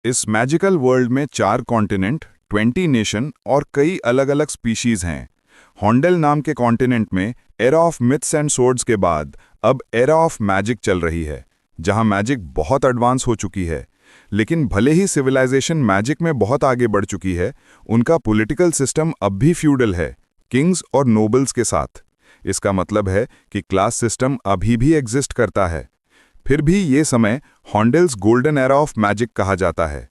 इस magical world में 4 continent, 20 nation और कई अलग अलग स्पीशीज हैं। हॉन्डेल नाम के कॉन्टिनेंट में era of myths and swords के बाद अब एरा ऑफ मैजिक चल रही है, जहां मैजिक बहुत एडवांस हो चुकी है। लेकिन भले ही सिविलाइजेशन मैजिक में बहुत आगे बढ़ चुकी है, उनका पॉलिटिकल सिस्टम अब भी फ्यूडल है, किंग्स और नोबल्स के साथ। इसका मतलब है कि क्लास सिस्टम अभी भी एग्जिस्ट करता है। फिर भी ये समय हॉन्डेल्स गोल्डन एरा ऑफ मैजिक कहा जाता है।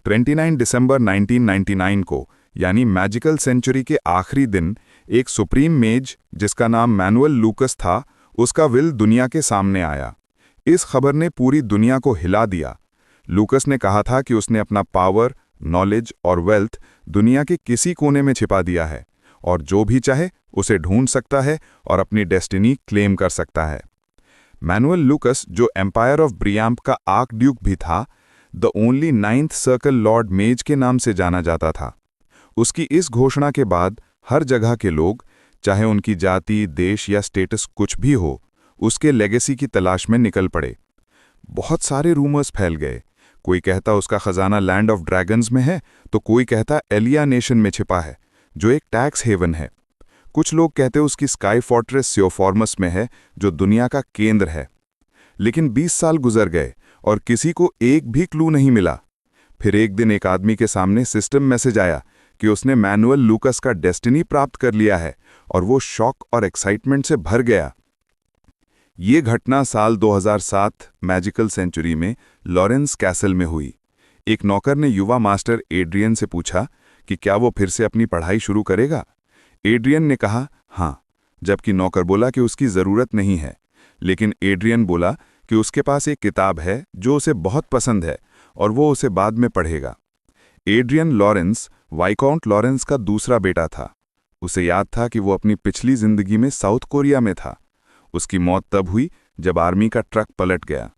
29 दिसंबर 1999 को, यानी मैजिकल सेंचुरी के आखिरी दिन, एक सुप्रीम मेज जिसका नाम मैनुअल लूकस था, उसका विल दुनिया के सामने आया। इस खबर ने पूरी दुनिया को हिला दिया। लूकस ने कहा था कि उसने अपना पावर, नॉलेज और वेल्थ दुनिया के किसी कोने में छिपा दिया है, और जो भी चाहे उसे ढूंढ सकता है और अपनी डेस्टिनी क्लेम कर सकता है। मैनुअल लूकस, जो एम्पायर ऑफ ब्रियाम्प का आर्क ड्यूक भी था, the only 9th circle Lord मेज के नाम से जाना जाता था। उसकी इस घोषणा के बाद हर जगह के लोग, चाहे उनकी जाति, देश या स्टेटस कुछ भी हो, उसके लेगेसी की तलाश में निकल पड़े। बहुत सारे रूमर्स फैल गए। कोई कहता उसका खजाना लैंड ऑफ ड्रैगन्स में है, तो कोई कहता एलिया नेशन में छिपा है, जो एक टैक्स हेवन है। कुछ लोग कहते उसकी स्काई फोर्ट्रेस सियोफॉर्मस में है, जो दुनिया का केंद्र है। लेकिन 20 साल गुजर गए और किसी को एक भी क्लू नहीं मिला। फिर एक दिन एक आदमी के सामने सिस्टम मैसेज आया कि उसने मैनुअल लूकस का डेस्टिनी प्राप्त कर लिया है, और वो शॉक और एक्साइटमेंट से भर गया। ये घटना साल 2007 मैजिकल सेंचुरी में लॉरेंस कैसल में हुई। एक नौकर ने युवा मास्टर एड्रियन से पूछा कि क्या वो फिर से अपनी पढ़ाई शुरू करेगा। एड्रियन ने कहा हाँ, जबकि नौकर बोला कि उसकी ज़रूरत नहीं है। लेकिन एड्रियन बोला कि उसके पास एक किताब है जो उसे बहुत पसंद है और वो उसे बाद में पढ़ेगा। एड्रियन लॉरेंस वाइकाउंट लॉरेंस का दूसरा बेटा था। उसे याद था कि वो अपनी पिछली जिंदगी में साउथ कोरिया में था। उसकी मौत तब हुई जब आर्मी का ट्रक पलट गया।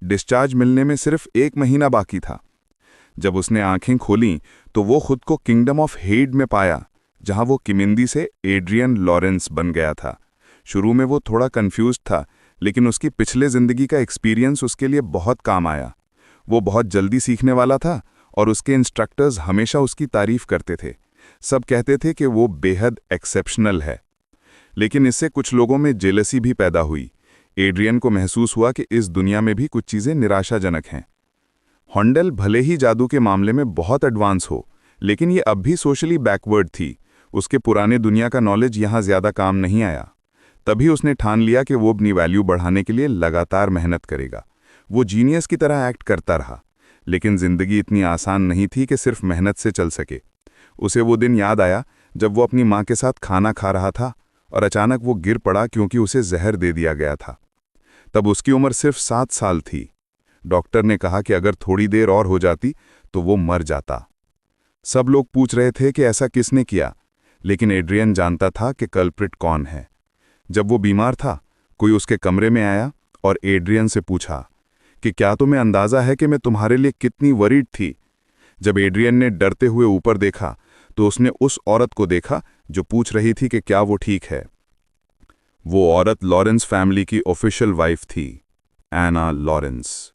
डिस्चार्ज मिलने में सिर्फ 1 महीना बाकी था। जब उसने आंखें खोलीं तो वो खुद को किंगडम ऑफ हेड में पाया, जहां वो किमिंदी से एड्रियन लॉरेंस बन गया था। शुरू में वो थोड़ा कंफ्यूज था, लेकिन उसकी पिछले जिंदगी का एक्सपीरियंस उसके लिए बहुत काम आया। वो बहुत जल्दी सीखने वाला था और उसके इंस्ट्रक्टर्स हमेशा उसकी तारीफ करते थे। सब कहते थे कि वो बेहद एक्सेप्शनल है। लेकिन इससे कुछ लोगों में जेलसी भी पैदा हुई। एड्रियन को महसूस हुआ कि इस दुनिया में भी कुछ चीज़ें निराशाजनक हैं। हॉन्डेल भले ही जादू के मामले में बहुत एडवांस हो, लेकिन ये अब भी सोशली बैकवर्ड थी। उसके पुराने दुनिया का नॉलेज यहाँ ज़्यादा काम नहीं आया। तभी उसने ठान लिया कि वो अपनी वैल्यू बढ़ाने के लिए लगातार मेहनत करेगा। वो जीनियस की तरह एक्ट करता रहा, लेकिन ज़िंदगी इतनी आसान नहीं थी कि सिर्फ मेहनत से चल सके। उसे वो दिन याद आया जब वो अपनी माँ के साथ खाना खा रहा था और अचानक वो गिर पड़ा क्योंकि उसे जहर दे दिया गया था। तब उसकी उम्र सिर्फ 7 साल थी। डॉक्टर ने कहा कि अगर थोड़ी देर और हो जाती तो वो मर जाता। सब लोग पूछ रहे थे कि ऐसा किसने किया, लेकिन एड्रियन जानता था कि कल्प्रिट कौन है। जब वो बीमार था, कोई उसके कमरे में आया और एड्रियन से पूछा कि क्या तुम्हें अंदाज़ा है कि मैं तुम्हारे लिए कितनी वरीड थी। जब एड्रियन ने डरते हुए ऊपर देखा तो उसने उस औरत को देखा जो पूछ रही थी कि क्या वो ठीक है। वो औरत लॉरेंस फैमिली की ऑफिशियल वाइफ थी, एना लॉरेंस।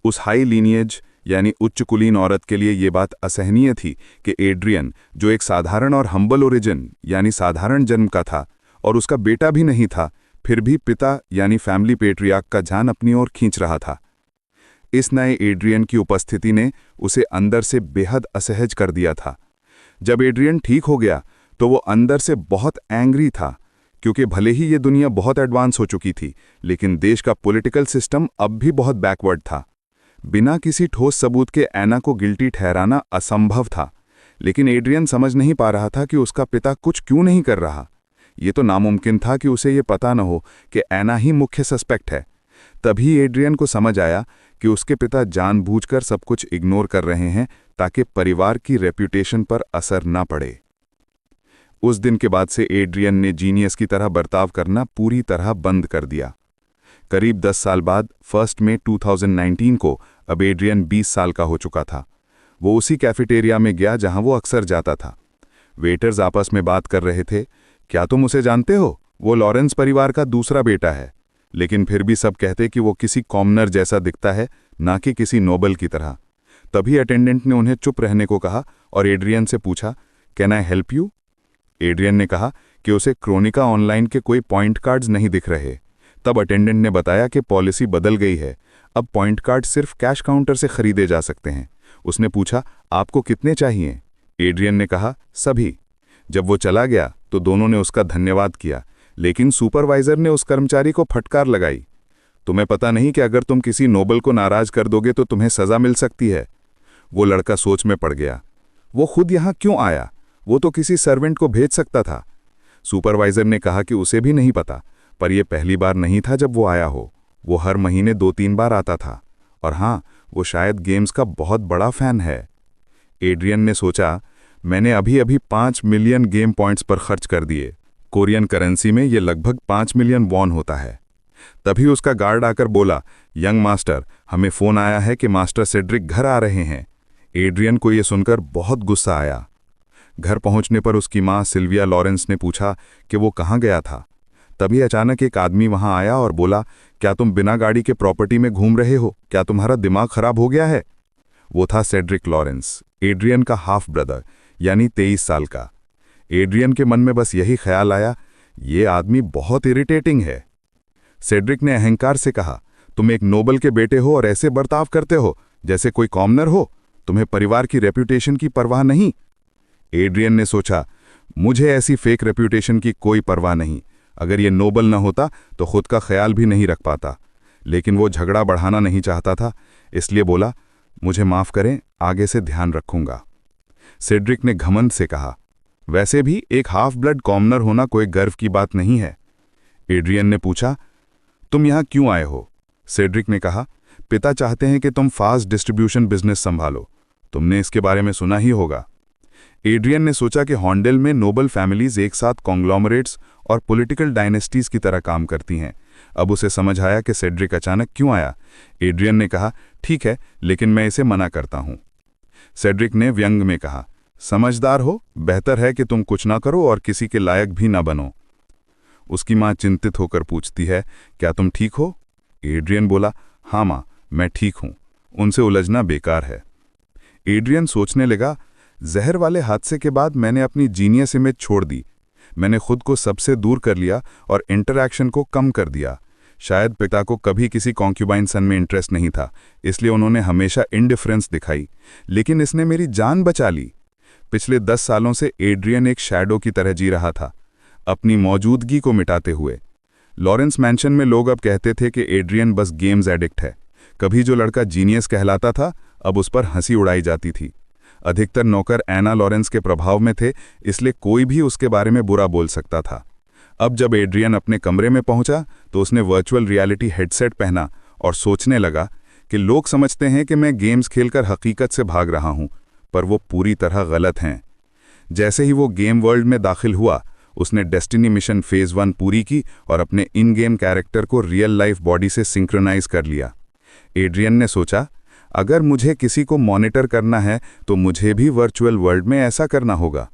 उस हाई लीनिएज यानी उच्च कुलीन औरत के लिए ये बात असहनीय थी कि एड्रियन, जो एक साधारण और हम्बल ओरिजिन यानी साधारण जन्म का था और उसका बेटा भी नहीं था, फिर भी पिता यानी फैमिली पेट्रियार्क का ध्यान अपनी ओर खींच रहा था। इस नए एड्रियन की उपस्थिति ने उसे अंदर से बेहद असहज कर दिया था। जब एड्रियन ठीक हो गया तो वो अंदर से बहुत एंग्री था, क्योंकि भले ही ये दुनिया बहुत एडवांस हो चुकी थी, लेकिन देश का पॉलिटिकल सिस्टम अब भी बहुत बैकवर्ड था। बिना किसी ठोस सबूत के एना को गिल्टी ठहराना असंभव था, लेकिन एड्रियन समझ नहीं पा रहा था कि उसका पिता कुछ क्यों नहीं कर रहा। ये तो नामुमकिन था कि उसे ये पता न हो कि एना ही मुख्य सस्पेक्ट है। तभी एड्रियन को समझ आया कि उसके पिता जानबूझकर सब कुछ इग्नोर कर रहे हैं ताकि परिवार की रेप्यूटेशन पर असर न पड़े। उस दिन के बाद से एड्रियन ने जीनियस की तरह बर्ताव करना पूरी तरह बंद कर दिया। करीब 10 साल बाद 1 मई 2019 को अब एड्रियन 20 साल का हो चुका था। वो उसी कैफेटेरिया में गया जहां वो अक्सर जाता था। वेटर्स आपस में बात कर रहे थे, क्या तुम उसे जानते हो? वो लॉरेंस परिवार का दूसरा बेटा है। लेकिन फिर भी सब कहते कि वो किसी कॉमनर जैसा दिखता है, ना कि किसी नोबल की तरह। तभी अटेंडेंट ने उन्हें चुप रहने को कहा और एड्रियन से पूछा, can I help you? Adrian ने कहा कि उसे क्रोनिका ऑनलाइन के कोई पॉइंट कार्ड्स नहीं दिख रहे। तब अटेंडेंट ने बताया कि पॉलिसी बदल गई है, अब पॉइंट कार्ड सिर्फ कैश काउंटर से खरीदे जा सकते हैं। उसने पूछा, आपको कितने चाहिए? एड्रियन ने कहा, सभी। जब वो चला गया तो दोनों ने उसका धन्यवाद किया, लेकिन सुपरवाइजर ने उस कर्मचारी को फटकार लगाई, तुम्हें पता नहीं कि अगर तुम किसी नोबल को नाराज कर दोगे तो तुम्हें सजा मिल सकती है। वो लड़का सोच में पड़ गया, वो खुद यहाँ क्यों आया? वो तो किसी सर्वेंट को भेज सकता था। सुपरवाइजर ने कहा कि उसे भी नहीं पता, पर यह पहली बार नहीं था जब वो आया हो। वो हर महीने 2-3 बार आता था, और हाँ, वो शायद गेम्स का बहुत बड़ा फैन है। एड्रियन ने सोचा, मैंने अभी अभी 5 मिलियन गेम पॉइंट्स पर खर्च कर दिए। कोरियन करेंसी में ये लगभग 5 मिलियन वॉन होता है। तभी उसका गार्ड आकर बोला, यंग मास्टर, हमें फोन आया है कि मास्टर सेड्रिक घर आ रहे हैं। एड्रियन को यह सुनकर बहुत गुस्सा आया। घर पहुंचने पर उसकी मां सिल्विया लॉरेंस ने पूछा कि वो कहाँ गया था। तभी अचानक एक आदमी वहां आया और बोला, क्या तुम बिना गाड़ी के प्रॉपर्टी में घूम रहे हो? क्या तुम्हारा दिमाग खराब हो गया है? वो था सेड्रिक लॉरेंस, एड्रियन का हाफ ब्रदर, यानी 23 साल का। एड्रियन के मन में बस यही ख्याल आया, ये आदमी बहुत इरिटेटिंग है। सेड्रिक ने अहंकार से कहा, तुम एक नोबल के बेटे हो और ऐसे बर्ताव करते हो जैसे कोई कॉमनर हो। तुम्हें परिवार की रेप्यूटेशन की परवाह नहीं। एड्रियन ने सोचा, मुझे ऐसी फेक रेप्यूटेशन की कोई परवाह नहीं। अगर ये नोबल न होता तो खुद का ख्याल भी नहीं रख पाता। लेकिन वो झगड़ा बढ़ाना नहीं चाहता था, इसलिए बोला, मुझे माफ करें, आगे से ध्यान रखूंगा। सेड्रिक ने घमंड से कहा, वैसे भी एक हाफ ब्लड कॉमनर होना कोई गर्व की बात नहीं है। एड्रियन ने पूछा, तुम यहां क्यों आए हो? सेड्रिक ने कहा, पिता चाहते हैं कि तुम फास्ट डिस्ट्रीब्यूशन बिजनेस संभालो। तुमने इसके बारे में सुना ही होगा। एड्रियन ने सोचा कि हॉन्डेल में नोबल फैमिलीज एक साथ कॉन्ग्लोमरेट्स और पॉलिटिकल डायनेस्टीज की तरह काम करती हैं। अब उसे समझ आया कि सेड्रिक अचानक क्यों आया। एड्रियन ने कहा, ठीक है, लेकिन मैं इसे मना करता हूं। सेड्रिक ने व्यंग में कहा, समझदार हो, बेहतर है कि तुम कुछ ना करो और किसी के लायक भी ना बनो। उसकी मां चिंतित होकर पूछती है, क्या तुम ठीक हो? एड्रियन बोला, हाँ मां, मैं ठीक हूं। उनसे उलझना बेकार है। एड्रियन सोचने लगा, जहर वाले हादसे के बाद मैंने अपनी जीनियस इमेज छोड़ दी। मैंने खुद को सबसे दूर कर लिया और इंटरैक्शन को कम कर दिया। शायद पिता को कभी किसी कॉन्क्यूबाइन सन में इंटरेस्ट नहीं था, इसलिए उन्होंने हमेशा इंडिफरेंस दिखाई, लेकिन इसने मेरी जान बचा ली। पिछले 10 सालों से एड्रियन एक शैडो की तरह जी रहा था, अपनी मौजूदगी को मिटाते हुए। लॉरेंस मैंशन में लोग अब कहते थे कि एड्रियन बस गेम्स एडिक्ट है। कभी जो लड़का जीनियस कहलाता था, अब उस पर हंसी उड़ाई जाती थी। अधिकतर नौकर एना लॉरेंस के प्रभाव में थे, इसलिए कोई भी उसके बारे में बुरा बोल सकता था। अब जब एड्रियन अपने कमरे में पहुंचा तो उसने वर्चुअल रियलिटी हेडसेट पहना और सोचने लगा कि लोग समझते हैं कि मैं गेम्स खेलकर हकीकत से भाग रहा हूं, पर वो पूरी तरह गलत हैं। जैसे ही वो गेम वर्ल्ड में दाखिल हुआ, उसने डेस्टिनी मिशन फेज 1 पूरी की और अपने इन गेम कैरेक्टर को रियल लाइफ बॉडी से सिंक्रोनाइज कर लिया। एड्रियन ने सोचा, अगर मुझे किसी को मॉनिटर करना है तो मुझे भी वर्चुअल वर्ल्ड में ऐसा करना होगा,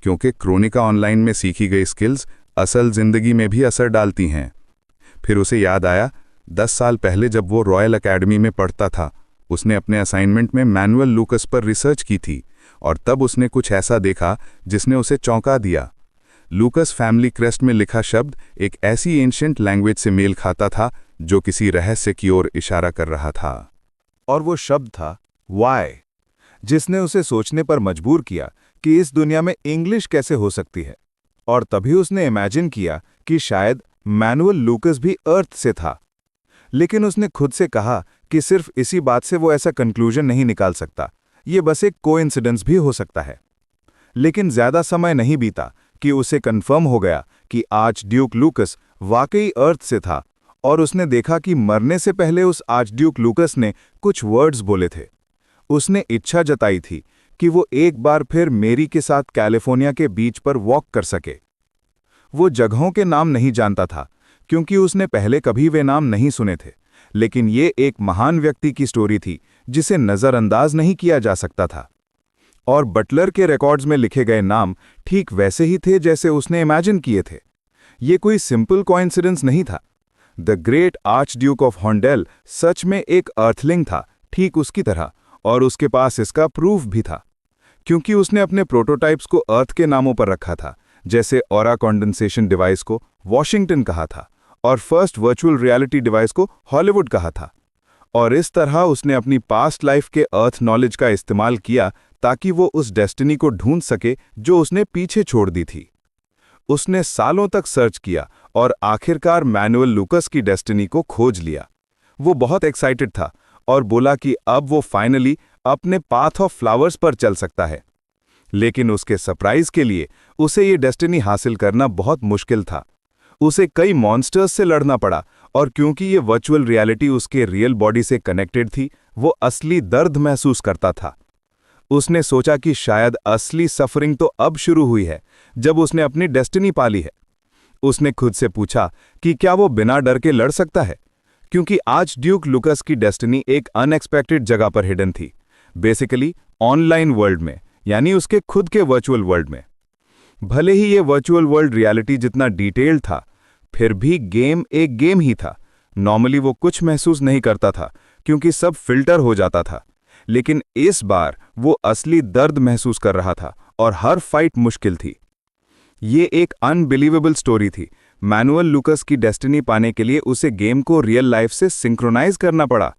क्योंकि क्रोनिका ऑनलाइन में सीखी गई स्किल्स असल जिंदगी में भी असर डालती हैं। फिर उसे याद आया, 10 साल पहले जब वो रॉयल एकेडमी में पढ़ता था, उसने अपने असाइनमेंट में मैनुअल लूकस पर रिसर्च की थी, और तब उसने कुछ ऐसा देखा जिसने उसे चौंका दिया। लूकस फैमिली क्रेस्ट में लिखा शब्द एक ऐसी एंशिएंट लैंग्वेज से मेल खाता था जो किसी रहस्य की ओर इशारा कर रहा था। और वो शब्द था वाई, जिसने उसे सोचने पर मजबूर किया कि इस दुनिया में इंग्लिश कैसे हो सकती है। और तभी उसने इमेजिन किया कि शायद मैनुअल लूकस भी अर्थ से था। लेकिन उसने खुद से कहा कि सिर्फ इसी बात से वो ऐसा कंक्लूजन नहीं निकाल सकता, ये बस एक कोइंसिडेंस भी हो सकता है। लेकिन ज्यादा समय नहीं बीता कि उसे कंफर्म हो गया कि आर्चड्यूक लूकस वाकई अर्थ से था, और उसने देखा कि मरने से पहले उस आर्चड्यूक लूकस ने कुछ वर्ड्स बोले थे। उसने इच्छा जताई थी कि वो एक बार फिर मेरी के साथ कैलिफोर्निया के बीच पर वॉक कर सके। वो जगहों के नाम नहीं जानता था, क्योंकि उसने पहले कभी वे नाम नहीं सुने थे, लेकिन ये एक महान व्यक्ति की स्टोरी थी जिसे नज़रअंदाज नहीं किया जा सकता था। और बटलर के रिकॉर्ड्स में लिखे गए नाम ठीक वैसे ही थे जैसे उसने इमेजिन किए थे। ये कोई सिंपल कोइंसिडेंस नहीं था। द ग्रेट आर्चड्यूक ऑफ हॉन्डेल सच में एक अर्थलिंग था, ठीक उसकी तरह, और उसके पास इसका प्रूफ भी था, क्योंकि उसने अपने प्रोटोटाइप्स को अर्थ के नामों पर रखा था, जैसे ऑरा कंडेंसेशन डिवाइस को वॉशिंगटन कहा था और फर्स्ट वर्चुअल रियलिटी डिवाइस को हॉलीवुड कहा था। और इस तरह उसने अपनी पास्ट लाइफ के अर्थ नॉलेज का इस्तेमाल किया ताकि वो उस डेस्टिनी को ढूंढ सके जो उसने पीछे छोड़ दी थी। उसने सालों तक सर्च किया और आखिरकार मैनुअल लूकस की डेस्टिनी को खोज लिया। वो बहुत एक्साइटेड था और बोला कि अब वो फाइनली अपने पाथ ऑफ फ्लावर्स पर चल सकता है। लेकिन उसके सरप्राइज के लिए उसे ये डेस्टिनी हासिल करना बहुत मुश्किल था। उसे कई मॉन्स्टर्स से लड़ना पड़ा और क्योंकि ये वर्चुअल रियलिटी उसके रियल बॉडी से कनेक्टेड थी, वो असली दर्द महसूस करता था। उसने सोचा कि शायद असली सफरिंग तो अब शुरू हुई है जब उसने अपनी डेस्टिनी पाली है। उसने खुद से पूछा कि क्या वो बिना डर के लड़ सकता है, क्योंकि आज ड्यूक लुकस की डेस्टिनी एक अनएक्सपेक्टेड जगह पर हिडन थी, बेसिकली ऑनलाइन वर्ल्ड में, यानी उसके खुद के वर्चुअल वर्ल्ड में। भले ही ये वर्चुअल वर्ल्ड रियलिटी जितना डिटेल्ड था, फिर भी गेम एक गेम ही था। नॉर्मली वो कुछ महसूस नहीं करता था क्योंकि सब फिल्टर हो जाता था, लेकिन इस बार वो असली दर्द महसूस कर रहा था और हर फाइट मुश्किल थी। ये एक अनबिलीवेबल स्टोरी थी। मैनुअल लुकस की डेस्टिनी पाने के लिए उसे गेम को रियल लाइफ से सिंक्रोनाइज करना पड़ा।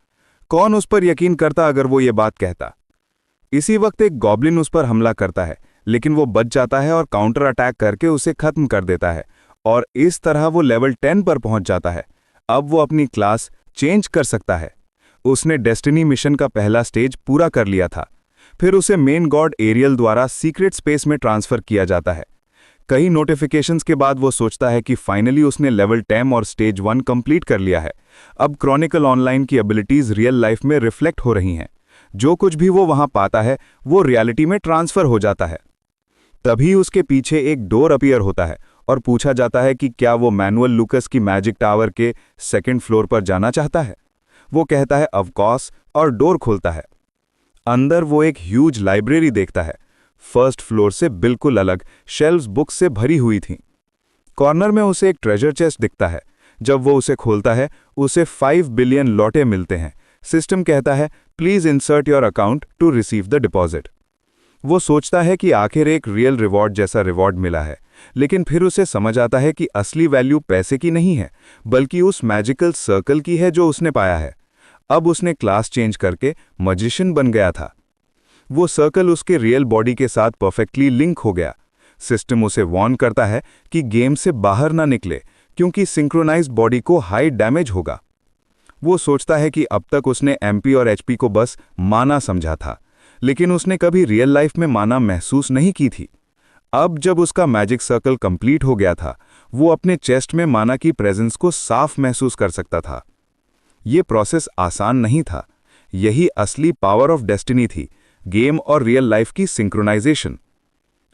कौन उस पर यकीन करता अगर वो ये बात कहता। इसी वक्त एक गॉब्लिन उस पर हमला करता है, लेकिन वो बच जाता है और काउंटर अटैक करके उसे खत्म कर देता है और इस तरह वो लेवल 10 पर पहुंच जाता है। अब वो अपनी क्लास चेंज कर सकता है। उसने डेस्टिनी मिशन का पहला स्टेज पूरा कर लिया था। फिर उसे मेन गॉड एरियल द्वारा सीक्रेट स्पेस में ट्रांसफर किया जाता है। कई नोटिफिकेशंस के बाद वो सोचता है कि फाइनली उसने लेवल 10 और स्टेज 1 कंप्लीट कर लिया है। अब क्रॉनिकल ऑनलाइन की एबिलिटीज रियल लाइफ में रिफ्लेक्ट हो रही हैं। जो कुछ भी वो वहां पाता है वो रियलिटी में ट्रांसफर हो जाता है। तभी उसके पीछे एक डोर अपीयर होता है और पूछा जाता है कि क्या वो मैनुअल लुकस की मैजिक टावर के 2nd फ्लोर पर जाना चाहता है। वो कहता है ऑफ कोर्स और डोर खोलता है। अंदर वो एक ह्यूज लाइब्रेरी देखता है। 1st फ्लोर से बिल्कुल अलग शेल्व्स बुक्स से भरी हुई थीं। कॉर्नर में उसे एक ट्रेजर चेस्ट दिखता है। जब वो उसे खोलता है उसे 5 बिलियन लौटे मिलते हैं। सिस्टम कहता है please insert your account to receive the deposit. वो सोचता है कि आखिर एक रियल रिवॉर्ड जैसा रिवॉर्ड मिला है, लेकिन फिर उसे समझ आता है कि असली वैल्यू पैसे की नहीं है बल्कि उस मैजिकल सर्कल की है जो उसने पाया है। अब उसने क्लास चेंज करके मजिशियन बन गया था। वो सर्कल उसके रियल बॉडी के साथ परफेक्टली लिंक हो गया। सिस्टम उसे वार्न करता है कि गेम से बाहर ना निकले क्योंकि सिंक्रोनाइज्ड बॉडी को हाई डैमेज होगा। वो सोचता है कि अब तक उसने एमपी और एचपी को बस माना समझा था, लेकिन उसने कभी रियल लाइफ में माना महसूस नहीं की थी। अब जब उसका मैजिक सर्कल कंप्लीट हो गया था, वो अपने चेस्ट में माना की प्रेजेंस को साफ महसूस कर सकता था। ये प्रोसेस आसान नहीं था। यही असली पावर ऑफ डेस्टिनी थी, गेम और रियल लाइफ की सिंक्रोनाइजेशन।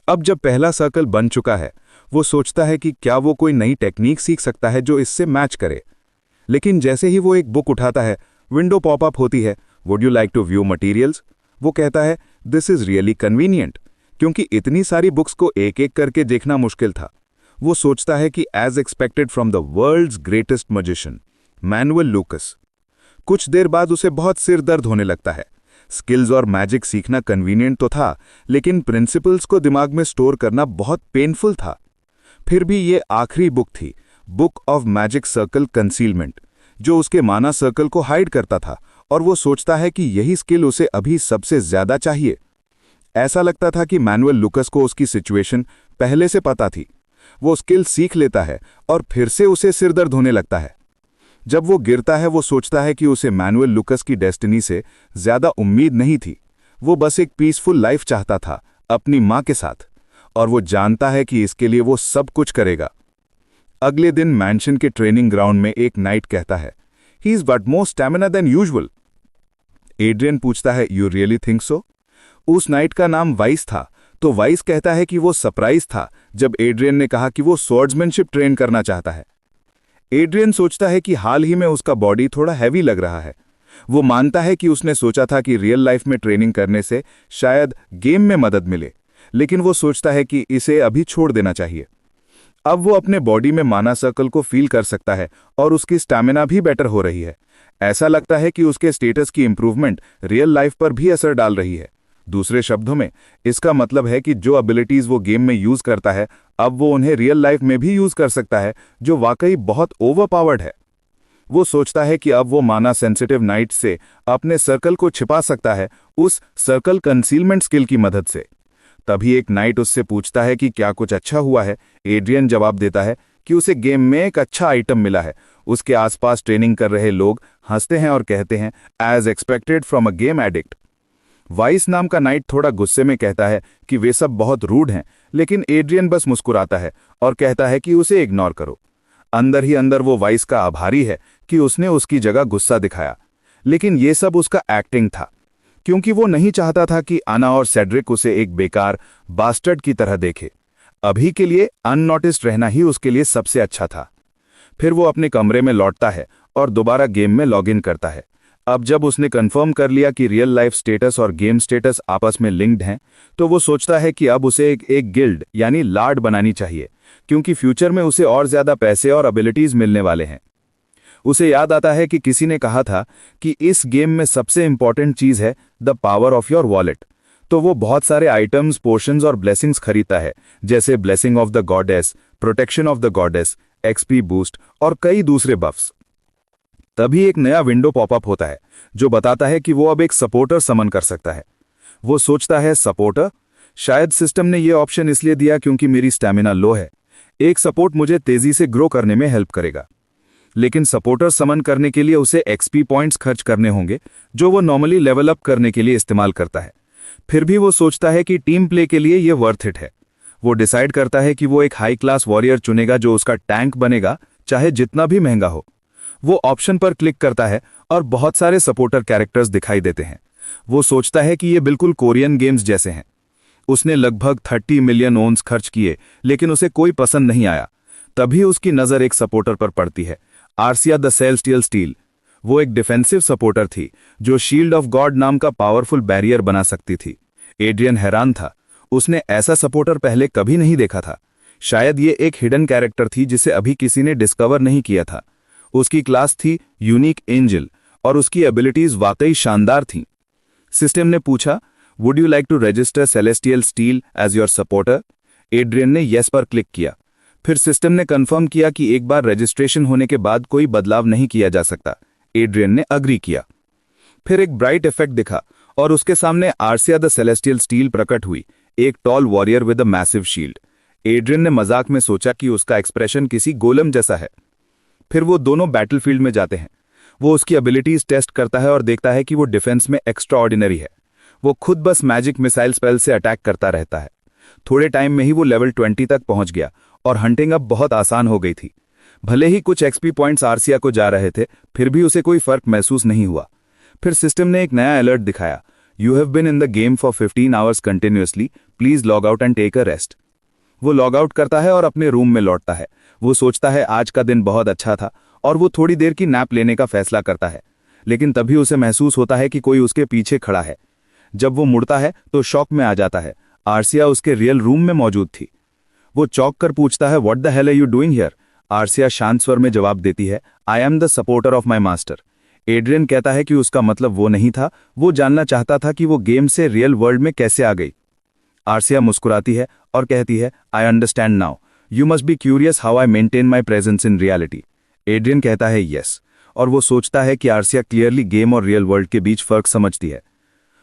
अब जब पहला सर्कल बन चुका है, वो सोचता है कि क्या वो कोई नई टेक्निक सीख सकता है जो इससे मैच करे। लेकिन जैसे ही वो एक बुक उठाता है, विंडो पॉपअप होती है, would you like to view materials. वो कहता है दिस इज रियली कन्वीनियंट, क्योंकि इतनी सारी बुक्स को एक एक करके देखना मुश्किल था। वो सोचता है कि as expected from the world's greatest magician Manuel Lucas. कुछ देर बाद उसे बहुत सिर दर्द होने लगता है। स्किल्स और मैजिक सीखना कन्वीनियंट तो था, लेकिन प्रिंसिपल्स को दिमाग में स्टोर करना बहुत पेनफुल था। फिर भी ये आखिरी बुक थी, book of magic circle concealment, जो उसके माना सर्कल को हाइड करता था, और वो सोचता है कि यही स्किल उसे अभी सबसे ज्यादा चाहिए। ऐसा लगता था कि मैनुअल लुकस को उसकी सिचुएशन पहले से पता थी। वो स्किल सीख लेता है और फिर से उसे सिरदर्द होने लगता है। जब वो गिरता है, वो सोचता है कि उसे मैनुअल लुकस की डेस्टिनी से ज्यादा उम्मीद नहीं थी। वो बस एक पीसफुल लाइफ चाहता था अपनी माँ के साथ, और वो जानता है कि इसके लिए वो सब कुछ करेगा। अगले दिन मैंशन के ट्रेनिंग ग्राउंड में एक नाइट कहता है he is but more stamina than usual. Adrian पूछता है यू रियली थिंक सो। उस नाइट का नाम वाइस था, तो वाइस कहता है कि वो सरप्राइज था जब एड्रियन ने कहा कि वो स्वॉर्ड्समैनशिप ट्रेन करना चाहता है। एड्रियन सोचता है कि हाल ही में उसका बॉडी थोड़ा हैवी लग रहा है। वो मानता है कि उसने सोचा था कि रियल लाइफ में ट्रेनिंग करने से शायद गेम में मदद मिले, लेकिन वो सोचता है कि इसे अभी छोड़ देना चाहिए। अब वो अपने बॉडी में माना सर्कल को फील कर सकता है और उसकी स्टैमिना भी बेटर हो रही है। ऐसा लगता है कि उसके स्टेटस की इंप्रूवमेंट रियल लाइफ पर भी असर डाल रही है। दूसरे शब्दों में इसका मतलब है कि जो एबिलिटीज वो गेम में यूज करता है अब वो उन्हें रियल लाइफ में भी यूज कर सकता है, जो वाकई बहुत ओवरपावर्ड है। वो सोचता है कि अब वो माना सेंसिटिव नाइट से अपने सर्कल को छिपा सकता है उस सर्कल कंसीलमेंट स्किल की मदद से। तभी एक नाइट उससे पूछता है कि क्या कुछ अच्छा हुआ है। एड्रियन जवाब देता है कि उसे गेम में एक अच्छा आइटम मिला है। उसके आसपास ट्रेनिंग कर रहे लोग हंसते हैं और कहते हैं, as expected from a game addict. Vice नाम का नाइट थोड़ा गुस्से में कहता है कि वे सब बहुत रूड हैं, लेकिन एड्रियन बस मुस्कुराता है और कहता है कि उसे इग्नोर करो। अंदर ही अंदर वो वाइस का आभारी है कि उसने उसकी जगह गुस्सा दिखाया, लेकिन ये सब उसका एक्टिंग था, क्योंकि वो नहीं चाहता था कि आना और सेड्रिक उसे एक बेकार बास्टर्ड की तरह देखे। अभी के लिए अननोटिस्ड रहना ही उसके लिए सबसे अच्छा था। फिर वो अपने कमरे में लौटता है और दोबारा गेम में लॉगिन करता है। अब जब उसने कंफर्म कर लिया कि रियल लाइफ स्टेटस और गेम स्टेटस आपस में लिंक्ड हैं, तो वो सोचता है कि अब उसे एक गिल्ड यानी लार्ड बनानी चाहिए, क्योंकि फ्यूचर में उसे और ज्यादा पैसे और एबिलिटीज मिलने वाले हैं। उसे याद आता है कि किसी ने कहा था कि इस गेम में सबसे इंपॉर्टेंट चीज है the power of your wallet. तो वो बहुत सारे आइटम्स, पोर्शंस और ब्लेसिंग्स खरीदता है, जैसे blessing of the goddess, protection of the goddess, XP boost और कई दूसरे बफ्स। तभी एक नया विंडो पॉपअप होता है जो बताता है कि वो अब एक सपोर्टर समन कर सकता है। वो सोचता है, सपोर्टर? शायद सिस्टम ने यह ऑप्शन इसलिए दिया क्योंकि मेरी स्टैमिना लो है। एक सपोर्ट मुझे तेजी से ग्रो करने में हेल्प करेगा। लेकिन सपोर्टर समन करने के लिए उसे एक्सपी पॉइंट्स खर्च करने होंगे, जो वो नॉर्मली लेवल अप करने के लिए इस्तेमाल करता है। फिर भी वो सोचता है कि टीम प्ले के लिए ये वर्थ इट है। वो डिसाइड करता है कि वो एक हाई क्लास वॉरियर चुनेगा जो उसका टैंक बनेगा, चाहे जितना भी महंगा हो। वो ऑप्शन पर क्लिक करता है और बहुत सारे सपोर्टर कैरेक्टर्स दिखाई देते हैं। वो सोचता है कि ये बिल्कुल कोरियन गेम्स जैसे हैं। उसने लगभग 30 मिलियन ओन्स खर्च किए, लेकिन उसे कोई पसंद नहीं आया। तभी उसकी नजर एक सपोर्टर पर पड़ती है, आर्सिया द सेलेस्टियल स्टील। वो एक डिफेंसिव सपोर्टर थी जो शील्ड ऑफ गॉड नाम का पावरफुल बैरियर बना सकती थी। एड्रियन हैरान था, उसने ऐसा सपोर्टर पहले कभी नहीं देखा था। शायद ये एक हिडन कैरेक्टर थी जिसे अभी किसी ने डिस्कवर नहीं किया था। उसकी क्लास थी यूनिक एंजल और उसकी एबिलिटीज वाकई शानदार थीं। सिस्टम ने पूछा, would you like to register Celestial Steel as your supporter? Adrian ने येस पर क्लिक किया। फिर सिस्टम ने कंफर्म किया कि एक बार रजिस्ट्रेशन होने के बाद कोई बदलाव नहीं किया जा सकता। एड्रियन ने अग्री किया। फिर एक ब्राइट इफेक्ट दिखा और उसके सामने आर्सिया द सेलेस्टियल स्टील प्रकट हुई, एक tall warrior with a massive shield. Adrian ने मजाक में सोचा कि उसका एक्सप्रेशन किसी गोलम जैसा है। फिर वो दोनों बैटलफील्ड में जाते हैं। वो उसकी एबिलिटीज टेस्ट करता है और देखता है कि वो डिफेंस में एक्स्ट्रा ऑर्डिनरी है। वो खुद बस मैजिक मिसाइल स्पेल से अटैक करता रहता है। थोड़े टाइम में ही वो लेवल 20 तक पहुंच गया और हंटिंग अब बहुत आसान हो गई थी। भले ही कुछ एक्सपी पॉइंट्स आर्सिया को जा रहे थे, फिर भी उसे कोई फर्क महसूस नहीं हुआ। फिर सिस्टम ने एक नया अलर्ट दिखाया, you have been in the game for 15 hours continuously, please log out and take a rest. वो लॉग आउट करता है और अपने रूम में लौटता है। वो सोचता है आज का दिन बहुत अच्छा था और वो थोड़ी देर की नैप लेने का फैसला करता है। लेकिन तभी उसे महसूस होता है कि कोई उसके पीछे खड़ा है। जब वो मुड़ता है तो शॉक में आ जाता है, आर्सिया उसके रियल रूम में मौजूद थी। वो चौंक कर पूछता है, what the hell are you doing here? Arsia शांत स्वर में जवाब देती है, I am the supporter of my master. Adrian कहता है कि उसका मतलब वो नहीं था, वो जानना चाहता था कि वो गेम से रियल वर्ल्ड में कैसे आ गई। आर्सिया मुस्कुराती है और कहती है, I understand now, you must be curious how I maintain my presence in reality. Adrian कहता है यस, और वो सोचता है कि आर्सिया क्लियरली गेम और रियल वर्ल्ड के बीच फर्क समझती है।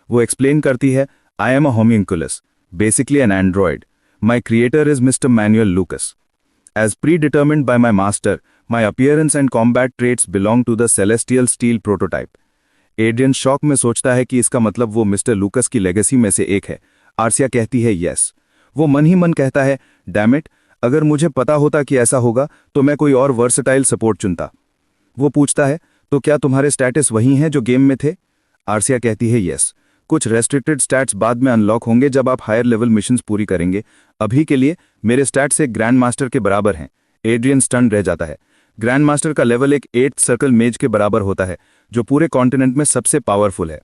वो एक्सप्लेन करती है, I am a homunculus, basically an android. My creator is Mister Manuel Lucas. As predetermined by my master, my appearance and combat traits belong to the Celestial Steel prototype. Adrian shock में सोचता है कि इसका मतलब वो mister लूकस की legacy में से एक है। आर्सिया कहती है यस। वो मन ही मन कहता है, डैम इट, अगर मुझे पता होता कि ऐसा होगा तो मैं कोई और वर्सटाइल सपोर्ट चुनता। वो पूछता है, तो क्या तुम्हारे स्टैटस वही हैं जो गेम में थे? आर्सिया कहती है यस। कुछ रेस्ट्रिक्टेड स्टैट्स बाद में अनलॉक होंगे जब आप हायर लेवल मिशंस पूरी करेंगे। अभी के लिए मेरे स्टैट्स एक ग्रैंड मास्टर के बराबर हैं। एड्रियन स्टन रह जाता है। ग्रैंड मास्टर का लेवल एक 8 सर्कल मेज के बराबर होता है, जो पूरे कॉन्टिनेंट में सबसे पावरफुल है।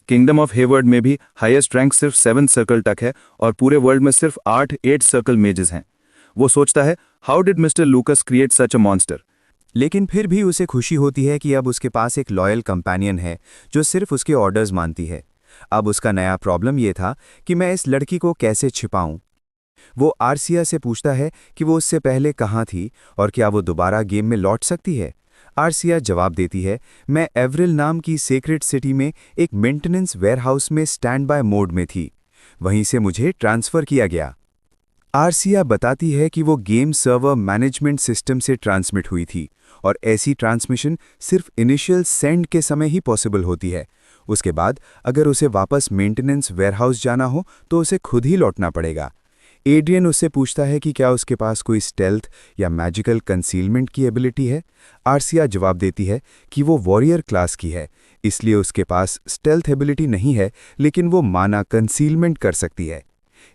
किंगडम ऑफ हेवर्ड में भी हाईएस्ट रैंक सिर्फ 7 सर्कल तक है और पूरे वर्ल्ड में सिर्फ 8 सर्कल मेजेस हैं। वो सोचता है, how did mister लूकस create such a monster? लेकिन फिर भी उसे खुशी होती है कि अब उसके पास एक लॉयल कंपेनियन है जो सिर्फ उसके ऑर्डर्स मानती है। अब उसका नया प्रॉब्लम ये था कि मैं इस लड़की को कैसे छिपाऊं। वो आर्सिया से पूछता है कि वो उससे पहले कहाँ थी और क्या वो दोबारा गेम में लौट सकती है। आर्सिया जवाब देती है, मैं एवरिल नाम की सीक्रेट सिटी में एक मेंटेनेंस वेयरहाउस में स्टैंड बाय मोड में थी, वहीं से मुझे ट्रांसफ़र किया गया। आर्सिया बताती है कि वो गेम सर्वर मैनेजमेंट सिस्टम से ट्रांसमिट हुई थी और ऐसी ट्रांसमिशन सिर्फ इनिशियल सेंड के समय ही पॉसिबल होती है। उसके बाद अगर उसे वापस मेंटेनेंस वेयरहाउस जाना हो तो उसे खुद ही लौटना पड़ेगा। एड्रियन उससे पूछता है कि क्या उसके पास कोई स्टेल्थ या मैजिकल कंसीलमेंट की एबिलिटी है। आर्सिया जवाब देती है कि वो वॉरियर क्लास की है, इसलिए उसके पास स्टेल्थ एबिलिटी नहीं है, लेकिन वो माना कंसीलमेंट कर सकती है।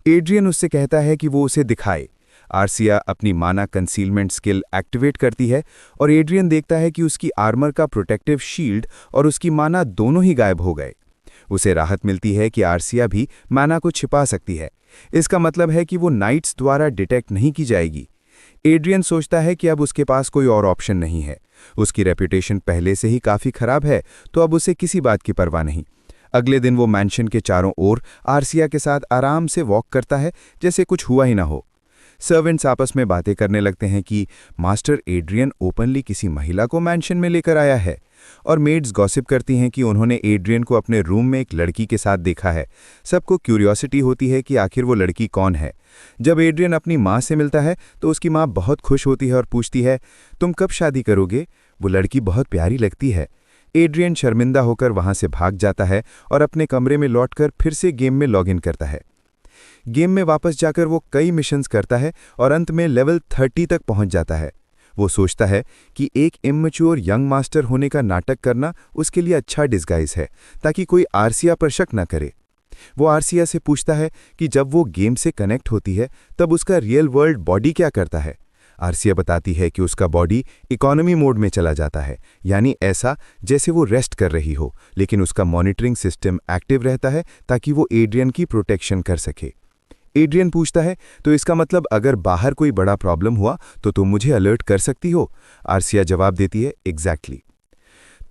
एड्रियन उससे कहता है कि वो उसे दिखाए। आर्सिया अपनी माना कंसीलमेंट स्किल एक्टिवेट करती है और एड्रियन देखता है कि उसकी आर्मर का प्रोटेक्टिव शील्ड और उसकी माना दोनों ही गायब हो गए। उसे राहत मिलती है कि आर्सिया भी माना को छिपा सकती है। इसका मतलब है कि वो नाइट्स द्वारा डिटेक्ट नहीं की जाएगी। एड्रियन सोचता है कि अब उसके पास कोई और ऑप्शन नहीं है। उसकी रेपुटेशन पहले से ही काफ़ी खराब है, तो अब उसे किसी बात की परवाह नहीं। अगले दिन वो मैंशन के चारों ओर आर्सिया के साथ आराम से वॉक करता है, जैसे कुछ हुआ ही ना हो। सर्वेंट्स आपस में बातें करने लगते हैं कि मास्टर एड्रियन ओपनली किसी महिला को मैंशन में लेकर आया है, और मेड्स गॉसिप करती हैं कि उन्होंने एड्रियन को अपने रूम में एक लड़की के साथ देखा है। सबको क्यूरियोसिटी होती है कि आखिर वो लड़की कौन है। जब एड्रियन अपनी माँ से मिलता है तो उसकी माँ बहुत खुश होती है और पूछती है, तुम कब शादी करोगे? वो लड़की बहुत प्यारी लगती है। एड्रियन शर्मिंदा होकर वहाँ से भाग जाता है और अपने कमरे में लौटकर फिर से गेम में लॉगिन करता है। गेम में वापस जाकर वो कई मिशंस करता है और अंत में लेवल 30 तक पहुंच जाता है। वो सोचता है कि एक इमैच्योर यंग मास्टर होने का नाटक करना उसके लिए अच्छा डिस्गाइज है, ताकि कोई आर्सिया पर शक न करे। वो आर्सिया से पूछता है कि जब वो गेम से कनेक्ट होती है तब उसका रियल वर्ल्ड बॉडी क्या करता है। आर्सिया बताती है कि उसका बॉडी इकोनॉमी मोड में चला जाता है, यानी ऐसा जैसे वो रेस्ट कर रही हो, लेकिन उसका मॉनिटरिंग सिस्टम एक्टिव रहता है ताकि वो एड्रियन की प्रोटेक्शन कर सके। एड्रियन पूछता है, तो इसका मतलब अगर बाहर कोई बड़ा प्रॉब्लम हुआ तो तुम मुझे अलर्ट कर सकती हो? आर्सिया जवाब देती है, एग्जैक्टली।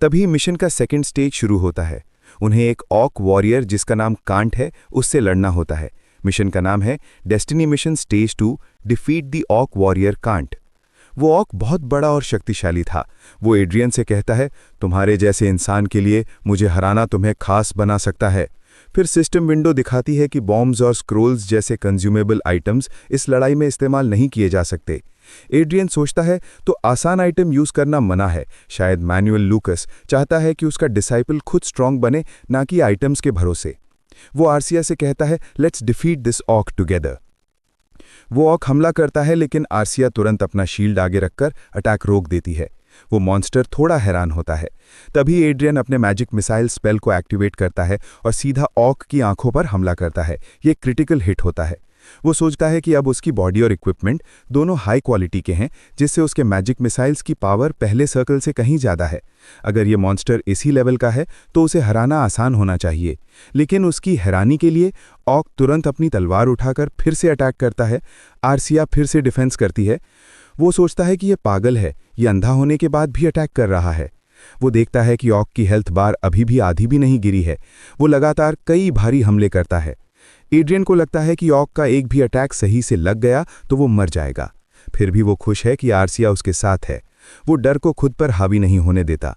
तभी मिशन का सेकंड स्टेज शुरू होता है। उन्हें एक ऑक वॉरियर जिसका नाम कांट है उससे लड़ना होता है। मिशन का नाम है destiny mission stage 2, defeat the ऑक वॉरियर कांट। वो ऑक बहुत बड़ा और शक्तिशाली था। वो एड्रियन से कहता है, तुम्हारे जैसे इंसान के लिए मुझे हराना तुम्हें खास बना सकता है। फिर सिस्टम विंडो दिखाती है कि बॉम्ब्स और स्क्रोल्स जैसे कंज्यूमेबल आइटम्स इस लड़ाई में इस्तेमाल नहीं किए जा सकते। एड्रियन सोचता है तो आसान आइटम यूज करना मना है। शायद मैनुअल लूकस चाहता है कि उसका डिसाइपल खुद स्ट्रांग बने, ना कि आइटम्स के भरोसे। वो आर्सिया से कहता है, लेट्स डिफीट दिस ऑक टुगेदर। वो ऑक हमला करता है, लेकिन आर्सिया तुरंत अपना शील्ड आगे रखकर अटैक रोक देती है। वो मॉन्स्टर थोड़ा हैरान होता है। तभी एड्रियन अपने मैजिक मिसाइल स्पेल को एक्टिवेट करता है और सीधा ऑक की आंखों पर हमला करता है। ये क्रिटिकल हिट होता है। वो सोचता है कि अब उसकी बॉडी और इक्विपमेंट दोनों हाई क्वालिटी के हैं, जिससे उसके मैजिक मिसाइल्स की पावर पहले सर्कल से कहीं ज़्यादा है। अगर ये मॉन्स्टर इसी लेवल का है तो उसे हराना आसान होना चाहिए, लेकिन उसकी हैरानी के लिए ऑक तुरंत अपनी तलवार उठाकर फिर से अटैक करता है। आर्सिया फिर से डिफेंस करती है। वो सोचता है कि ये पागल है, ये अंधा होने के बाद भी अटैक कर रहा है। वो देखता है कि ऑक की हेल्थ बार अभी भी आधी भी नहीं गिरी है। वो लगातार कई भारी हमले करता है। एड्रियन को लगता है कि ऑक का एक भी अटैक सही से लग गया तो वो मर जाएगा। फिर भी वो खुश है कि आर्सिया उसके साथ है। वो डर को खुद पर हावी नहीं होने देता।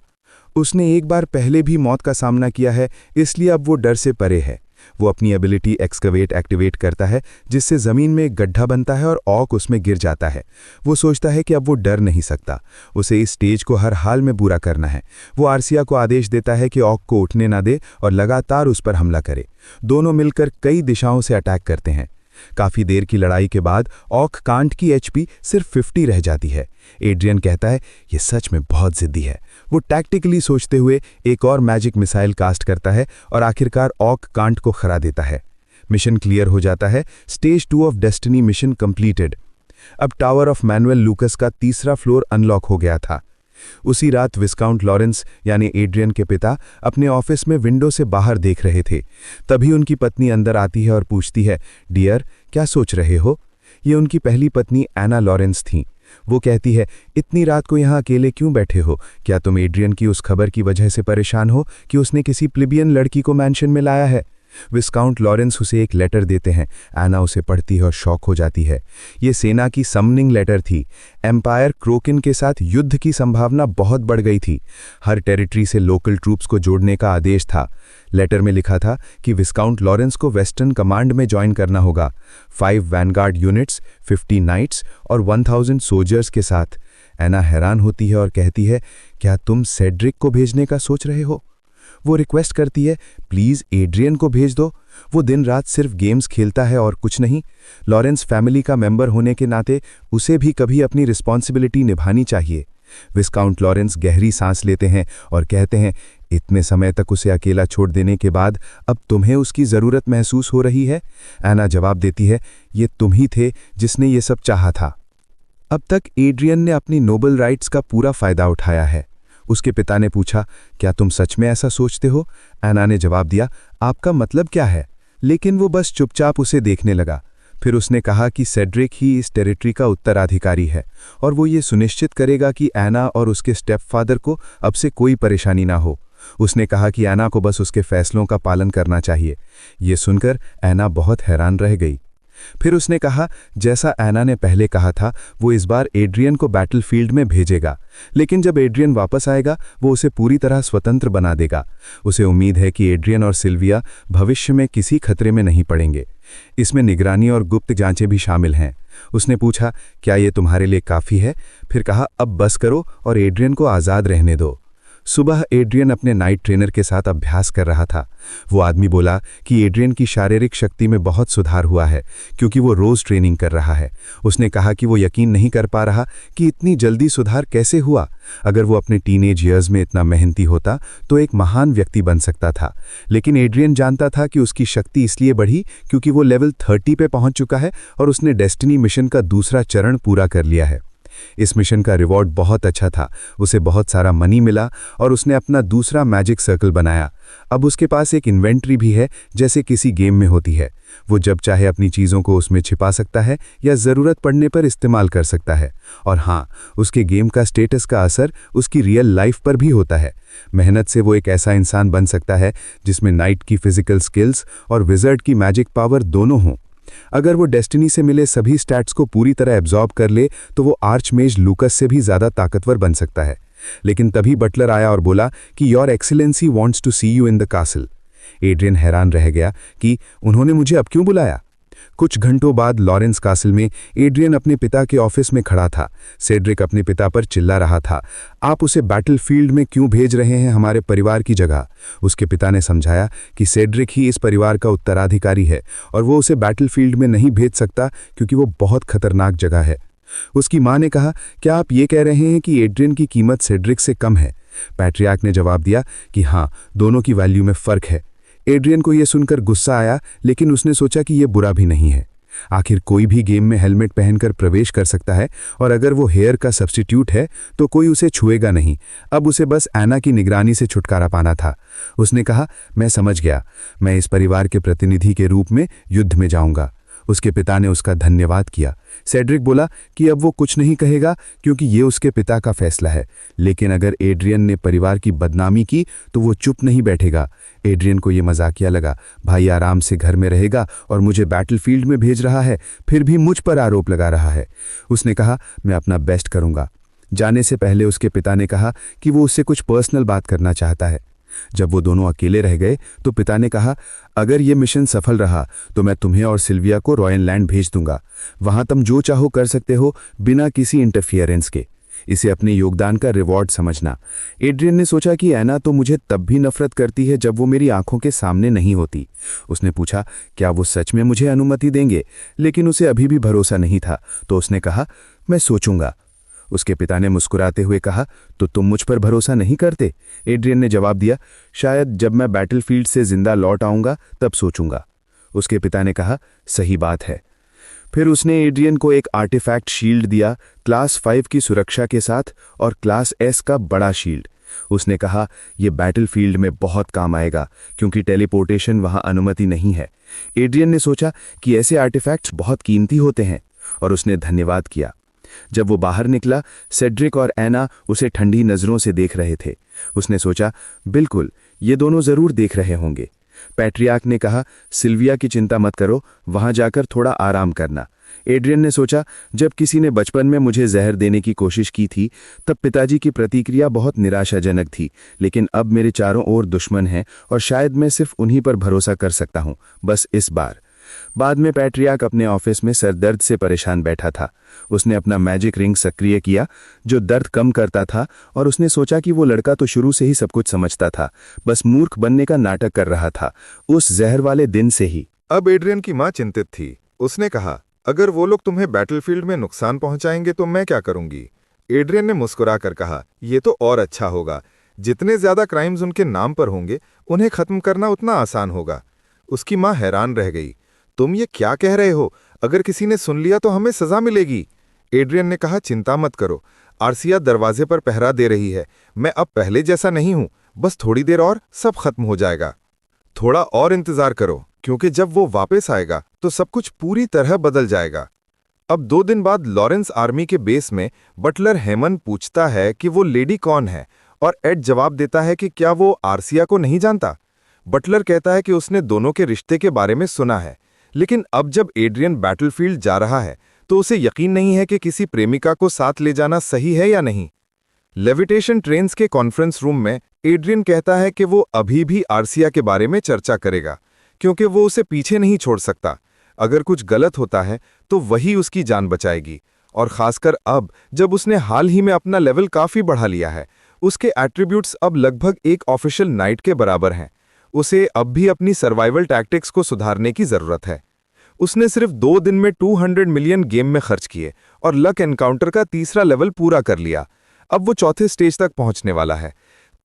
उसने एक बार पहले भी मौत का सामना किया है, इसलिए अब वो डर से परे है। वो अपनी एबिलिटी एक्सकवेट एक्टिवेट करता है, जिससे ज़मीन में एक गड्ढा बनता है और ऑक उसमें गिर जाता है। वो सोचता है कि अब वो डर नहीं सकता। उसे इस स्टेज को हर हाल में पूरा करना है। वो आर्सिया को आदेश देता है कि ऑक को उठने ना दे और लगातार उस पर हमला करे। दोनों मिलकर कई दिशाओं से अटैक करते हैं। काफ़ी देर की लड़ाई के बाद ऑक कांट की एचपी सिर्फ 50 रह जाती है। एड्रियन कहता है, ये सच में बहुत जिद्दी है। वो टैक्टिकली सोचते हुए एक और मैजिक मिसाइल कास्ट करता है और आखिरकार ऑक कांट को हरा देता है। मिशन क्लियर हो जाता है। Stage 2 of destiny mission completed. अब टावर ऑफ मैनुअल लूकस का तीसरा फ्लोर अनलॉक हो गया था। उसी रात विस्काउंट लॉरेंस यानी एड्रियन के पिता अपने ऑफिस में विंडो से बाहर देख रहे थे। तभी उनकी पत्नी अंदर आती है और पूछती है, डियर क्या सोच रहे हो? ये उनकी पहली पत्नी एना लॉरेंस थीं। वो कहती है, इतनी रात को यहाँ अकेले क्यों बैठे हो? क्या तुम एड्रियन की उस खबर की वजह से परेशान हो कि उसने किसी प्लिबियन लड़की को मैंशन में लाया है? विस्काउंट लॉरेंस उसे एक लेटर देते हैं। एना उसे पढ़ती है और शॉक हो जाती है। ये सेना की समनिंग लेटर थी। एम्पायर क्रोकिन के साथ युद्ध की संभावना बहुत बढ़ गई थी। हर टेरिटरी से लोकल ट्रूप्स को जोड़ने का आदेश था। लेटर में लिखा था कि विस्काउंट लॉरेंस को वेस्टर्न कमांड में ज्वाइन करना होगा, 5 वैनगार्ड यूनिट्स, 50 नाइट्स और 1000 सोल्जर्स के साथ। एना हैरान होती है और कहती है, क्या तुम सेड्रिक को भेजने का सोच रहे हो? वो रिक्वेस्ट करती है, प्लीज़ एड्रियन को भेज दो। वो दिन रात सिर्फ गेम्स खेलता है और कुछ नहीं। लॉरेंस फैमिली का मेंबर होने के नाते उसे भी कभी अपनी रिस्पॉन्सिबिलिटी निभानी चाहिए। विस्काउंट लॉरेंस गहरी सांस लेते हैं और कहते हैं, इतने समय तक उसे अकेला छोड़ देने के बाद अब तुम्हें उसकी ज़रूरत महसूस हो रही है? एना जवाब देती है, ये तुम ही थे जिसने ये सब चाहा था। अब तक एड्रियन ने अपनी नोबल राइट्स का पूरा फ़ायदा उठाया है। उसके पिता ने पूछा, क्या तुम सच में ऐसा सोचते हो? एना ने जवाब दिया, आपका मतलब क्या है? लेकिन वो बस चुपचाप उसे देखने लगा। फिर उसने कहा कि सेड्रिक ही इस टेरिटरी का उत्तराधिकारी है और वो ये सुनिश्चित करेगा कि एना और उसके स्टेपफादर को अब से कोई परेशानी ना हो। उसने कहा कि एना को बस उसके फैसलों का पालन करना चाहिए। ये सुनकर एना बहुत हैरान रह गई। फिर उसने कहा, जैसा एना ने पहले कहा था, वो इस बार एड्रियन को बैटलफील्ड में भेजेगा, लेकिन जब एड्रियन वापस आएगा वो उसे पूरी तरह स्वतंत्र बना देगा। उसे उम्मीद है कि एड्रियन और सिल्विया भविष्य में किसी खतरे में नहीं पड़ेंगे। इसमें निगरानी और गुप्त जांचें भी शामिल हैं। उसने पूछा, क्या ये तुम्हारे लिए काफ़ी है? फिर कहा, अब बस करो और एड्रियन को आज़ाद रहने दो। सुबह एड्रियन अपने नाइट ट्रेनर के साथ अभ्यास कर रहा था। वो आदमी बोला कि एड्रियन की शारीरिक शक्ति में बहुत सुधार हुआ है क्योंकि वो रोज़ ट्रेनिंग कर रहा है। उसने कहा कि वो यकीन नहीं कर पा रहा कि इतनी जल्दी सुधार कैसे हुआ। अगर वो अपने टीनेज ईयर्स में इतना मेहनती होता तो एक महान व्यक्ति बन सकता था। लेकिन एड्रियन जानता था कि उसकी शक्ति इसलिए बढ़ी क्योंकि वो लेवल 30 पे पहुंच चुका है और उसने डेस्टिनी मिशन का दूसरा चरण पूरा कर लिया है। इस मिशन का रिवॉर्ड बहुत अच्छा था। उसे बहुत सारा मनी मिला और उसने अपना दूसरा मैजिक सर्कल बनाया। अब उसके पास एक इन्वेंट्री भी है, जैसे किसी गेम में होती है। वो जब चाहे अपनी चीज़ों को उसमें छिपा सकता है या ज़रूरत पड़ने पर इस्तेमाल कर सकता है। और हाँ, उसके गेम का स्टेटस का असर उसकी रियल लाइफ पर भी होता है। मेहनत से वो एक ऐसा इंसान बन सकता है जिसमें नाइट की फिजिकल स्किल्स और विज़र्ड की मैजिक पावर दोनों हों। अगर वो डेस्टिनी से मिले सभी स्टैट्स को पूरी तरह एब्जॉर्ब कर ले तो वो आर्चमेज लूकस से भी ज़्यादा ताकतवर बन सकता है। लेकिन तभी बटलर आया और बोला कि your excellency wants to see you in the castle. Adrian हैरान रह गया कि उन्होंने मुझे अब क्यों बुलाया। कुछ घंटों बाद लॉरेंस कासल में एड्रियन अपने पिता के ऑफिस में खड़ा था। सेड्रिक अपने पिता पर चिल्ला रहा था, आप उसे बैटलफील्ड में क्यों भेज रहे हैं हमारे परिवार की जगह? उसके पिता ने समझाया कि सेड्रिक ही इस परिवार का उत्तराधिकारी है और वो उसे बैटलफील्ड में नहीं भेज सकता क्योंकि वो बहुत खतरनाक जगह है। उसकी मां ने कहा, क्या आप ये कह रहे हैं कि एड्रियन की कीमत सेड्रिक से कम है? पैट्रियार्क ने जवाब दिया कि हाँ, दोनों की वैल्यू में फ़र्क है। एड्रियन को यह सुनकर गुस्सा आया, लेकिन उसने सोचा कि यह बुरा भी नहीं है। आखिर कोई भी गेम में हेलमेट पहनकर प्रवेश कर सकता है और अगर वो हेयर का सब्स्टिट्यूट है तो कोई उसे छुएगा नहीं। अब उसे बस एना की निगरानी से छुटकारा पाना था। उसने कहा, मैं समझ गया, मैं इस परिवार के प्रतिनिधि के रूप में युद्ध में जाऊंगा। उसके पिता ने उसका धन्यवाद किया। सेड्रिक बोला कि अब वो कुछ नहीं कहेगा क्योंकि ये उसके पिता का फैसला है, लेकिन अगर एड्रियन ने परिवार की बदनामी की तो वो चुप नहीं बैठेगा। एड्रियन को ये मजाकिया लगा, भाई आराम से घर में रहेगा और मुझे बैटलफील्ड में भेज रहा है, फिर भी मुझ पर आरोप लगा रहा है। उसने कहा, मैं अपना बेस्ट करूंगा। जाने से पहले उसके पिता ने कहा कि वो उससे कुछ पर्सनल बात करना चाहता है। जब वो दोनों अकेले रह गए तो पिता ने कहा, अगर ये मिशन सफल रहा तो मैं तुम्हें और सिल्विया को रॉयल लैंड भेज दूंगा। वहां तुम जो चाहो कर सकते हो बिना किसी इंटरफियरेंस के। इसे अपने योगदान का रिवॉर्ड समझना। एड्रियन ने सोचा कि एना तो मुझे तब भी नफरत करती है जब वो मेरी आंखों के सामने नहीं होती। उसने पूछा, क्या वो सच में मुझे अनुमति देंगे? लेकिन उसे अभी भी भरोसा नहीं था, तो उसने कहा, मैं सोचूंगा। उसके पिता ने मुस्कुराते हुए कहा, तो तुम मुझ पर भरोसा नहीं करते? एड्रियन ने जवाब दिया, शायद जब मैं बैटलफील्ड से जिंदा लौट आऊंगा तब सोचूंगा। उसके पिता ने कहा, सही बात है। फिर उसने एड्रियन को एक आर्टिफैक्ट शील्ड दिया, क्लास 5 की सुरक्षा के साथ और क्लास S का बड़ा शील्ड। उसने कहा, यह बैटलफील्ड में बहुत काम आएगा क्योंकि टेलीपोर्टेशन वहां अनुमति नहीं है। एड्रियन ने सोचा कि ऐसे आर्टिफैक्ट्स बहुत कीमती होते हैं और उसने धन्यवाद किया। जब वो बाहर निकला, सेड्रिक और एना उसे ठंडी नज़रों से देख रहे थे। उसने सोचा, बिल्कुल, ये दोनों ज़रूर देख रहे होंगे। पैट्रियार्क ने कहा, सिल्विया की चिंता मत करो, वहां जाकर थोड़ा आराम करना। एड्रियन ने सोचा, जब किसी ने बचपन में मुझे जहर देने की कोशिश की थी तब पिताजी की प्रतिक्रिया बहुत निराशाजनक थी, लेकिन अब मेरे चारों ओर दुश्मन हैं और शायद मैं सिर्फ उन्हीं पर भरोसा कर सकता हूं, बस इस बार। बाद में पैट्रियार्क अपने ऑफिस में सरदर्द से परेशान बैठा था। उसने अपना मैजिक रिंग सक्रिय किया जो दर्द कम करता था, और उसने सोचा कि वो लड़का तो शुरू से ही सब कुछ समझता था, बस मूर्ख बनने का नाटक कर रहा था, उस जहर वाले दिन से ही। अब एड्रियन की मां चिंतित थी। उसने कहा, अगर वो लोग तुम्हें बैटलफील्ड में नुकसान पहुंचाएंगे तो मैं क्या करूंगी? एड्रियन ने मुस्कुराकर कहा, यह तो और अच्छा होगा। जितने ज्यादा क्राइम्स उनके नाम पर होंगे, उन्हें खत्म करना उतना आसान होगा। उसकी मां हैरान रह गई। तुम ये क्या कह रहे हो? अगर किसी ने सुन लिया तो हमें सजा मिलेगी। एड्रियन ने कहा, चिंता मत करो, आर्सिया दरवाजे पर पहरा दे रही है। मैं अब पहले जैसा नहीं हूं, बस थोड़ी देर और सब खत्म हो जाएगा। थोड़ा और इंतजार करो, क्योंकि जब वो वापस आएगा तो सब कुछ पूरी तरह बदल जाएगा। अब 2 दिन बाद लॉरेंस आर्मी के बेस में बटलर हेमन पूछता है कि वो लेडी कौन है, और एड जवाब देता है कि क्या वो आर्सिया को नहीं जानता। बटलर कहता है कि उसने दोनों के रिश्ते के बारे में सुना है, लेकिन अब जब एड्रियन बैटलफील्ड जा रहा है तो उसे यकीन नहीं है कि किसी प्रेमिका को साथ ले जाना सही है या नहीं। लेविटेशन ट्रेन्स के कॉन्फ्रेंस रूम में एड्रियन कहता है कि वो अभी भी आर्सिया के बारे में चर्चा करेगा, क्योंकि वो उसे पीछे नहीं छोड़ सकता। अगर कुछ गलत होता है तो वही उसकी जान बचाएगी, और खासकर अब जब उसने हाल ही में अपना लेवल काफी बढ़ा लिया है। उसके एट्रीब्यूट्स अब लगभग एक ऑफिशियल नाइट के बराबर हैं। उसे अब भी अपनी सर्वाइवल टैक्टिक्स को सुधारने की जरूरत है। उसने सिर्फ 2 दिन में 200 मिलियन गेम में खर्च किए और लक एनकाउंटर का तीसरा लेवल पूरा कर लिया। अब वो चौथे स्टेज तक पहुंचने वाला है।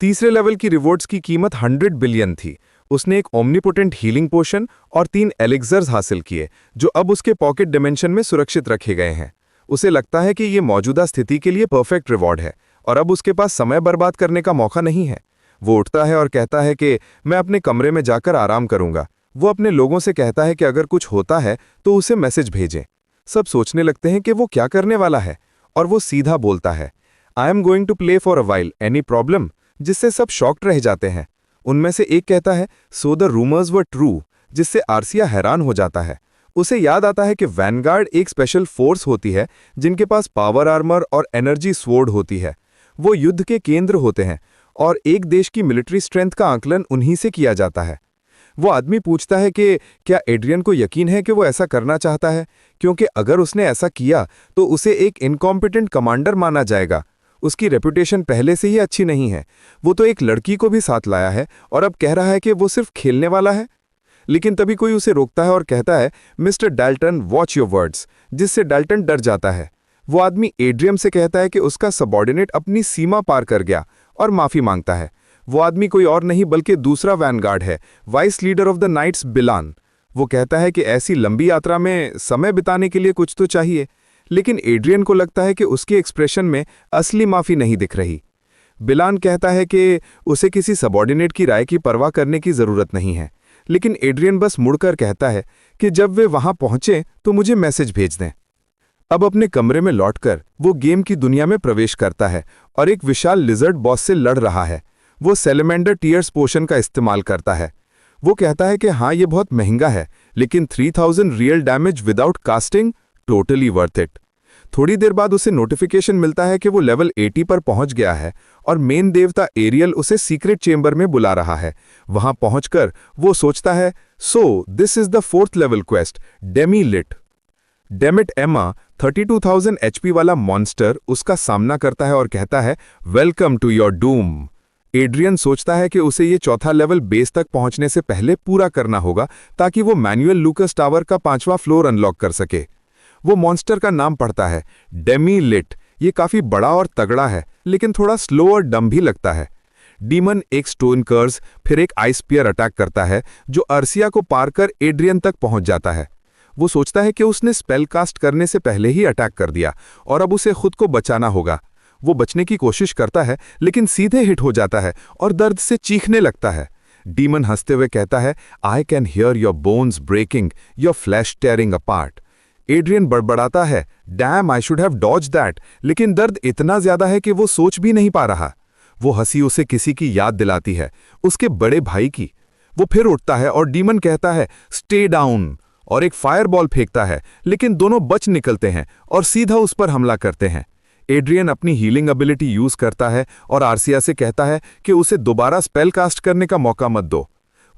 तीसरे लेवल की रिवॉर्ड्स की कीमत 100 बिलियन थी। उसने एक ओमनीपोटेंट हीलिंग पोशन और 3 एलिक्सर्स हासिल किए, जो अब उसके पॉकेट डिमेंशन में सुरक्षित रखे गए हैं। उसे लगता है कि ये मौजूदा स्थिति के लिए परफेक्ट रिवॉर्ड है, और अब उसके पास समय बर्बाद करने का मौका नहीं है। वो उठता है और कहता है कि मैं अपने कमरे में जाकर आराम करूंगा। वो अपने लोगों से कहता है कि अगर कुछ होता है तो उसे मैसेज भेजें। सब सोचने लगते हैं कि वो क्या करने वाला है, और वो सीधा बोलता है, I am going to play for a while, any problem? जिससे सब शॉक्ड रह जाते हैं। उनमें से एक कहता है, so the rumours were true, जिससे आर्सिया हैरान हो जाता है। उसे याद आता है कि वैनगार्ड एक स्पेशल फोर्स होती है जिनके पास पावर आर्मर और एनर्जी स्वॉर्ड होती है। वो युद्ध के केंद्र होते हैं, और एक देश की मिलिट्री स्ट्रेंथ का आकलन उन्हीं से किया जाता है। वो आदमी पूछता है कि क्या एड्रियन को यकीन है कि वो ऐसा करना चाहता है, क्योंकि अगर उसने ऐसा किया तो उसे एक इनकॉम्पिटेंट कमांडर माना जाएगा। उसकी रेपुटेशन पहले से ही अच्छी नहीं है। वो तो एक लड़की को भी साथ लाया है और अब कह रहा है कि वो सिर्फ खेलने वाला है। लेकिन तभी कोई उसे रोकता है और कहता है, mister Dalton, watch your words, जिससे डाल्टन डर जाता है। वो आदमी एड्रियन से कहता है कि उसका सबॉर्डिनेट अपनी सीमा पार कर गया और माफी मांगता है। वो आदमी कोई और नहीं बल्कि दूसरा वैनगार्ड है, vice leader of the knights, Bilan. वो कहता है कि ऐसी लंबी यात्रा में समय बिताने के लिए कुछ तो चाहिए, लेकिन एड्रियन को लगता है कि उसके एक्सप्रेशन में असली माफी नहीं दिख रही। बिलान कहता है कि उसे किसी सबॉर्डिनेट की राय की परवाह करने की जरूरत नहीं है, लेकिन एड्रियन बस मुड़कर कहता है कि जब वे वहां पहुंचे तो मुझे मैसेज भेज दें। अब अपने कमरे में लौटकर वो गेम की दुनिया में प्रवेश करता है और एक विशाल लिजर्ड बॉस से लड़ रहा है। वो सेलेमेंडर टीयर्स पोशन का इस्तेमाल करता है। वो कहता है कि हाँ, ये बहुत महंगा है, लेकिन 3000 real damage without casting, totally worth it. थोड़ी देर बाद उसे नोटिफिकेशन मिलता है कि वो लेवल 80 पर पहुंच गया है और मेन देवता एरियल उसे सीक्रेट चेंबर में बुला रहा है। वहां पहुंचकर वो सोचता है, so this is the 4th level quest, demilich. Damn it एमा 32,000 HP वाला मॉन्स्टर उसका सामना करता है और कहता है, welcome to your doom. Adrian सोचता है कि उसे ये 4था लेवल बेस तक पहुंचने से पहले पूरा करना होगा ताकि वो मैनुअल लूकस टावर का 5वां फ्लोर अनलॉक कर सके। वो मॉन्स्टर का नाम पढ़ता है, डेमी लिट। ये काफी बड़ा और तगड़ा है, लेकिन थोड़ा स्लो और डम भी लगता है। डीमन एक स्टोन कर्स फिर एक आइस स्पीयर अटैक करता है जो अर्सिया को पार कर एड्रियन तक पहुंच जाता है। वो सोचता है कि उसने स्पेल कास्ट करने से पहले ही अटैक कर दिया और अब उसे खुद को बचाना होगा। वो बचने की कोशिश करता है, लेकिन सीधे हिट हो जाता है और दर्द से चीखने लगता है। डीमन हंसते हुए कहता है, I can hear your bones breaking, your flesh tearing apart. Adrian बड़बड़ाता है, damn I should have dodge that, लेकिन दर्द इतना ज्यादा है कि वो सोच भी नहीं पा रहा। वो हंसी उसे किसी की याद दिलाती है, उसके बड़े भाई की। वो फिर उठता है और डीमन कहता है स्टे डाउन, और एक फायरबॉल फेंकता है, लेकिन दोनों बच निकलते हैं और सीधा उस पर हमला करते हैं। एड्रियन अपनी हीलिंग एबिलिटी यूज करता है और आर्सिया से कहता है कि उसे दोबारा स्पेल कास्ट करने का मौका मत दो।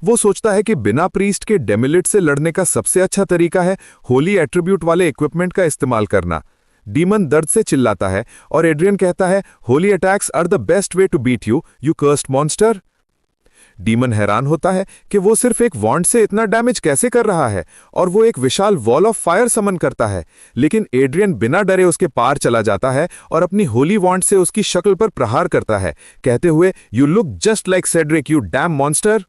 वो सोचता है कि बिना प्रीस्ट के डेमिलिट से लड़ने का सबसे अच्छा तरीका है होली एट्रीब्यूट वाले इक्विपमेंट का इस्तेमाल करना। डीमन दर्द से चिल्लाता है और एड्रियन कहता है holy attacks are the best way to beat you, you cursed monster. Demon हैरान होता है कि वो सिर्फ एक वॉन्ड से इतना डैमेज कैसे कर रहा है, और वो एक विशाल वॉल ऑफ फायर समन करता है, लेकिन एड्रियन बिना डरे उसके पार चला जाता है और अपनी होली वॉन्ड से उसकी शक्ल पर प्रहार करता है, कहते हुए you look just like Cedric, you dam monster.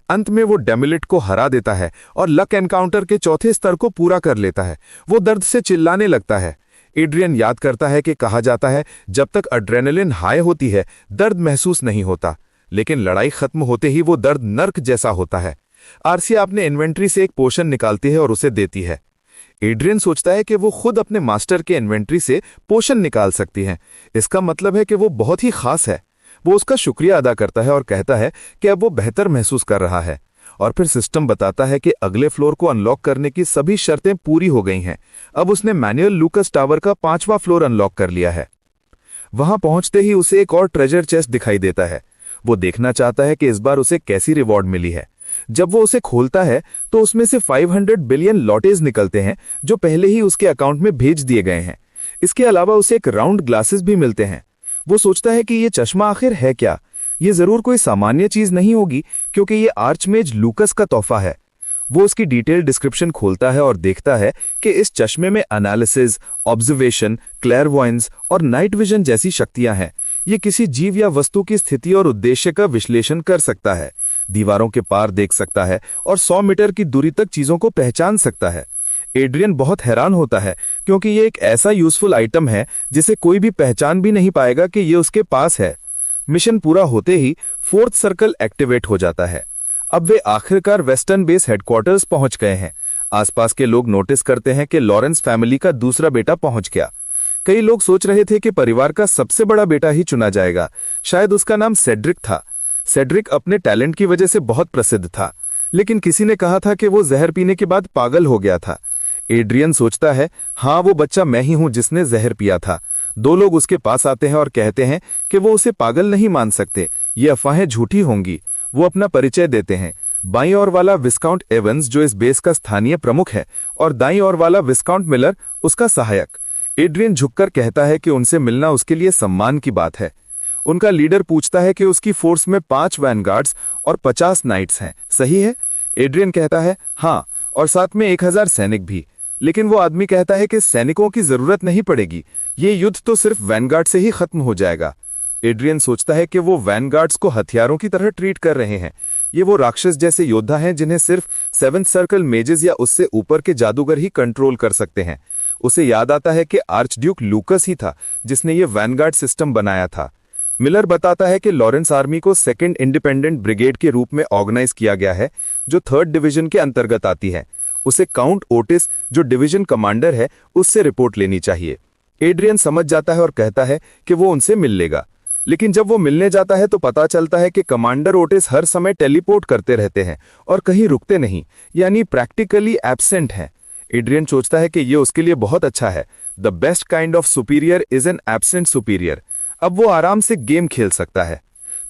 अंत में वो डेमिलिट को हरा देता है और लक एनकाउंटर के चौथे स्तर को पूरा कर लेता है। वो दर्द से चिल्लाने लगता है। एड्रियन याद करता है कि कहा जाता है जब तक एड्रेनलिन हाई होती है दर्द महसूस नहीं होता, लेकिन लड़ाई खत्म होते ही वो दर्द नर्क जैसा होता है। आर्सिया अपने इन्वेंट्री से एक पोशन निकालती है और उसे देती है। एड्रियन सोचता है कि वो खुद अपने मास्टर के इन्वेंट्री से पोशन निकाल सकती हैं। इसका मतलब है कि वो बहुत ही खास है। वो उसका शुक्रिया अदा करता है और कहता है कि अब वो बेहतर महसूस कर रहा है, और फिर सिस्टम बताता है कि अगले फ्लोर को अनलॉक करने की सभी शर्तें पूरी हो गई हैं। अब उसने मैनुअल लूकस टावर का 5वां फ्लोर अनलॉक कर लिया है। वहां पहुंचते ही उसे एक और ट्रेजर चेस्ट दिखाई देता है। वो देखना चाहता है कि इस बार उसे कैसी रिवॉर्ड मिली है। जब वो उसे खोलता है तो उसमें से 500 बिलियन लॉटेज निकलते हैं जो पहले ही उसके अकाउंट में भेज दिए गए हैं। इसके अलावा उसे एक राउंड ग्लासेस भी मिलते हैं। वो सोचता है कि ये चश्मा आखिर है क्या। ये जरूर कोई सामान्य चीज नहीं होगी, क्योंकि ये आर्चमेज लूकस का तोहफा है। वो उसकी डिटेल डिस्क्रिप्शन खोलता है और देखता है कि इस चश्मे में एनालिसिस, ऑब्जर्वेशन, क्लेयरवॉयंस और नाइट विजन जैसी शक्तियां हैं। ये किसी जीव या वस्तु की स्थिति और उद्देश्य का विश्लेषण कर सकता है, दीवारों के पार देख सकता है और 100 मीटर की दूरी तक चीजों को पहचान सकता है। एड्रियन बहुत हैरान होता है, क्योंकि ये एक ऐसा यूजफुल आइटम है जिसे कोई भी पहचान भी नहीं पाएगा कि ये उसके पास है। मिशन पूरा होते ही 4th सर्कल एक्टिवेट हो जाता है। अब वे आखिरकार वेस्टर्न बेस हेडक्वार्टर्स पहुंच गए हैं। आसपास के लोग नोटिस करते हैं कि लॉरेंस फैमिली का दूसरा बेटा पहुंच गया। कई लोग सोच रहे थे कि परिवार का सबसे बड़ा बेटा ही चुना जाएगा। शायद उसका नाम सेड्रिक था। सेड्रिक अपने टैलेंट की वजह से बहुत प्रसिद्ध था, लेकिन किसी ने कहा था कि वो जहर पीने के बाद पागल हो गया था। एड्रियन सोचता है, हाँ, वो बच्चा मैं ही हूं जिसने जहर पिया था। 2 लोग उसके पास आते हैं और कहते हैं कि वो उसे पागल नहीं मान सकते, ये अफवाहें झूठी होंगी। वो अपना परिचय देते हैं। बाईं ओर वाला विस्काउंट एवंस जो इस बेस का स्थानीय प्रमुख है, और दाईं ओर वाला विस्काउंट मिलर उसका सहायक। एड्रियन झुककर कहता है कि उनसे मिलना उसके लिए सम्मान की बात है। उनका लीडर पूछता है कि उसकी फोर्स में 5 वैनगार्ड्स और 50 नाइट्स हैं, सही है? एड्रियन कहता है हाँ, और साथ में 1000 सैनिक भी। लेकिन वो आदमी कहता है कि सैनिकों की जरूरत नहीं पड़ेगी, ये युद्ध तो सिर्फ वैनगार्ड से ही खत्म हो जाएगा। एड्रियन सोचता है कि वो वैनगार्ड्स को हथियारों की तरह ट्रीट कर रहे हैं। ये वो राक्षस जैसे योद्धा हैं जिन्हें सिर्फ 7th सर्कल मेजेस या उससे ऊपर के जादूगर ही कंट्रोल कर सकते हैं। उसे याद आता है कि आर्चड्यूक लूकस ही था जिसने ये वैनगार्ड सिस्टम बनाया था। मिलर बताता है कि लॉरेंस आर्मी को 2nd इंडिपेंडेंट ब्रिगेड के रूप में ऑर्गेनाइज किया गया है, जो 3rd डिवीजन के अंतर्गत आती है। उसे काउंट ओटिस, जो डिवीजन कमांडर है, उससे रिपोर्ट लेनी चाहिए। एड्रियन समझ जाता है और कहता है कि वो उनसे मिल लेगा, लेकिन जब वो मिलने जाता है तो पता चलता है कि कमांडर ओटिस हर समय टेलीपोर्ट करते रहते हैं और कहीं रुकते नहीं, यानी प्रैक्टिकली एब्सेंट हैं। एड्रियन सोचता है कि ये उसके लिए बहुत अच्छा है। The best kind of superior is an absent superior. अब वो आराम से गेम खेल सकता है।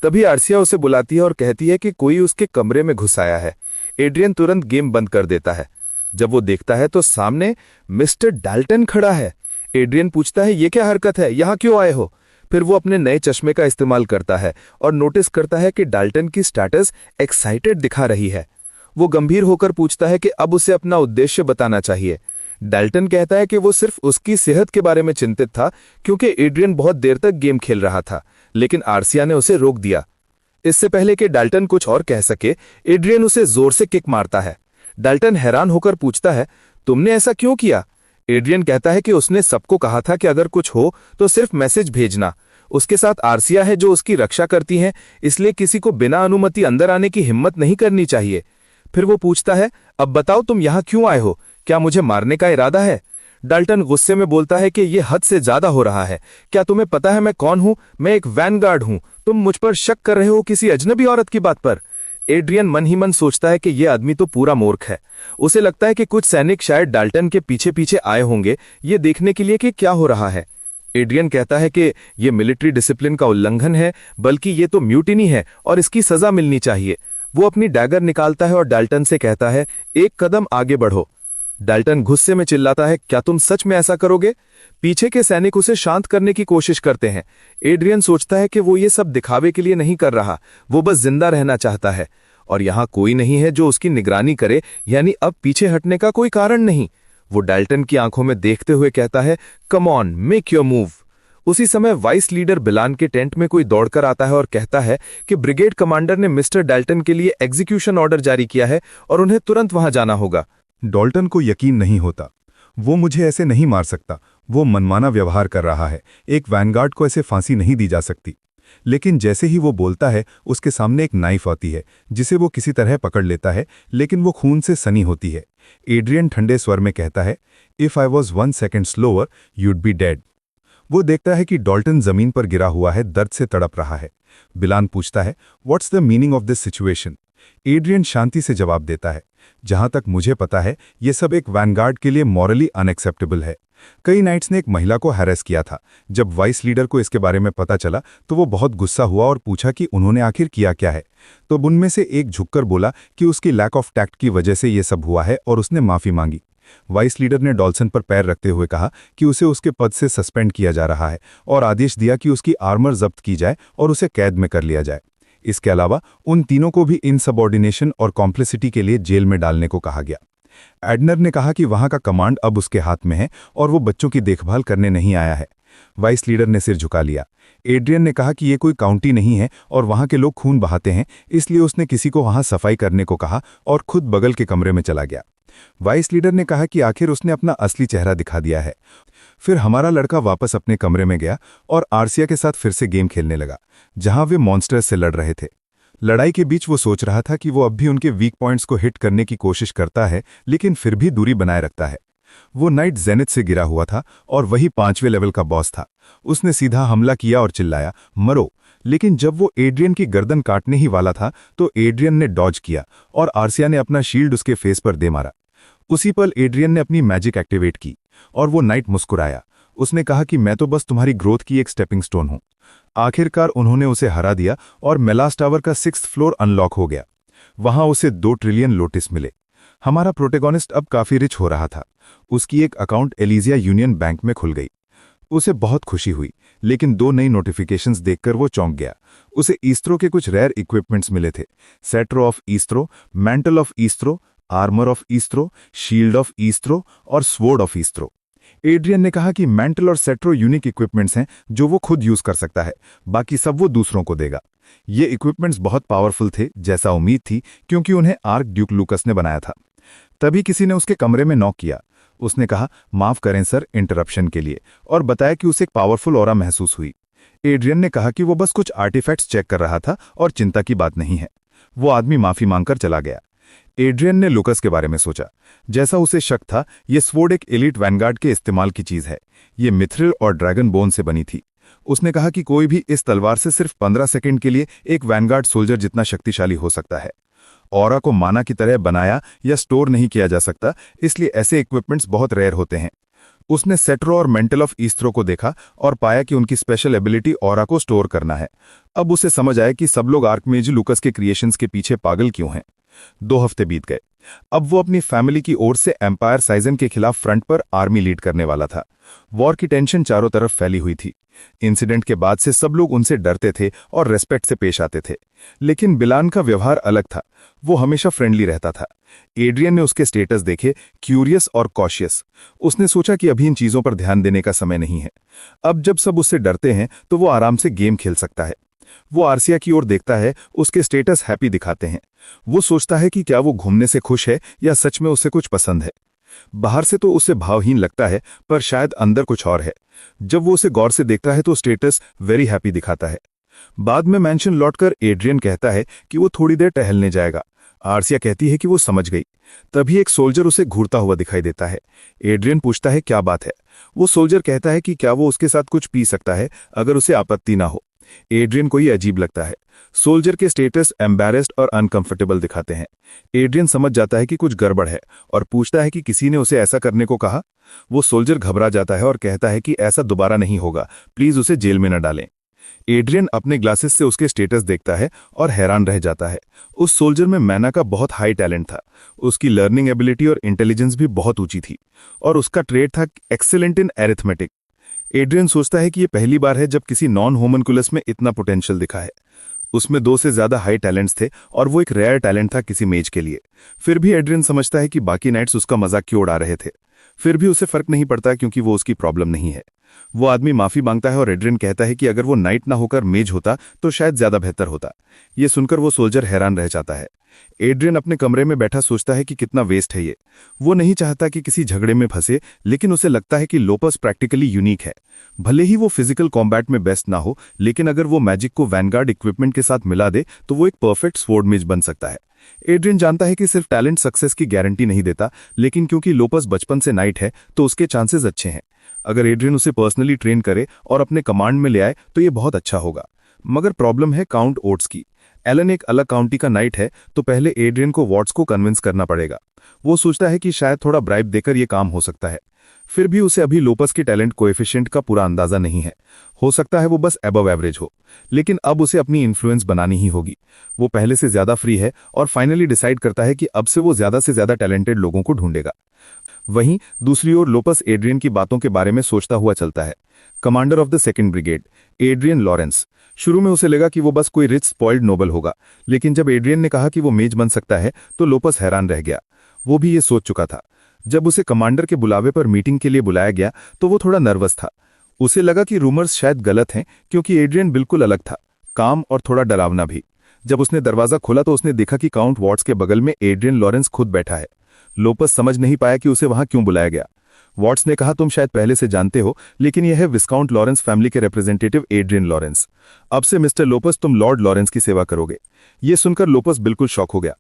तभी आर्सिया उसे बुलाती है और कहती है कि कोई उसके कमरे में घुस आया है। एड्रियन तुरंत गेम बंद कर देता है। जब वो देखता है तो सामने मिस्टर डाल्टन खड़ा है। एड्रियन पूछता है, ये क्या हरकत है, यहाँ क्यों आए हो? फिर वो अपने नए चश्मे का इस्तेमाल करता है और नोटिस करता है कि डाल्टन की स्टेटस एक्साइटेड दिखा रही है। वो गंभीर होकर पूछता है कि अब उसे अपना उद्देश्य बताना चाहिए। डाल्टन कहता है कि वो सिर्फ उसकी सेहत के बारे में चिंतित था, क्योंकि एड्रियन बहुत देर तक गेम खेल रहा था, लेकिन आर्सिया ने उसे रोक दिया। इससे पहले कि डाल्टन कुछ और कह सके, एड्रियन उसे जोर से किक मारता है। डाल्टन हैरान होकर पूछता है, तुमने ऐसा क्यों किया? एड्रियन कहता है कि उसने सबको कहा था कि अगर कुछ हो तो सिर्फ मैसेज भेजना। उसके साथ आर्सिया है जो उसकी रक्षा करती हैं, इसलिए किसी को बिना अनुमति अंदर आने की हिम्मत नहीं करनी चाहिए। फिर वो पूछता है, अब बताओ तुम यहाँ क्यों आए हो? क्या मुझे मारने का इरादा है? डाल्टन गुस्से में बोलता है कि यह हद से ज्यादा हो रहा है। क्या तुम्हें पता है मैं कौन हूं? मैं एक वैनगार्ड हूं। तुम मुझ पर शक कर रहे हो किसी अजनबी औरत की बात पर। एड्रियन मन ही मन सोचता है कि यह आदमी तो पूरा मूर्ख है। उसे लगता है कि कुछ सैनिक शायद डाल्टन के पीछे पीछे आए होंगे ये देखने के लिए कि क्या हो रहा है। एड्रियन कहता है कि यह मिलिट्री डिसिप्लिन का उल्लंघन है, बल्कि यह तो म्यूटिनी है और इसकी सजा मिलनी चाहिए। वो अपनी डैगर निकालता है और डाल्टन से कहता है, एक कदम आगे बढ़ो। डाल्टन गुस्से में चिल्लाता है, क्या तुम सच में ऐसा करोगे? पीछे के सैनिक उसे शांत करने की कोशिश करते हैं। एड्रियन सोचता है कि वो ये सब दिखावे के लिए नहीं कर रहा, वो बस जिंदा रहना चाहता है और यहां कोई नहीं है जो उसकी निगरानी करे, यानी अब पीछे हटने का कोई कारण नहीं। वो डाल्टन की आंखों में देखते हुए कहता है, come on, make your move. उसी समय वाइस लीडर बिलान के टेंट में कोई दौड़कर आता है और कहता है कि ब्रिगेड कमांडर ने मिस्टर डाल्टन के लिए एग्जीक्यूशन ऑर्डर जारी किया है और उन्हें तुरंत वहां जाना होगा। डाल्टन को यकीन नहीं होता। वो मुझे ऐसे नहीं मार सकता। वो मनमाना व्यवहार कर रहा है। एक वैनगार्ड को ऐसे फांसी नहीं दी जा सकती। लेकिन जैसे ही वो बोलता है, उसके सामने एक नाइफ आती है जिसे वो किसी तरह पकड़ लेता है, लेकिन वो खून से सनी होती है। एड्रियन ठंडे स्वर में कहता है, if I was 1 second slower you'd be dead. वो देखता है कि डाल्टन जमीन पर गिरा हुआ है, दर्द से तड़प रहा है। बिलान पूछता है, what's the meaning of this situation? Adrian शांति से जवाब देता है, जहां तक मुझे पता है ये सब एक वैनगार्ड के लिए मॉरली अनएक्सेप्टेबल है। कई नाइट्स ने एक महिला को हैरेस किया था। जब वाइस लीडर को इसके बारे में पता चला तो वो बहुत गुस्सा हुआ और पूछा कि उन्होंने आखिर किया क्या है। तो उनमें से एक झुककर बोला कि उसकी लैक ऑफ टैक्ट की वजह से ये सब हुआ है और उसने माफी मांगी। वाइस लीडर ने डॉल्सन पर पैर रखते हुए कहा कि उसे उसके पद से सस्पेंड किया जा रहा है और आदेश दिया कि उसकी आर्मर जब्त की जाए और उसे कैद में कर लिया जाए। इसके अलावा उन तीनों को भी इनसबऑर्डिनेशन और कॉम्प्लिसिटी के लिए जेल में डालने को कहा गया। एडनर ने कहा कि वहां का कमांड अब उसके हाथ में है और वो बच्चों की देखभाल करने नहीं आया है। वाइस लीडर ने सिर झुका लिया। एड्रियन ने कहा कि ये कोई काउंटी नहीं है और वहां के लोग खून बहाते हैं, इसलिए उसने किसी को वहां सफाई करने को कहा और खुद बगल के कमरे में चला गया। वाइस लीडर ने कहा कि आखिर उसने अपना असली चेहरा दिखा दिया है। फिर हमारा लड़का वापस अपने कमरे में गया और आर्सिया के साथ फिर से गेम खेलने लगा, जहां वे मॉन्स्टर्स से लड़ रहे थे। लड़ाई के बीच वो सोच रहा था कि वो अब भी उनके वीक पॉइंट्स को हिट करने की कोशिश करता है, लेकिन फिर भी दूरी बनाए रखता है। वो नाइट जेनिथ से गिरा हुआ था और वही 5वें लेवल का बॉस था। उसने सीधा हमला किया और चिल्लाया, मरो। लेकिन जब वो एड्रियन की गर्दन काटने ही वाला था तो एड्रियन ने डॉज किया और आर्सिया ने अपना शील्ड उसके फेस पर दे मारा। उसी पल एड्रियन ने अपनी मैजिक एक्टिवेट की और वो नाइट मुस्कुराया। उसने कहा कि मैं तो बस तुम्हारी ग्रोथ की एक स्टेपिंग स्टोन हूं। आखिरकार उन्होंने उसे हरा दिया और मेलास टावर का 6th फ्लोर अनलॉक हो गया। वहां उसे 2 ट्रिलियन लोटिस मिले। हमारा प्रोटेगोनिस्ट अब काफी रिच हो रहा था। उसकी एक अकाउंट एलिजिया यूनियन बैंक में खुल गई। उसे बहुत खुशी हुई, लेकिन 2 नई नोटिफिकेशंस देखकर वो चौंक गया। उसे ईस्त्रो के कुछ रेयर इक्विपमेंट्स मिले थे, sceptre of Istro, mantle of Istro, armour of Istro, shield of Istro और स्वॉर्ड ऑफ ईस्त्रो। एड्रियन ने कहा कि मैंटल और सेट्रो यूनिक इक्विपमेंट्स हैं जो वो खुद यूज कर सकता है, बाकी सब वो दूसरों को देगा। ये इक्विपमेंट्स बहुत पावरफुल थे, जैसा उम्मीद थी, क्योंकि उन्हें आर्क ड्यूक लूकस ने बनाया था। तभी किसी ने उसके कमरे में नॉक किया। उसने कहा, माफ करें सर इंटरप्शन के लिए, और बताया कि उसे एक पावरफुल ऑरा महसूस हुई। एड्रियन ने कहा कि वो बस कुछ आर्टिफैक्ट्स चेक कर रहा था और चिंता की बात नहीं है। वो आदमी माफी मांगकर चला गया। एड्रियन ने लुकस के बारे में सोचा। जैसा उसे शक था, ये स्वॉर्ड एक एलिट वैनगार्ड के इस्तेमाल की चीज है। ये मिथ्रिल और ड्रैगन बोन से बनी थी। उसने कहा कि कोई भी इस तलवार से सिर्फ 15 सेकंड के लिए एक वैनगार्ड सोल्जर जितना शक्तिशाली हो सकता है। ऑरा को माना की तरह बनाया या स्टोर नहीं किया जा सकता, इसलिए ऐसे इक्विपमेंट्स बहुत रेयर होते हैं। उसने सेट्रो और मेंटल ऑफ ईस्त्रो को देखा और पाया कि उनकी स्पेशल एबिलिटी ऑरा को स्टोर करना है। अब उसे समझ आया कि सब लोग आर्कमेज लुकस के क्रिएशंस के पीछे पागल क्यों हैं। 2 हफ्ते बीत गए। अब वो अपनी फैमिली की ओर से एम्पायर साइजन के खिलाफ फ्रंट पर आर्मी लीड करने वाला था। वॉर की टेंशन चारों तरफ फैली हुई थी। इंसिडेंट के बाद से सब लोग उनसे डरते थे और रेस्पेक्ट से पेश आते थे, लेकिन बिलान का व्यवहार अलग था। वो हमेशा फ्रेंडली रहता था। एड्रियन ने उसके स्टेटस देखे, क्यूरियस और कॉशियस। उसने सोचा कि अभी इन चीजों पर ध्यान देने का समय नहीं है। अब जब सब उससे डरते हैं तो वो आराम से गेम खेल सकता है। वो आर्सिया की ओर देखता है, उसके स्टेटस हैप्पी दिखाते हैं। वो सोचता है कि क्या वो घूमने से खुश है या सच में उसे कुछ पसंद है। बाहर से तो उसे भावहीन लगता है, पर शायद अंदर कुछ और है। जब वो उसे गौर से देखता है तो स्टेटस वेरी हैप्पी दिखाता है। बाद में मैंशन लौटकर एड्रियन कहता है कि वो थोड़ी देर टहलने जाएगा। आर्सिया कहती है कि वो समझ गई। तभी एक सोल्जर उसे घूरता हुआ दिखाई देता है। एड्रियन पूछता है क्या बात है। वो सोल्जर कहता है कि क्या वो उसके साथ कुछ पी सकता है अगर उसे आपत्ति ना हो। एड्रियन को ये अजीब लगता है। सोल्जर के स्टेटस एम्बैरेस्ड और अनकंफर्टेबल दिखाते हैं। एड्रियन समझ जाता है कि कुछ गड़बड़ है और पूछता है कि किसी ने उसे ऐसा करने को कहा। वो सोल्जर घबरा जाता है और कहता है कि ऐसा दोबारा नहीं होगा, प्लीज उसे जेल में न डालें। एड्रियन अपने ग्लासेस से उसके स्टेटस देखता है और हैरान रह जाता है। उस सोल्जर में मैना का बहुत हाई टैलेंट था। उसकी लर्निंग एबिलिटी और इंटेलिजेंस भी बहुत ऊंची थी और उसका ट्रेड था एक्सेलेंट इन एरिथमेटिक। एड्रियन सोचता है कि यह पहली बार है जब किसी नॉन होमनकुलस में इतना पोटेंशियल दिखा है। उसमें 2 से ज्यादा हाई टैलेंट्स थे और वो एक रेयर टैलेंट था किसी मेज के लिए। फिर भी एड्रियन समझता है कि बाकी नाइट्स उसका मजाक क्यों उड़ा रहे थे। फिर भी उसे फर्क नहीं पड़ता क्योंकि वो उसकी प्रॉब्लम नहीं है। वो आदमी माफी मांगता है और एड्रियन कहता है कि अगर वो नाइट ना होकर मेज होता तो शायद ज्यादा बेहतर होता। ये सुनकर वो सोल्जर हैरान रह जाता है। एड्रियन अपने कमरे में बैठा सोचता है कि कितना वेस्ट है ये। वो नहीं चाहता कि किसी झगड़े में फंसे, लेकिन उसे लगता है कि लोपस प्रैक्टिकली यूनिक है। भले ही वो फिजिकल कॉम्बैट में बेस्ट ना हो, लेकिन अगर वो मैजिक को वैनगार्ड इक्विपमेंट के साथ मिला दे तो वो एक परफेक्ट स्वॉर्ड मेज बन सकता है। एड्रियन जानता है कि सिर्फ टैलेंट सक्सेस की गारंटी नहीं देता, लेकिन क्योंकि लोपस बचपन से नाइट है तो उसके चांसेस अच्छे हैं। अगर एड्रियन उसे पर्सनली ट्रेन करे और अपने कमांड में ले आए तो ये बहुत अच्छा होगा। मगर प्रॉब्लम है काउंट ओट्स की। एलन एक अलग काउंटी का नाइट है तो पहले एड्रियन को वॉट्स को कन्विंस करना पड़ेगा। वो सोचता है कि शायद थोड़ा ब्राइब देकर ये काम हो सकता है। फिर भी उसे अभी लोपस के टैलेंट कोएफिशिएंट का पूरा अंदाजा नहीं है। हो सकता है वो बस अबव एवरेज हो, लेकिन अब उसे अपनी इन्फ्लुएंस बनानी ही होगी। वो पहले से ज्यादा फ्री है और फाइनली डिसाइड करता है कि अब से वो ज्यादा से ज्यादा टैलेंटेड लोगों को ढूंढेगा। वहीं दूसरी ओर लोपस एड्रियन की बातों के बारे में सोचता हुआ चलता है। Commander of the 2nd brigade Adrian Lawrence. शुरू में उसे लगा कि वो बस कोई रिच स्पॉइल्ड नोबल होगा, लेकिन जब एड्रियन ने कहा कि वो मेज बन सकता है तो लोपस हैरान रह गया। वो भी ये सोच चुका था। जब उसे कमांडर के बुलावे पर मीटिंग के लिए बुलाया गया तो वो थोड़ा नर्वस था। उसे लगा कि रूमर्स शायद गलत हैं, क्योंकि एड्रियन बिल्कुल अलग था, काम और थोड़ा डरावना भी। जब उसने दरवाजा खोला तो उसने देखा कि काउंट वॉट्स के बगल में एड्रियन लॉरेंस खुद बैठा है। लोपस समझ नहीं पाया कि उसे वहां क्यों बुलाया गया। वॉट्स ने कहा, तुम शायद पहले से जानते हो, लेकिन यह है विस्काउंट लॉरेंस फैमिली के रिप्रेजेंटेटिव एड्रियन लॉरेंस। अब से मिस्टर लोपस तुम लॉर्ड लॉरेंस की सेवा करोगे। यह सुनकर लोपस बिल्कुल शॉक हो गया।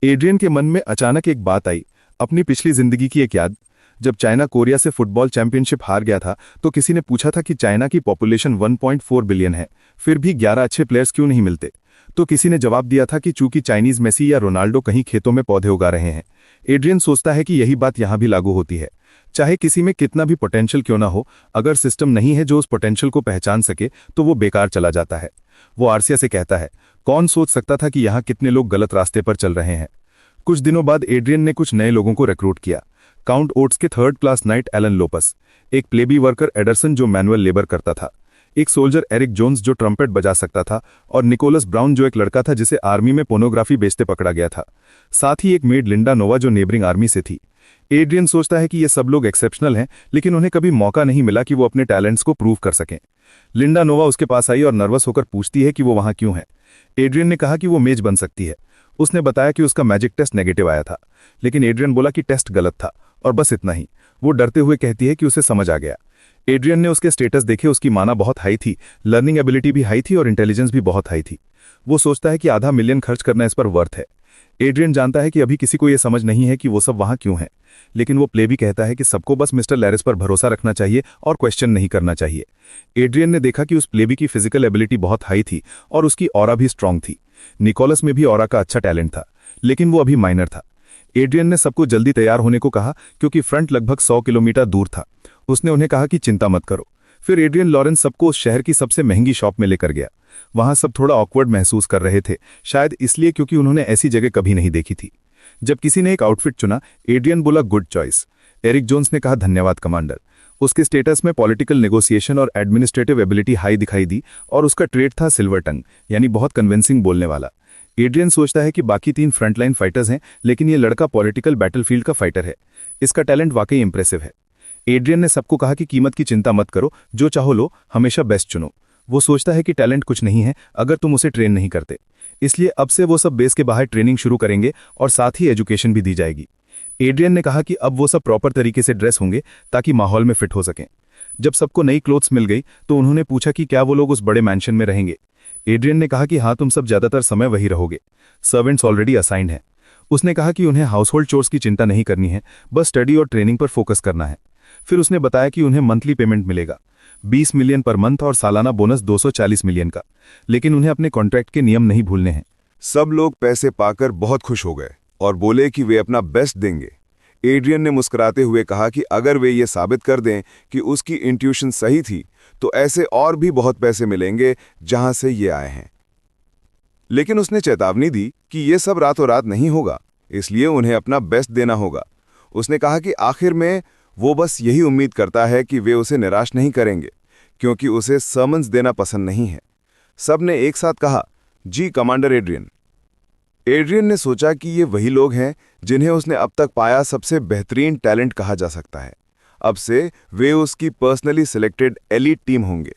एड्रियन के मन में अचानक एक बात आई, अपनी पिछली जिंदगी की एक याद। जब चाइना कोरिया से फुटबॉल चैंपियनशिप हार गया था तो किसी ने पूछा था कि चाइना की पॉपुलेशन 1.4 बिलियन है, फिर भी 11 अच्छे प्लेयर्स क्यों नहीं मिलते। तो किसी ने जवाब दिया था कि चूंकि चाइनीज मेसी या रोनाल्डो कहीं खेतों में पौधे उगा रहे हैं। एड्रियन सोचता है कि यही बात यहां भी लागू होती है। चाहे किसी में कितना भी पोटेंशियल क्यों ना हो, अगर सिस्टम नहीं है जो उस पोटेंशियल को पहचान सके तो वो बेकार चला जाता है। वो आर्सिया से कहता है, कौन सोच सकता था कि यहाँ कितने लोग गलत रास्ते पर चल रहे हैं। कुछ दिनों बाद एड्रियन ने कुछ नए लोगों को रिक्रूट किया। काउंट ओट्स के 3rd class night Elon low-pass, एक प्लेबी वर्कर एडरसन जो मैनुअल लेबर करता था, एक सोल्जर एरिक जोन्स जो ट्रम्पेट बजा सकता था, और निकोलस ब्राउन जो एक लड़का था जिसे आर्मी में पोर्नोग्राफी बेचते पकड़ा गया था। साथ ही एक मेड लिंडा नोवा जो नेबरिंग आर्मी से थी। एड्रियन सोचता है कि ये सब लोग एक्सेप्शनल हैं, लेकिन उन्हें कभी मौका नहीं मिला कि वो अपने टैलेंट्स को प्रूव कर सकें। लिंडा नोवा उसके पास आई और नर्वस होकर पूछती है कि वो वहां क्यों है। एड्रियन ने कहा कि वो मेज बन सकती है। उसने बताया कि उसका मैजिक टेस्ट नेगेटिव आया था, लेकिन एड्रियन बोला कि टेस्ट गलत था और बस इतना ही। वो डरते हुए कहती है कि उसे समझ आ गया। एड्रियन ने उसके स्टेटस देखे, उसकी माना बहुत हाई थी, लर्निंग एबिलिटी भी हाई थी और इंटेलिजेंस भी बहुत हाई थी। वो सोचता है कि आधा मिलियन खर्च करना इस पर वर्थ है। एड्रियन जानता है कि अभी किसी को यह समझ नहीं है कि वो सब वहां क्यों है, लेकिन वो प्ले भी कहता है कि सबको बस मिस्टर लैरिस पर भरोसा रखना चाहिए और क्वेश्चन नहीं करना चाहिए। एड्रियन ने देखा कि उस प्लेबी की फिजिकल एबिलिटी बहुत हाई थी और उसकी ऑरा भी स्ट्रांग थी। निकोलस में भी ऑरा का अच्छा टैलेंट था, लेकिन वो अभी माइनर था। एड्रियन ने सबको जल्दी तैयार होने को कहा क्योंकि फ्रंट लगभग 100 किलोमीटर दूर था। उसने उन्हें कहा कि चिंता मत करो। फिर एड्रियन लॉरेंस सबको उस शहर की सबसे महंगी शॉप में लेकर गया। वहां सब थोड़ा ऑकवर्ड महसूस कर रहे थे, शायद इसलिए क्योंकि उन्होंने ऐसी जगह कभी नहीं देखी थी। जब किसी ने एक आउटफिट चुना, एड्रियन बोला, गुड चॉइस। एरिक जोन्स ने कहा, धन्यवाद कमांडर। उसके स्टेटस में पॉलिटिकल नेगोशिएशन और एडमिनिस्ट्रेटिव एबिलिटी हाई दिखाई दी और उसका ट्रेड था सिल्वर टंग, यानी बहुत कन्विंसिंग बोलने वाला। एड्रियन सोचता है कि बाकी 3 फ्रंटलाइन फाइटर्स हैं, लेकिन ये लड़का पॉलिटिकल बैटलफील्ड का फाइटर है। इसका टैलेंट वाकई इंप्रेसिव है। एड्रियन ने सबको कहा कि कीमत की चिंता मत करो, जो चाहो लो, हमेशा बेस्ट चुनो। वो सोचता है कि टैलेंट कुछ नहीं है अगर तुम उसे ट्रेन नहीं करते, इसलिए अब से वो सब बेस के बाहर ट्रेनिंग शुरू करेंगे और साथ ही एजुकेशन भी दी जाएगी। एड्रियन ने कहा कि अब वो सब प्रॉपर तरीके से ड्रेस होंगे ताकि माहौल में फिट हो सकें। जब सबको नई क्लोथ्स मिल गई तो उन्होंने पूछा कि क्या वो लोग उस बड़े मैंशन में रहेंगे। एड्रियन ने कहा कि हाँ, तुम सब ज्यादातर समय वही रहोगे, सर्वेंट्स ऑलरेडी असाइंड हैं। उसने कहा कि उन्हें हाउसहोल्ड चोर्स की चिंता नहीं करनी है, बस स्टडी और ट्रेनिंग पर फोकस करना है। फिर उसने बताया कि उन्हें मंथली पेमेंट मिलेगा, 20 मिलियन पर मंथ और सालाना बोनस 240 मिलियन का, लेकिन उन्हें अपने कॉन्ट्रैक्ट के नियम नहीं भूलने हैं। सब लोग पैसे पाकर बहुत खुश हो गए और बोले कि वे अपना बेस्ट देंगे। एड्रियन ने मुस्कुराते हुए कहा कि अगर वे ये साबित कर दें कि उसकी इंट्यूशन सही थी तो ऐसे और भी बहुत पैसे मिलेंगे जहां से ये आए हैं। लेकिन उसने चेतावनी दी कि ये सब रातों रात नहीं होगा, इसलिए उन्हें अपना बेस्ट देना होगा। उसने कहा कि आखिर में वो बस यही उम्मीद करता है कि वे उसे निराश नहीं करेंगे, क्योंकि उसे समन्स देना पसंद नहीं है। सब ने एक साथ कहा, जी कमांडर एड्रियन। एड्रियन ने सोचा कि ये वही लोग हैं जिन्हें उसने अब तक पाया सबसे बेहतरीन टैलेंट कहा जा सकता है। अब से वे उसकी पर्सनली सिलेक्टेड एलीट टीम होंगे।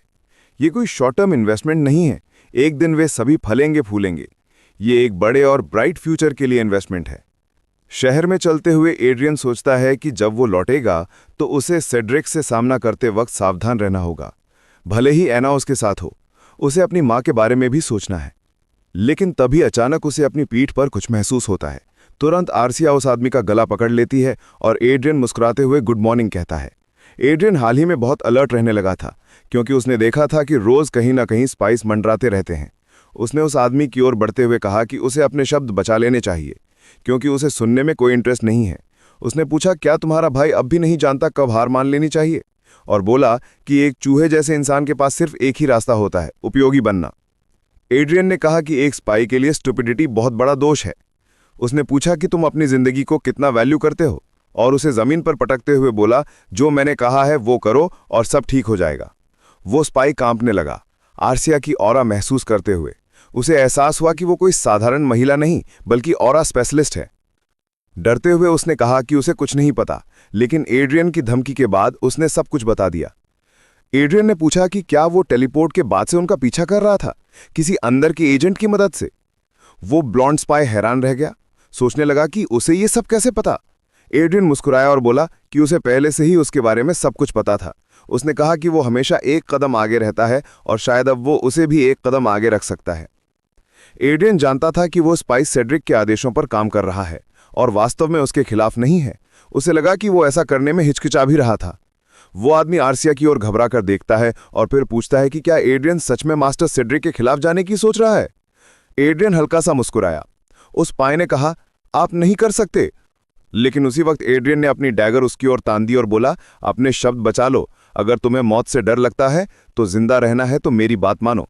ये कोई शॉर्ट टर्म इन्वेस्टमेंट नहीं है, एक दिन वे सभी फलेंगे फूलेंगे। ये एक बड़े और ब्राइट फ्यूचर के लिए इन्वेस्टमेंट है। शहर में चलते हुए एड्रियन सोचता है कि जब वो लौटेगा तो उसे सेड्रिक से सामना करते वक्त सावधान रहना होगा। भले ही एना उसके साथ हो, उसे अपनी माँ के बारे में भी सोचना है। लेकिन तभी अचानक उसे अपनी पीठ पर कुछ महसूस होता है। तुरंत आर्सिया उस आदमी का गला पकड़ लेती है और एड्रियन मुस्कुराते हुए गुड मॉर्निंग कहता है। एड्रियन हाल ही में बहुत अलर्ट रहने लगा था, क्योंकि उसने देखा था कि रोज कहीं ना कहीं स्पाइस मंडराते रहते हैं। उसने उस आदमी की ओर बढ़ते हुए कहा कि उसे अपने शब्द बचा लेने चाहिए, क्योंकि उसे सुनने में कोई इंटरेस्ट नहीं है। उसने पूछा, क्या तुम्हारा भाई अब भी नहीं जानता कब हार मान लेनी चाहिए? और बोला कि एक चूहे जैसे इंसान के पास सिर्फ एक ही रास्ता होता है, उपयोगी बनना। एड्रियन ने कहा कि एक स्पाई के लिए स्टुपिडिटी बहुत बड़ा दोष है। उसने पूछा कि तुम अपनी जिंदगी को कितना वैल्यू करते हो, और उसे जमीन पर पटकते हुए बोला, जो मैंने कहा है वो करो और सब ठीक हो जाएगा। वो स्पाई कांपने लगा, आर्सिया की ऑरा महसूस करते हुए। उसे एहसास हुआ कि वो कोई साधारण महिला नहीं बल्कि ऑरा स्पेशलिस्ट है। डरते हुए उसने कहा कि उसे कुछ नहीं पता, लेकिन एड्रियन की धमकी के बाद उसने सब कुछ बता दिया। एड्रियन ने पूछा कि क्या वो टेलीपोर्ट के बाद से उनका पीछा कर रहा था, किसी अंदर के एजेंट की मदद से? वो ब्लॉन्ड स्पाई हैरान रह गया, सोचने लगा कि उसे ये सब कैसे पता। एड्रियन मुस्कुराया और बोला कि उसे पहले से ही उसके बारे में सब कुछ पता था। उसने कहा कि वो हमेशा एक कदम आगे रहता है और शायद अब वो उसे भी एक कदम आगे रख सकता है। एड्रियन जानता था कि वो स्पाइस सेड्रिक के आदेशों पर काम कर रहा है और वास्तव में उसके खिलाफ नहीं है। उसे लगा कि वो ऐसा करने में हिचकिचा भी रहा था। वो आदमी आर्सिया की ओर घबरा कर देखता है और फिर पूछता है कि क्या एड्रियन सच में मास्टर सेड्रिक के खिलाफ जाने की सोच रहा है? एड्रियन हल्का सा मुस्कुराया। उस स्पाई ने कहा, आप नहीं कर सकते। लेकिन उसी वक्त एड्रियन ने अपनी डैगर उसकी ओर तान दी और बोला, अपने शब्द बचा लो। अगर तुम्हें मौत से डर लगता है तो जिंदा रहना है तो मेरी बात मानो।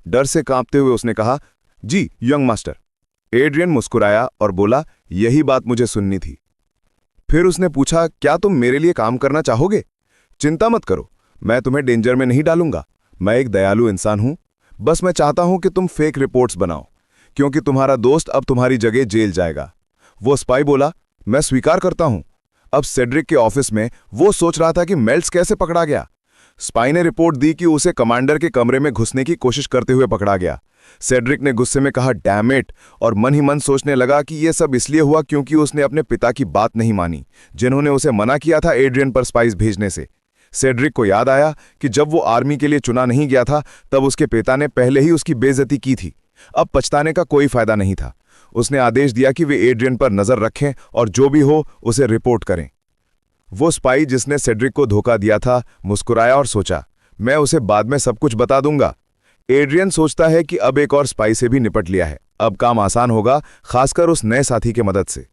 डर से कांपते हुए उसने कहा, जी यंग मास्टर। एड्रियन मुस्कुराया और बोला, यही बात मुझे सुननी थी। फिर उसने पूछा, क्या तुम मेरे लिए काम करना चाहोगे? चिंता मत करो, मैं तुम्हें डेंजर में नहीं डालूंगा। मैं एक दयालु इंसान हूं। बस मैं चाहता हूं कि तुम फेक रिपोर्ट्स बनाओ, क्योंकि तुम्हारा दोस्त अब तुम्हारी जगह जेल जाएगा। वो स्पाई बोला, मैं स्वीकार करता हूं। अब सेड्रिक के ऑफिस में वो सोच रहा था कि मेल्स कैसे पकड़ा गया। स्पाई ने रिपोर्ट दी कि उसे कमांडर के कमरे में घुसने की कोशिश करते हुए पकड़ा गया। सेड्रिक ने गुस्से में कहा, डैम इट, और मन ही मन सोचने लगा कि यह सब इसलिए हुआ क्योंकि उसने अपने पिता की बात नहीं मानी, जिन्होंने उसे मना किया था एड्रियन पर स्पाइस भेजने से। सेड्रिक को याद आया कि जब वो आर्मी के लिए चुना नहीं गया था तब उसके पिता ने पहले ही उसकी बेइज्जती की थी। अब पछताने का कोई फायदा नहीं था। उसने आदेश दिया कि वे एड्रियन पर नजर रखें और जो भी हो उसे रिपोर्ट करें। वो स्पाई जिसने सेड्रिक को धोखा दिया था मुस्कुराया और सोचा, मैं उसे बाद में सब कुछ बता दूंगा। एड्रियन सोचता है कि अब एक और स्पाई से भी निपट लिया है, अब काम आसान होगा, खासकर उस नए साथी के मदद से।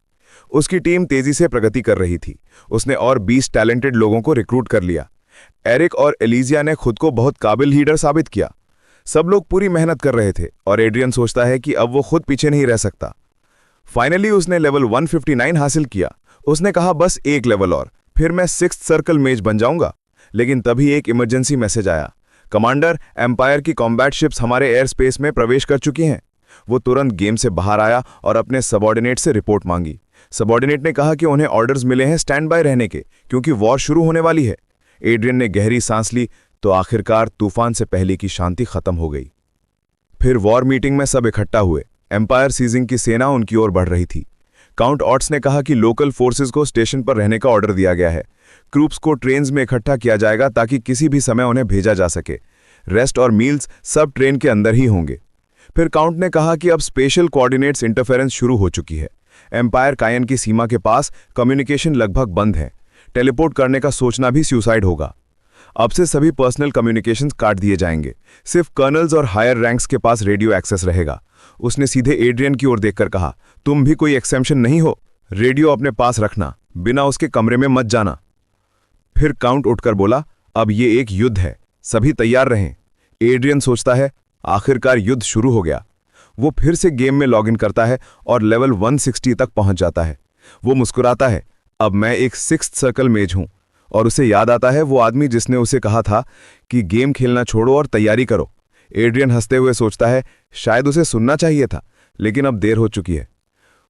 उसकी टीम तेजी से प्रगति कर रही थी। उसने और 20 टैलेंटेड लोगों को रिक्रूट कर लिया। एरिक और एलिजिया ने खुद को बहुत काबिल लीडर साबित किया। सब लोग पूरी मेहनत कर रहे थे और एड्रियन सोचता है कि अब वो खुद पीछे नहीं रह सकता। फाइनली उसने लेवल 159 हासिल किया। उसने कहा, बस एक लेवल और, फिर मैं 6th सर्कल मेज बन जाऊंगा। लेकिन तभी एक इमरजेंसी मैसेज आया, कमांडर, एम्पायर की कॉम्बैट शिप्स हमारे एयर स्पेस में प्रवेश कर चुकी हैं। वो तुरंत गेम से बाहर आया और अपने सबॉर्डिनेट से रिपोर्ट मांगी। सबॉर्डिनेट ने कहा कि उन्हें ऑर्डर्स मिले हैं स्टैंड बाय रहने के, क्योंकि वॉर शुरू होने वाली है। एड्रियन ने गहरी सांस ली तो आखिरकार तूफान से पहले की शांति खत्म हो गई। फिर वॉर मीटिंग में सब इकट्ठा हुए। एम्पायर सीजिंग की सेना उनकी ओर बढ़ रही थी। काउंट ऑट्स ने कहा कि लोकल फोर्सेस को स्टेशन पर रहने का ऑर्डर दिया गया है। क्रूप्स को ट्रेन्स में इकट्ठा किया जाएगा ताकि किसी भी समय उन्हें भेजा जा सके। रेस्ट और मील्स सब ट्रेन के अंदर ही होंगे। फिर काउंट ने कहा कि अब स्पेशल कोऑर्डिनेट्स इंटरफेरेंस शुरू हो चुकी है। एम्पायर कायन की सीमा के पास कम्युनिकेशन लगभग बंद है। टेलीपोर्ट करने का सोचना भी सुसाइड होगा। अब से सभी पर्सनल कम्युनिकेशंस काट दिए जाएंगे। सिर्फ कर्नल्स और हायर रैंक्स के पास रेडियो एक्सेस रहेगा। उसने सीधे एड्रियन की ओर देखकर कहा, तुम भी कोई एक्सेप्शन नहीं हो। रेडियो अपने पास रखना, बिना उसके कमरे में मत जाना। फिर काउंट उठकर बोला, अब ये एक युद्ध है, सभी तैयार रहें। एड्रियन सोचता है, आखिरकार युद्ध शुरू हो गया। वो फिर से गेम में लॉगिन करता है और लेवल 160 तक पहुंच जाता है। वो मुस्कुराता है, अब मैं एक 6th सर्कल मेज हूं। और उसे याद आता है वो आदमी जिसने उसे कहा था कि गेम खेलना छोड़ो और तैयारी करो। एड्रियन हंसते हुए सोचता है, शायद उसे सुनना चाहिए था, लेकिन अब देर हो चुकी है।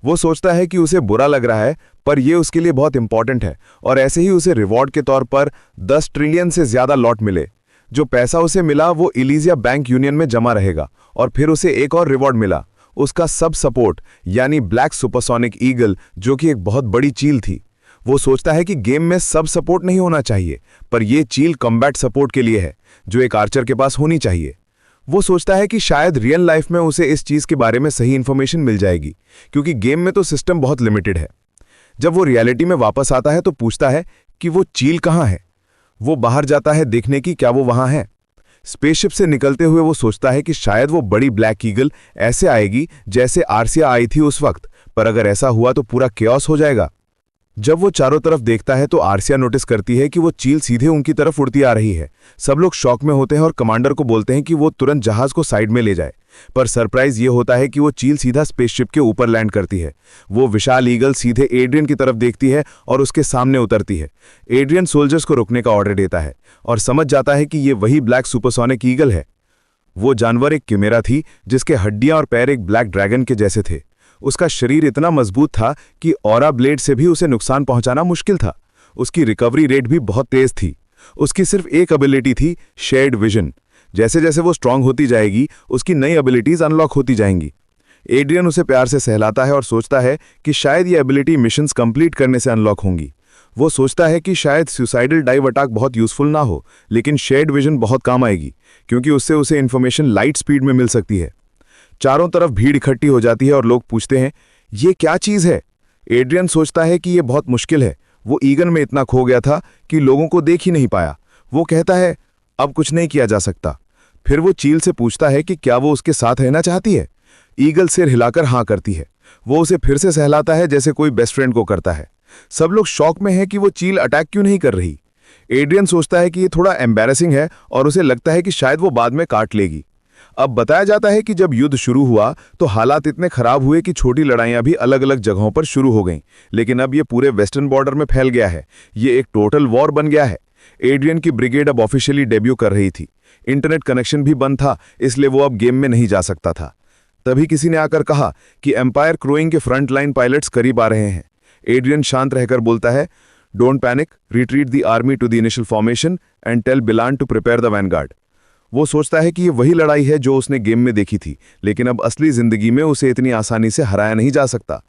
वो सोचता है कि उसे बुरा लग रहा है, पर यह उसके लिए बहुत इंपॉर्टेंट है और ऐसे ही उसे रिवॉर्ड के तौर पर 10 ट्रिलियन से ज्यादा लॉट मिले। जो पैसा उसे मिला वो इलीजिया बैंक यूनियन में जमा रहेगा। और फिर उसे एक और रिवॉर्ड मिला, उसका सब सपोर्ट यानी ब्लैक सुपरसोनिक ईगल, जो कि एक बहुत बड़ी चील थी। वो सोचता है कि गेम में सब सपोर्ट नहीं होना चाहिए, पर यह चील कॉम्बैट सपोर्ट के लिए है, जो एक आर्चर के पास होनी चाहिए। वो सोचता है कि शायद रियल लाइफ में उसे इस चीज के बारे में सही इंफॉर्मेशन मिल जाएगी, क्योंकि गेम में तो सिस्टम बहुत लिमिटेड है। जब वो रियलिटी में वापस आता है तो पूछता है कि वो चील कहाँ है। वो बाहर जाता है देखने की क्या वो वहां है। स्पेसशिप से निकलते हुए वो सोचता है कि शायद वो बड़ी ब्लैक ईगल ऐसे आएगी जैसे आर्सिया आई थी उस वक्त, पर अगर ऐसा हुआ तो पूरा केओस हो जाएगा। जब वो चारों तरफ देखता है तो आर्सिया नोटिस करती है कि वो चील सीधे उनकी तरफ उड़ती आ रही है। सब लोग शॉक में होते हैं और कमांडर को बोलते हैं कि वो तुरंत जहाज को साइड में ले जाए, पर सरप्राइज ये होता है कि वो चील सीधा स्पेसशिप के ऊपर लैंड करती है। वो विशाल ईगल सीधे एड्रियन की तरफ देखती है और उसके सामने उतरती है। एड्रियन सोल्जर्स को रुकने का ऑर्डर देता है और समझ जाता है कि ये वही ब्लैक सुपरसोनिक ईगल है। वो जानवर एक किमेरा थी जिसके हड्डियां और पैर एक ब्लैक ड्रैगन के जैसे थे। उसका शरीर इतना मजबूत था कि ऑरा ब्लेड से भी उसे नुकसान पहुंचाना मुश्किल था। उसकी रिकवरी रेट भी बहुत तेज थी। उसकी सिर्फ एक एबिलिटी थी, शेयर्ड विजन। जैसे जैसे वो स्ट्रांग होती जाएगी उसकी नई एबिलिटीज अनलॉक होती जाएंगी। एड्रियन उसे प्यार से सहलाता है और सोचता है कि शायद ये एबिलिटी मिशंस कंप्लीट करने से अनलॉक होंगी। वो सोचता है कि शायद सुसाइडल डाइव अटैक बहुत यूजफुल ना हो, लेकिन शेयर्ड विजन बहुत काम आएगी, क्योंकि उससे उसे इन्फॉर्मेशन लाइट स्पीड में मिल सकती है। चारों तरफ भीड़ इकट्ठी हो जाती है और लोग पूछते हैं, ये क्या चीज है। एड्रियन सोचता है कि यह बहुत मुश्किल है। वो ईगल में इतना खो गया था कि लोगों को देख ही नहीं पाया। वो कहता है, अब कुछ नहीं किया जा सकता। फिर वो चील से पूछता है कि क्या वो उसके साथ रहना चाहती है। ईगल सिर हिलाकर हाँ करती है। वो उसे फिर से सहलाता है जैसे कोई बेस्ट फ्रेंड को करता है। सब लोग शॉक में है कि वो चील अटैक क्यों नहीं कर रही। एड्रियन सोचता है कि ये थोड़ा एम्बैरेसिंग है और उसे लगता है कि शायद वो बाद में काट लेगी। अब बताया जाता है कि जब युद्ध शुरू हुआ तो हालात इतने खराब हुए कि छोटी लड़ाइयां भी अलग अलग जगहों पर शुरू हो गईं, लेकिन अब ये पूरे वेस्टर्न बॉर्डर में फैल गया है। ये एक टोटल वॉर बन गया है। एड्रियन की ब्रिगेड अब ऑफिशियली डेब्यू कर रही थी। इंटरनेट कनेक्शन भी बंद था, इसलिए वो अब गेम में नहीं जा सकता था। तभी किसी ने आकर कहा कि एम्पायर क्रोइंग के फ्रंट लाइन पायलट्स करीब आ रहे हैं। एड्रियन शांत रहकर बोलता है, don't panic, retreat the army to the initial formation and tell Bilan to prepare the vanguard. वो सोचता है कि ये वही लड़ाई है जो उसने गेम में देखी थी, लेकिन अब असली जिंदगी में उसे इतनी आसानी से हराया नहीं जा सकता।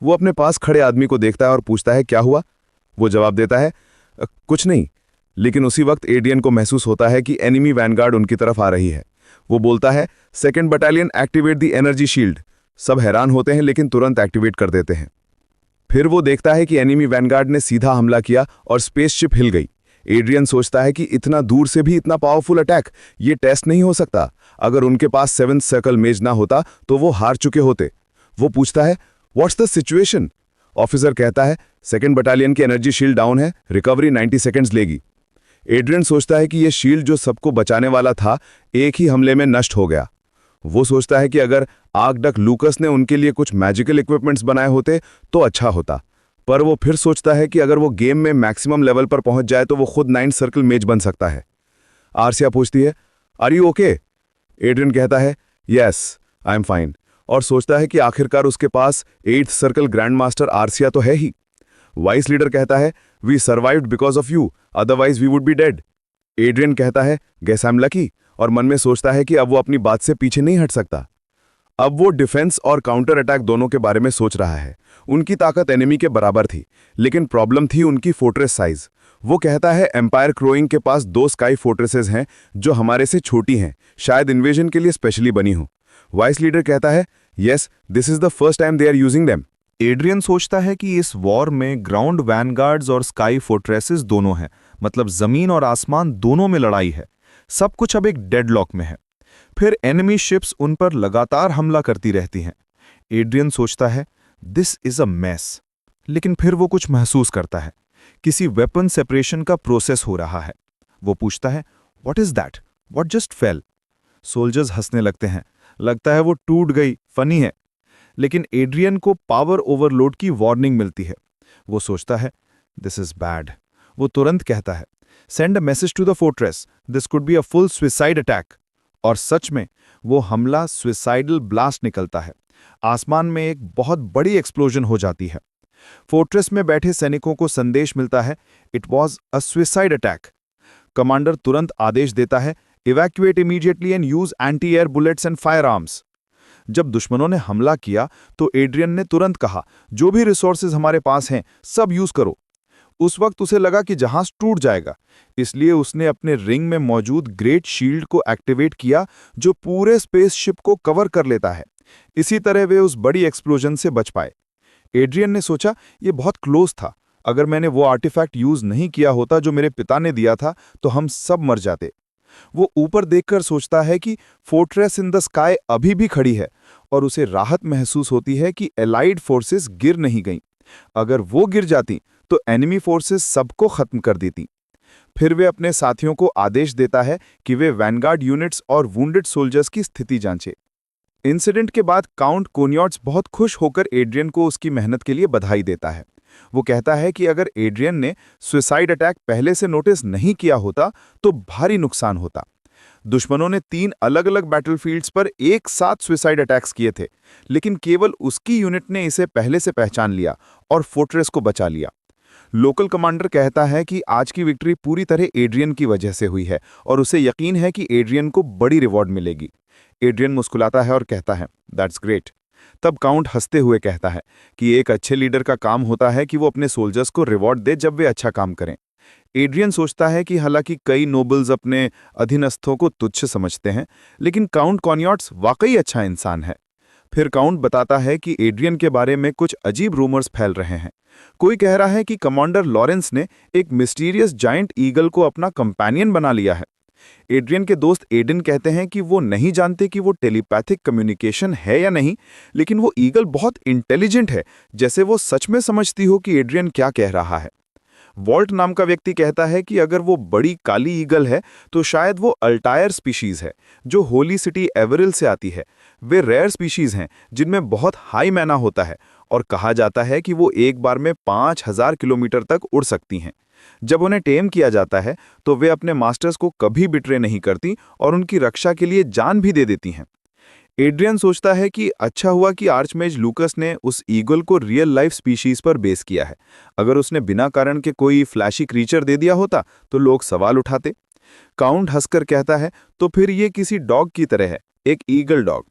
वो अपने पास खड़े आदमी को देखता है और पूछता है, क्या हुआ। वो जवाब देता है, कुछ नहीं। लेकिन उसी वक्त एड्रियन को महसूस होता है कि एनिमी वैनगार्ड उनकी तरफ आ रही है। वो बोलता है, 2nd battalion activate the energy shield. सब हैरान होते हैं लेकिन तुरंत एक्टिवेट कर देते हैं। फिर वो देखता है कि एनिमी वैनगार्ड ने सीधा हमला किया और स्पेसशिप हिल गई। एड्रियन सोचता है कि इतना दूर से भी इतना पावरफुल अटैक, ये टेस्ट नहीं हो सकता। अगर उनके पास 7th सर्कल मेज ना होता तो वो हार चुके होते। वो पूछता है, व्हाट्स द सिचुएशन। ऑफिसर कहता है, 2nd बटालियन की एनर्जी शील्ड डाउन है, रिकवरी 90 सेकेंड्स लेगी। एड्रियन सोचता है कि यह शील्ड जो सबको बचाने वाला था एक ही हमले में नष्ट हो गया। वो सोचता है कि अगर आर्कडक लूकस ने उनके लिए कुछ मैजिकल इक्विपमेंट्स बनाए होते तो अच्छा होता, पर वो फिर सोचता है कि अगर वो गेम में मैक्सिमम लेवल पर पहुंच जाए तो वो खुद 9th सर्कल मेज बन सकता है। आर्सिया पूछती है, आर यू ओके। एड्रियन कहता है, यस आई एम फाइन, और सोचता है कि आखिरकार उसके पास 8th सर्कल ग्रैंड मास्टर आर्सिया तो है ही। वाइस लीडर कहता है, we survived because of you, otherwise we would be dead. Adrian कहता है, गेस आई एम लकी, और मन में सोचता है कि अब वो अपनी बात से पीछे नहीं हट सकता। अब वो डिफेंस और काउंटर अटैक दोनों के बारे में सोच रहा है। उनकी ताकत एनिमी के बराबर थी, लेकिन प्रॉब्लम थी उनकी फोर्ट्रेस साइज। वो कहता है, एम्पायर क्रोइंग के पास 2 स्काई फोर्ट्रेसेस हैं जो हमारे से छोटी हैं, शायद इन्वेजन के लिए स्पेशली बनी हो। वाइस लीडर कहता है, yes, this is the first time they are using them. Adrian सोचता है कि इस वॉर में ग्राउंड वैनगार्ड्स और स्काई फोर्ट्रेसेस दोनों हैं, मतलब जमीन और आसमान दोनों में लड़ाई है। सब कुछ अब एक डेडलॉक में है। फिर एनिमी शिप्स उन पर लगातार हमला करती रहती हैं। एड्रियन सोचता है, दिस इज अ मैस। लेकिन फिर वो कुछ महसूस करता है, किसी वेपन सेपरेशन का प्रोसेस हो रहा है। वो पूछता है, what is that, what just fail? Soldiers हंसने लगते हैं, लगता है वो टूट गई, फनी है। लेकिन एड्रियन को पावर ओवरलोड की वार्निंग मिलती है। वो सोचता है, दिस इज बैड। वो तुरंत कहता है, send a message to the fortress, this could be a full suicide attack. और सच में वो हमला सुसाइडल ब्लास्ट निकलता है। आसमान में एक बहुत बड़ी एक्सप्लोजन हो जाती है। फोर्ट्रेस में बैठे सैनिकों को संदेश मिलता है, it was a suicide attack. Commander तुरंत आदेश देता है, evacuate immediately and use anti air bullets and fire arms. जब दुश्मनों ने हमला किया तो एड्रियन ने तुरंत कहा, जो भी रिसोर्सेज हमारे पास हैं सब यूज करो। उस वक्त उसे लगा कि जहाज टूट जाएगा, इसलिए उसने अपने रिंग में मौजूद ग्रेट शील्ड को एक्टिवेट किया, जो पूरे स्पेसशिप को कवर कर लेता है। इसी तरह वे उस बड़ी एक्सप्लोजन से बच पाए। एड्रियन ने सोचा, ये बहुत क्लोज था। अगर मैंने वो आर्टिफैक्ट यूज नहीं किया होता जो मेरे पिता ने दिया था, तो हम सब मर जाते। वो ऊपर देखकर सोचता है कि फोर्ट्रेस इन द स्काई अभी भी खड़ी है और उसे राहत महसूस होती है कि एलाइड फोर्सेस गिर नहीं गईं। अगर वो गिर जाती तो एनिमी फोर्सेस सबको खत्म कर देती। फिर वे अपने साथियों को आदेश देता है कि वे वैनगार्ड यूनिट्स और वुंडेड सोल्जर्स की स्थिति जांचें। इंसिडेंट के बाद काउंट कोनियॉट्स बहुत खुश होकर एड्रियन को उसकी मेहनत के लिए बधाई देता है। वो कहता है कि अगर एड्रियन ने सुसाइड अटैक पहले से नोटिस नहीं किया होता तो भारी नुकसान होता। दुश्मनों ने 3 अलग-अलग बैटलफील्ड्स पर एक साथ सुसाइड अटैक्स किए थे, लेकिन केवल उसकी यूनिट ने इसे पहले से पहचान लिया और फोर्ट्रेस को बचा लिया। लोकल कमांडर कहता है कि आज की विक्ट्री पूरी तरह एड्रियन की वजह से हुई है और उसे यकीन है कि एड्रियन को बड़ी रिवॉर्ड मिलेगी। एड्रियन मुस्कुराता है और कहता है, दैट्स ग्रेट। तब काउंट हंसते हुए कहता है कि एक अच्छे लीडर का काम होता है कि वो अपने सोल्जर्स को रिवॉर्ड दे जब वे अच्छा काम करें। एड्रियन सोचता है कि हालांकि कई नोबल्स अपने अधीनस्थों को तुच्छ समझते हैं, लेकिन काउंट कोनियॉट्स वाकई अच्छा इंसान है। फिर काउंट बताता है कि एड्रियन के बारे में कुछ अजीब रूमर्स फैल रहे हैं। कोई कह रहा है कि कमांडर लॉरेंस ने एक मिस्टीरियस जायंट ईगल को अपना कंपेनियन बना लिया है। एड्रियन के दोस्त एडन कहते हैं कि वो नहीं जानते कि वो टेलीपैथिक कम्युनिकेशन है या नहीं, लेकिन वो ईगल बहुत इंटेलिजेंट है, जैसे वो सच में समझती हो कि एड्रियन क्या कह रहा है। वॉल्ट नाम का व्यक्ति कहता है कि अगर वो बड़ी काली ईगल है तो शायद वो अल्टायर स्पीशीज है, जो होली सिटी एवरिल से आती है। वे रेयर स्पीशीज हैं जिनमें बहुत हाई मैना होता है और कहा जाता है कि वो एक बार में 5000 किलोमीटर तक उड़ सकती हैं। जब उन्हें टेम किया जाता है तो वे अपने मास्टर्स को कभी बिट्रे नहीं करती और उनकी रक्षा के लिए जान भी दे देती हैं। एड्रियन सोचता है कि अच्छा हुआ कि आर्चमेज लूकस ने उस ईगल को रियल लाइफ स्पीशीज पर बेस किया है। अगर उसने बिना कारण के कोई फ्लैशी क्रीचर दे दिया होता तो लोग सवाल उठाते। काउंट हंसकर कहता है, तो फिर ये किसी डॉग की तरह है, एक ईगल डॉग।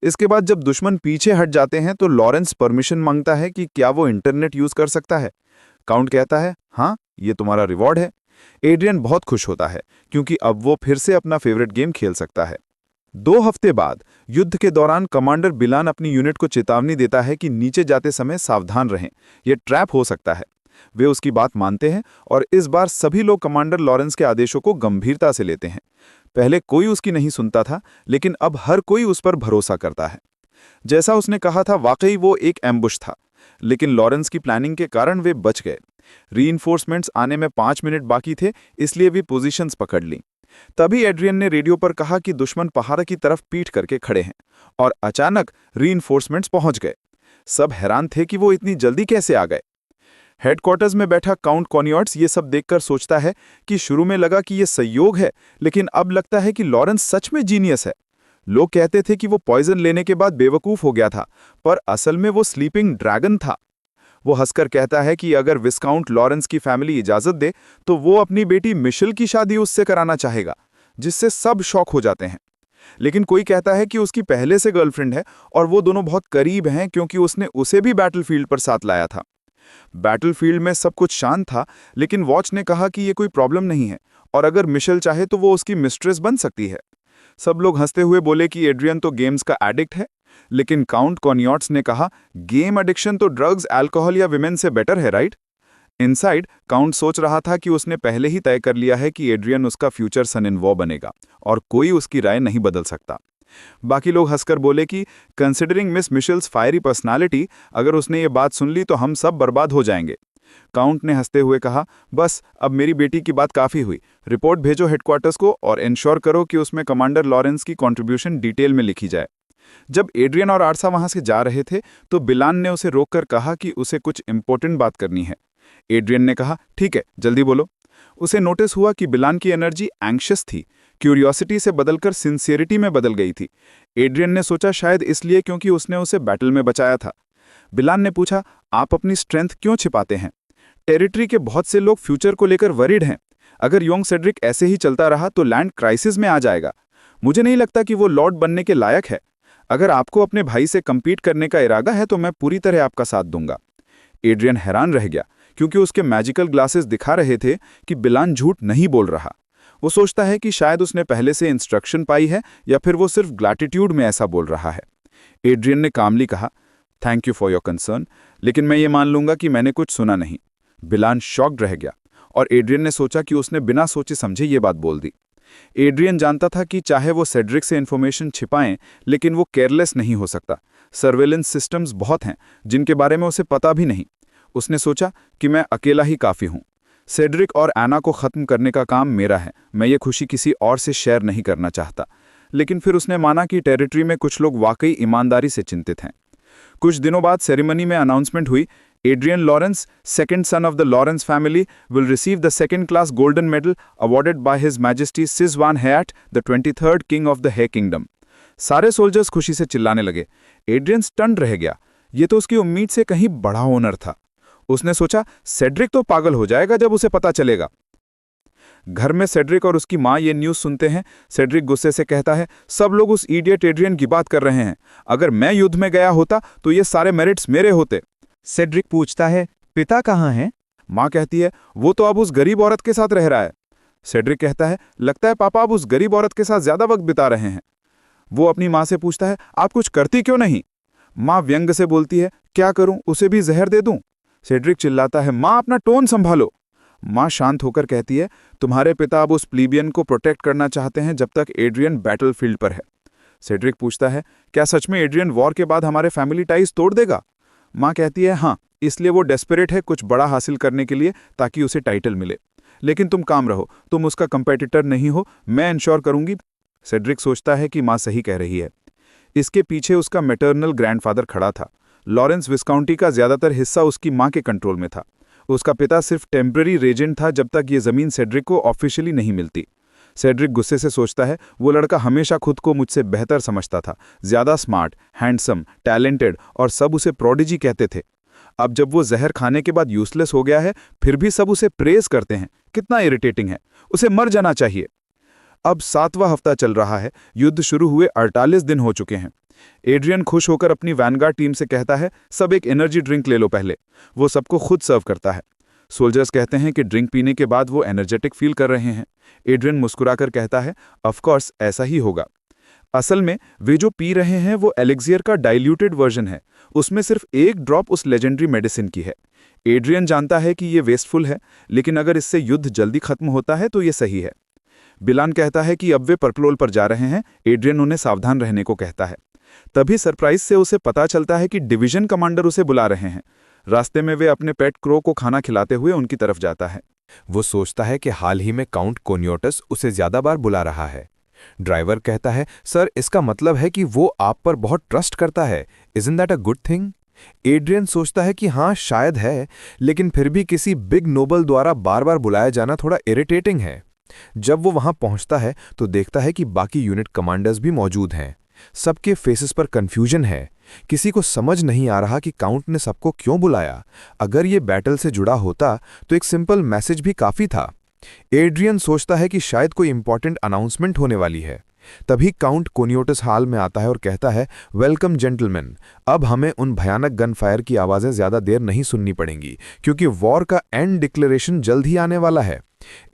इसके बाद जब दुश्मन पीछे हट जाते हैं तो लॉरेंस परमिशन मांगता है कि क्या वो इंटरनेट यूज कर सकता है। काउंट कहता है, हाँ, ये तुम्हारा रिवॉर्ड है। एड्रियन बहुत खुश होता है क्योंकि अब वो फिर से अपना फेवरेट गेम खेल सकता है। 2 हफ्ते बाद युद्ध के दौरान कमांडर बिलान अपनी यूनिट को चेतावनी देता है कि नीचे जाते समय सावधान रहें, यह ट्रैप हो सकता है। वे उसकी बात मानते हैं और इस बार सभी लोग कमांडर लॉरेंस के आदेशों को गंभीरता से लेते हैं। पहले कोई उसकी नहीं सुनता था, लेकिन अब हर कोई उस पर भरोसा करता है। जैसा उसने कहा था, वाकई वो एक एम्बुश था, लेकिन लॉरेंस की प्लानिंग के कारण वे बच गए। रीइंफोर्समेंट्स आने में 5 मिनट बाकी थे, इसलिए वे पोजीशंस पकड़ ली। तभी एड्रियन ने रेडियो पर कहा कि दुश्मन पहाड़ की तरफ पीठ करके खड़े हैं और अचानक रीइंफोर्समेंट्स पहुंच गए। सब हैरान थे कि वो इतनी जल्दी कैसे आ गए। हेडक्वार्टर्स में बैठा काउंट कोनियॉट्स ये सब देखकर सोचता है कि शुरू में लगा कि ये संयोग है, लेकिन अब लगता है कि लॉरेंस सच में जीनियस है। लोग कहते थे कि वो पॉइजन लेने के बाद बेवकूफ हो गया था, पर असल में वो स्लीपिंग ड्रैगन था। वो हंसकर कहता है कि अगर विस्काउंट लॉरेंस की फैमिली इजाजत दे तो वो अपनी बेटी मिशेल की शादी उससे कराना चाहेगा, जिससे सब शॉक हो जाते हैं। लेकिन कोई कहता है कि उसकी पहले से गर्लफ्रेंड है और वो दोनों बहुत करीब हैं क्योंकि उसने उसे भी बैटलफील्ड पर साथ लाया था। बैटलफील्ड में सब कुछ शांत था, लेकिन वॉच ने कहा कि ये कोई प्रॉब्लम नहीं है और अगर मिशेल चाहे तो वो उसकी मिस्ट्रेस बन सकती है। सब लोग हंसते हुए बोले कि एड्रियन तो गेम्स का एडिक्ट है, लेकिन काउंट कॉन्योट्स ने कहा, गेम एडिक्शन तो ड्रग्स, अल्कोहल या विमेन से बेटर है, राइट? इनसाइड काउंट सोच रहा था कि उसने पहले ही तय कर लिया है कि एड्रियन उसका फ्यूचर सन इन लॉ बनेगा और कोई उसकी राय नहीं बदल सकता। बाकी लोग हंसकर बोले कि considering miss Michels fiery personality, अगर उसने ये बात सुन ली तो हम सब बर्बाद हो जाएंगे। काउंट ने हंसते हुए कहा, बस अब मेरी बेटी की बात काफ़ी हुई, रिपोर्ट भेजो हेडक्वार्टर्स को और इंश्योर करो कि उसमें कमांडर लॉरेंस की कंट्रीब्यूशन डिटेल में लिखी जाए। जब एड्रियन और आरसा वहां से जा रहे थे तो बिलान ने उसे रोककर कहा कि उसे कुछ इंपॉर्टेंट बात करनी है। एड्रियन ने कहा, ठीक है, जल्दी बोलो। उसे नोटिस हुआ कि बिलान की एनर्जी एंग्शियस थी, क्यूरियोसिटी से बदलकर सिंसियरिटी में बदल गई थी। एड्रियन ने सोचा शायद इसलिए क्योंकि उसने उसे बैटल में बचाया था। बिलान ने पूछा, आप अपनी स्ट्रेंथ क्यों छिपाते हैं? टेरिटरी के बहुत से लोग फ्यूचर को लेकर वरीड हैं। अगर योंग सेड्रिक ऐसे ही चलता रहा तो लैंड क्राइसिस में आ जाएगा। मुझे नहीं लगता कि वो लॉर्ड बनने के लायक है। अगर आपको अपने भाई से कम्पीट करने का इरादा है तो मैं पूरी तरह आपका साथ दूंगा। एड्रियन हैरान रह गया क्योंकि उसके मैजिकल ग्लासेस दिखा रहे थे कि बिलान झूठ नहीं बोल रहा। वो सोचता है कि शायद उसने पहले से इंस्ट्रक्शन पाई है या फिर वो सिर्फ ग्लैटिट्यूड में ऐसा बोल रहा है। एड्रियन ने कामली कहा, thank you for your concern, लेकिन मैं ये मान लूंगा कि मैंने कुछ सुना नहीं। बिलान शॉक्ड रह गया और एड्रियन ने सोचा कि उसने बिना सोचे समझे ये बात बोल दी। एड्रियन जानता था कि चाहे वो सेड्रिक से इन्फॉर्मेशन छिपाएं, लेकिन वो केयरलेस नहीं हो सकता। सर्वेलेंस सिस्टम्स बहुत हैं जिनके बारे में उसे पता भी नहीं। उसने सोचा कि मैं अकेला ही काफ़ी हूं। सेड्रिक और एना को ख़त्म करने का काम मेरा है, मैं ये खुशी किसी और से शेयर नहीं करना चाहता। लेकिन फिर उसने माना कि टेरिटरी में कुछ लोग वाकई ईमानदारी से चिंतित हैं। कुछ दिनों बाद सेरेमनी में अनाउंसमेंट हुई, Adrian Lawrence, second son of the Lawrence family, will receive the second class golden medal awarded by his majesty Sijwan Hat, the 23rd king of the Hay kingdom. सारे सोल्जर्स खुशी से चिल्लाने लगे। Adrian stunned रह गया। ये तो उसकी उम्मीद से कहीं बड़ा ऑनर था। उसने सोचा, सेड्रिक तो पागल हो जाएगा जब उसे पता चलेगा। घर में सेड्रिक और उसकी माँ ये न्यूज़ सुनते हैं। सेड्रिक गुस्से से कहता है, सब लोग उस इडियट एड्रियन की बात कर रहे हैं। अगर मैं युद्ध में गया होता तो ये सारे मेरिट्स मेरे होते। सेड्रिक पूछता है, पिता कहाँ हैं? माँ कहती है, वो तो अब उस गरीब औरत के साथ रह रहा है। सेड्रिक कहता है, लगता है पापा अब उस गरीब औरत के साथ ज्यादा वक्त बिता रहे हैं। वो अपनी माँ से पूछता है, आप कुछ करती क्यों नहीं? माँ व्यंग से बोलती है, क्या करूं, उसे भी जहर दे दूं? सेड्रिक चिल्लाता है, माँ अपना टोन संभालो। माँ शांत होकर कहती है, तुम्हारे पिता अब उस प्लीबियन को प्रोटेक्ट करना चाहते हैं जब तक एड्रियन बैटलफील्ड पर है। सेड्रिक पूछता है, क्या सच में एड्रियन वॉर के बाद हमारे फैमिली टाइज तोड़ देगा? माँ कहती है, हाँ, इसलिए वो डेस्परेट है कुछ बड़ा हासिल करने के लिए ताकि उसे टाइटल मिले। लेकिन तुम काम रहो, तुम उसका कंपेटिटर नहीं हो, मैं इंश्योर करूंगी। सेड्रिक सोचता है कि माँ सही कह रही है। इसके पीछे उसका मैटरनल ग्रैंडफादर खड़ा था। लॉरेंस विस्काउंटी का ज्यादातर हिस्सा उसकी माँ के कंट्रोल में था। उसका पिता सिर्फ टेम्पररी रेजेंट था जब तक ये जमीन सेड्रिक को ऑफिशियली नहीं मिलती। सेड्रिक गुस्से से सोचता है, वो लड़का हमेशा खुद को मुझसे बेहतर समझता था, ज्यादा स्मार्ट, हैंडसम, टैलेंटेड, और सब उसे प्रोडिजी कहते थे। अब जब वो जहर खाने के बाद यूजलेस हो गया है, फिर भी सब उसे प्रेज करते हैं। कितना इरिटेटिंग है, उसे मर जाना चाहिए। अब 7वां हफ्ता चल रहा है। युद्ध शुरू हुए 48 दिन हो चुके हैं। एड्रियन खुश होकर अपनी वैनगार्ड टीम से कहता है, सब एक एनर्जी ड्रिंक ले लो पहले। वो सबको खुद सर्व करता है। सोल्जर्स कहते हैं कि ड्रिंक पीने के बाद वो एनर्जेटिक फील कर रहे हैं। एड्रियन मुस्कुराकर कहता है, ऑफ कोर्स ऐसा ही होगा। असल में वे जो पी रहे हैं वो एलिक्सियर का डाइल्यूटेड वर्जन है। उसमें सिर्फ एक ड्रॉप उस लेजेंडरी मेडिसिन की है। एड्रियन जानता है कि ये वेस्टफुल है, लेकिन अगर इससे युद्ध जल्दी खत्म होता है तो ये सही है। बिलान कहता है कि अब वे पर्पलोल पर जा रहे हैं। एड्रियन उन्हें सावधान रहने को कहता है। तभी सरप्राइज से उसे पता चलता है कि डिवीजन कमांडर उसे बुला रहे हैं। रास्ते में वे अपने पेट क्रो को खाना खिलाते हुए उनकी तरफ जाता है। वो सोचता है कि हाल ही में काउंट कोनियोटस उसे ज्यादा बार बुला रहा है। ड्राइवर कहता है, सर, इसका मतलब है कि वो आप पर बहुत ट्रस्ट करता है। Isn't that a good thing? Adrian सोचता है कि हाँ, शायद है, लेकिन फिर भी किसी बिग नोबल द्वारा बार बार बुलाया जाना थोड़ा इरिटेटिंग है। जब वो वहां पहुंचता है तो देखता है कि बाकी यूनिट कमांडर्स भी मौजूद हैं। सबके फेसेस पर कंफ्यूजन है। किसी को समझ नहीं आ रहा कि काउंट ने सबको क्यों बुलाया। अगर ये बैटल से जुड़ा होता तो एक सिंपल मैसेज भी काफी था। एड्रियन सोचता है कि शायद कोई इंपॉर्टेंट अनाउंसमेंट होने वाली है। तभी काउंट कोनियोटस हाल में आता है और कहता है, वेलकम जेंटलमैन, अब हमें उन भयानक गन फायर की आवाज़ें ज़्यादा देर नहीं सुननी पड़ेंगी, क्योंकि वॉर का एंड डिक्लेरेशन जल्द ही आने वाला है।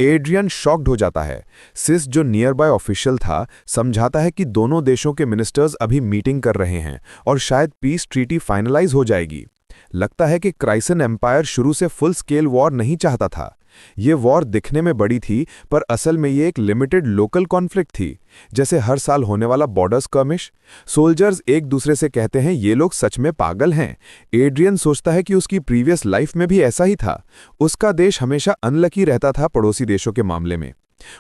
एड्रियन शॉक्ड हो जाता है। सिस, जो नियर बाय ऑफिशियल था, समझाता है कि दोनों देशों के मिनिस्टर्स अभी मीटिंग कर रहे हैं और शायद पीस ट्रीटी फाइनलाइज हो जाएगी। लगता है कि क्राइसन एम्पायर शुरू से फुल स्केल वॉर नहीं चाहता था। ये वॉर दिखने में बड़ी थी, पर असल में ये एक लिमिटेड लोकल कॉन्फ्लिक्ट थी, जैसे हर साल होने वाला बॉर्डर स्कर्मिश। सोल्जर्स एक दूसरे से कहते हैं ये लोग सच में पागल हैं। एड्रियन सोचता है कि उसकी प्रीवियस लाइफ में भी ऐसा ही था। उसका देश हमेशा अनलकी रहता था पड़ोसी देशों के मामले में।